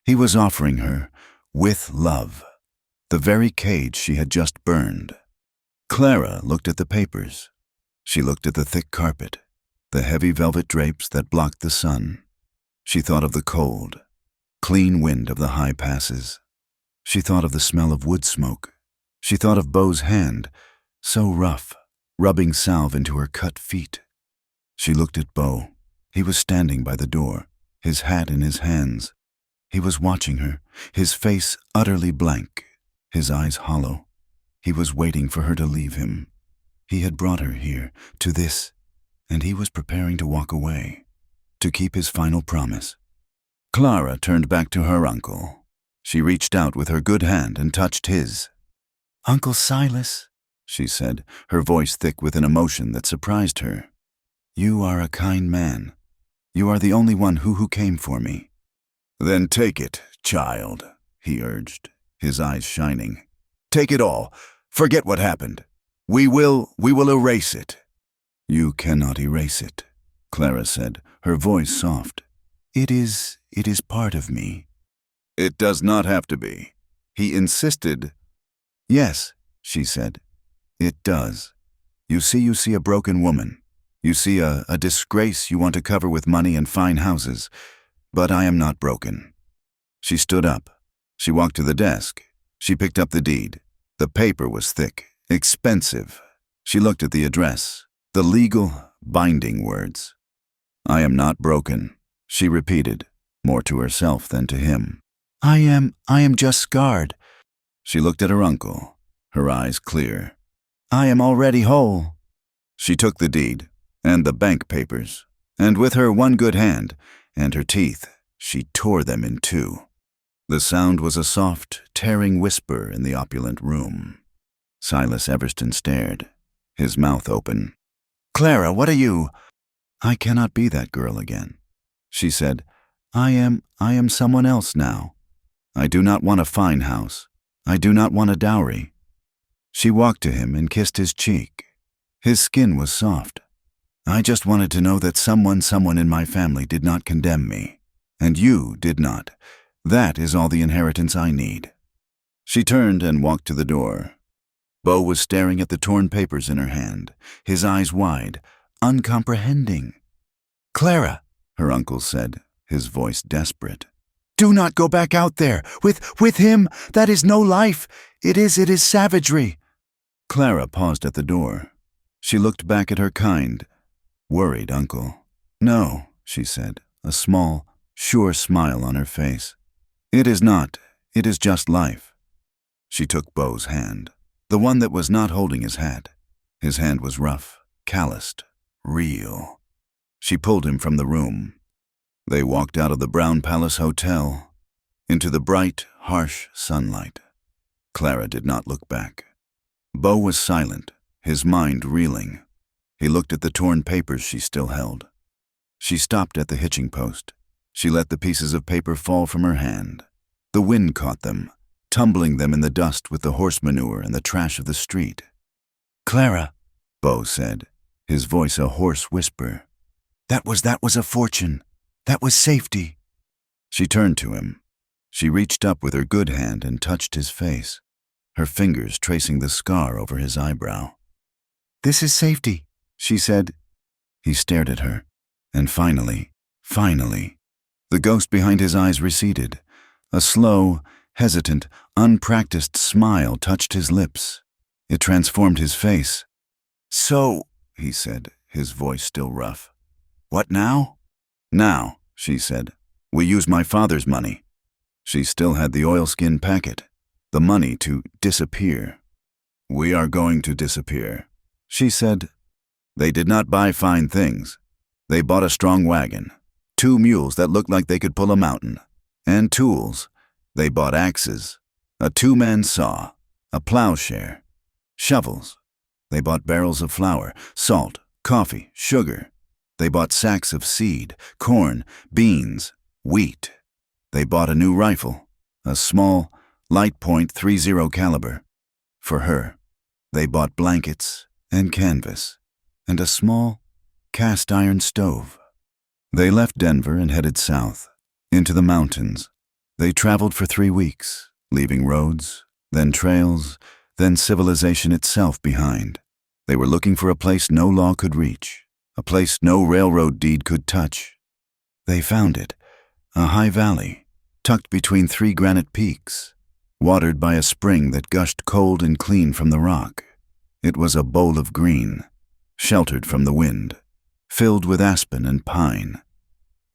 He was offering her, with love, the very cage she had just burned. Clara looked at the papers. She looked at the thick carpet, the heavy velvet drapes that blocked the sun. She thought of the cold, clean wind of the high passes. She thought of the smell of wood smoke. She thought of Bo's hand, so rough, rubbing salve into her cut feet. She looked at Bo. He was standing by the door, his hat in his hands. He was watching her, his face utterly blank, his eyes hollow. He was waiting for her to leave him. He had brought her here, to this, and he was preparing to walk away, to keep his final promise. Clara turned back to her uncle. She reached out with her good hand and touched his. "Uncle Silas," she said, her voice thick with an emotion that surprised her. "You are a kind man. You are the only one who came for me." "Then take it, child," he urged, his eyes shining. "Take it all. Forget what happened. We will erase it." "You cannot erase it," Clara said, her voice soft. It is part of me." "It does not have to be." He insisted. "Yes," she said, "it does. You see a broken woman. You see a disgrace you want to cover with money and fine houses. But I am not broken." She stood up. She walked to the desk. She picked up the deed. The paper was thick, expensive. She looked at the address, the legal, binding words. "I am not broken," she repeated, more to herself than to him. I am just scarred." She looked at her uncle, her eyes clear. "I am already whole." She took the deed, and the bank papers, and with her one good hand, and her teeth, she tore them in two. The sound was a soft, tearing whisper in the opulent room. Silas Everston stared, his mouth open. "Clara, what are you—" "I cannot be that girl again," she said. I am someone else now. I do not want a fine house. I do not want a dowry." She walked to him and kissed his cheek. His skin was soft. "I just wanted to know that someone in my family did not condemn me. And you did not. That is all the inheritance I need." She turned and walked to the door. Bo was staring at the torn papers in her hand, his eyes wide, uncomprehending. "Clara," her uncle said, his voice desperate. "Do not go back out there. With him, that is no life. It is savagery." Clara paused at the door. She looked back at her kind, worried uncle. "No," she said, a small, sure smile on her face. "It is not. It is just life." She took Bo's hand, the one that was not holding his hat. His hand was rough, calloused, real. She pulled him from the room. They walked out of the Brown Palace Hotel, into the bright, harsh sunlight. Clara did not look back. Bo was silent, his mind reeling. He looked at the torn papers she still held. She stopped at the hitching post. She let the pieces of paper fall from her hand. The wind caught them, tumbling them in the dust with the horse manure and the trash of the street. "Clara," Beau said, his voice a hoarse whisper. that was a fortune. That was safety." She turned to him. She reached up with her good hand and touched his face, her fingers tracing the scar over his eyebrow. "This is safety," she said. He stared at her, and finally, the ghost behind his eyes receded. A slow, hesitant, unpracticed smile touched his lips. It transformed his face. "So," he said, his voice still rough. "what now?" "Now," she said, "we use my father's money." She still had the oilskin packet, the money to disappear. "We are going to disappear," she said. They did not buy fine things. They bought a strong wagon, 2 mules that looked like they could pull a mountain, and tools. They bought axes, a 2-man saw, a plowshare, shovels. They bought barrels of flour, salt, coffee, sugar. They bought sacks of seed, corn, beans, wheat. They bought a new rifle, a small, light point .30 caliber. For her, they bought blankets and canvas and a small, cast-iron stove. They left Denver and headed south, into the mountains. They traveled for 3 weeks, leaving roads, then trails, then civilization itself behind. They were looking for a place no law could reach, a place no railroad deed could touch. They found it, a high valley, tucked between 3 granite peaks, watered by a spring that gushed cold and clean from the rock. It was a bowl of green, sheltered from the wind, filled with aspen and pine.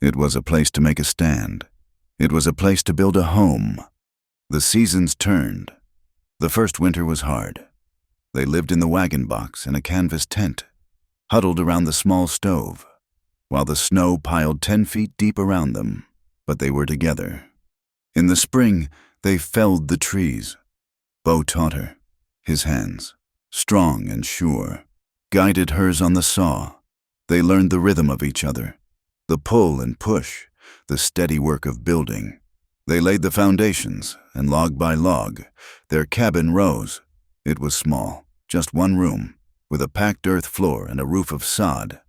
It was a place to make a stand. It was a place to build a home. The seasons turned. The first winter was hard. They lived in the wagon box in a canvas tent, huddled around the small stove, while the snow piled 10 feet deep around them, but they were together. In the spring, they felled the trees. Beau taught her. His hands, strong and sure, guided hers on the saw. They learned the rhythm of each other, the pull and push, the steady work of building. They laid the foundations, and log by log, their cabin rose. It was small, just 1 room, with a packed earth floor and a roof of sod,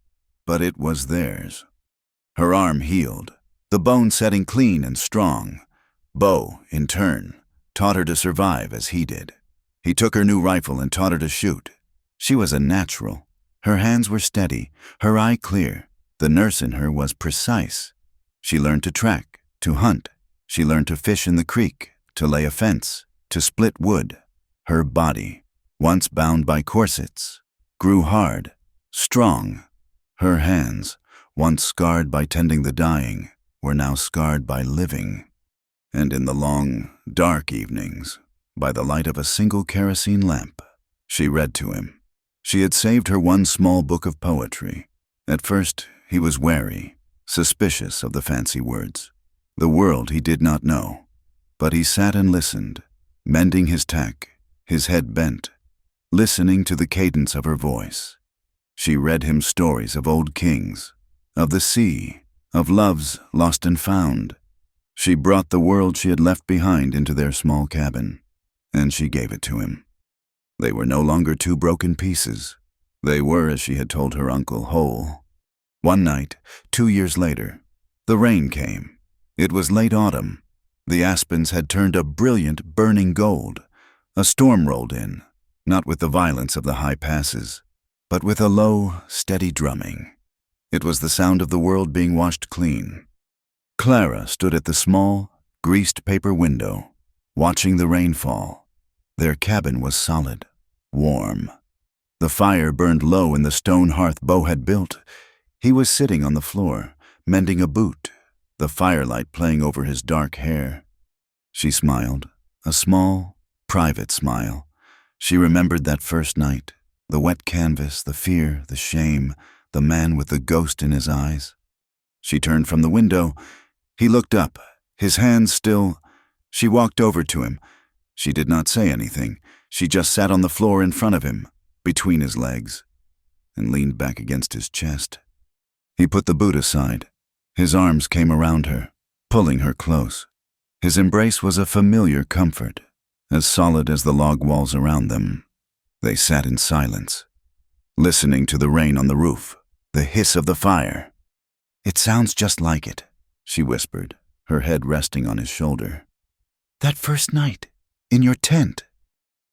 but it was theirs. Her arm healed, the bone setting clean and strong. Beau, in turn, taught her to survive as he did. He took her new rifle and taught her to shoot. She was a natural. Her hands were steady, her eye clear. The nurse in her was precise. She learned to track, to hunt. She learned to fish in the creek, to lay a fence, to split wood. Her body, once bound by corsets, grew hard, strong. Her hands, once scarred by tending the dying, were now scarred by living. And in the long, dark evenings, by the light of a single kerosene lamp, she read to him. She had saved her 1 small book of poetry. At first, he was wary, suspicious of the fancy words, the world he did not know. But he sat and listened, mending his tack, his head bent, listening to the cadence of her voice. She read him stories of old kings, of the sea, of loves lost and found. She brought the world she had left behind into their small cabin, and she gave it to him. They were no longer 2 broken pieces. They were, as she had told her uncle, whole. One night, 2 years later, the rain came. It was late autumn. The aspens had turned a brilliant, burning gold. A storm rolled in, not with the violence of the high passes, but with a low, steady drumming. It was the sound of the world being washed clean. Clara stood at the small, greased paper window, watching the rain fall. Their cabin was solid, warm. The fire burned low in the stone hearth Beau had built. He was sitting on the floor, mending a boot, the firelight playing over his dark hair. She smiled, a small, private smile. She remembered that first night, the wet canvas, the fear, the shame, the man with the ghost in his eyes. She turned from the window. He looked up, his hands still. She walked over to him. She did not say anything. She just sat on the floor in front of him, between his legs, and leaned back against his chest. He put the boot aside. His arms came around her, pulling her close. His embrace was a familiar comfort, as solid as the log walls around them. They sat in silence, listening to the rain on the roof, the hiss of the fire. "It sounds just like it," she whispered, her head resting on his shoulder. "That first night, in your tent."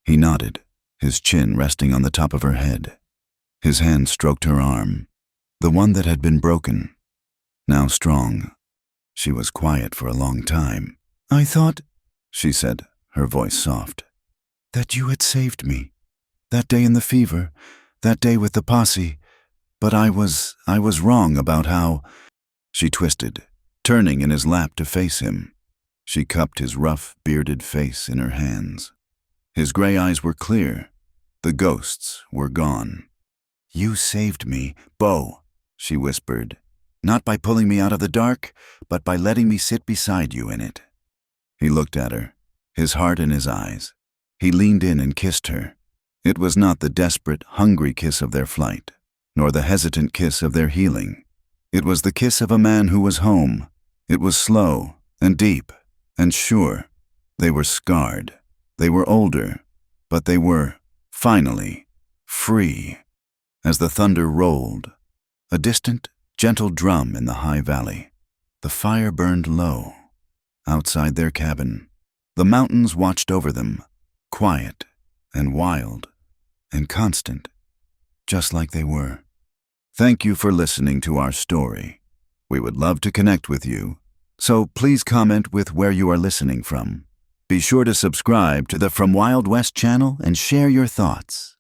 He nodded, his chin resting on the top of her head. His hand stroked her arm, the one that had been broken, now strong. She was quiet for a long time. "I thought," she said, her voice soft, "that you had saved me. That day in the fever, that day with the posse. But I was wrong about how—" She twisted, turning in his lap to face him. She cupped his rough, bearded face in her hands. His gray eyes were clear. The ghosts were gone. "You saved me, Bo," she whispered. not by pulling me out of the dark, but by letting me sit beside you in it." He looked at her, his heart in his eyes. He leaned in and kissed her. It was not the desperate, hungry kiss of their flight, nor the hesitant kiss of their healing. It was the kiss of a man who was home. It was slow and deep and sure. They were scarred. They were older, but they were, finally, free. As the thunder rolled, a distant, gentle drum in the high valley, the fire burned low. Outside their cabin, the mountains watched over them, quiet and wild and constant, just like they were. Thank you for listening to our story. We would love to connect with you, so please comment with where you are listening from. Be sure to subscribe to the From Wild West channel and share your thoughts.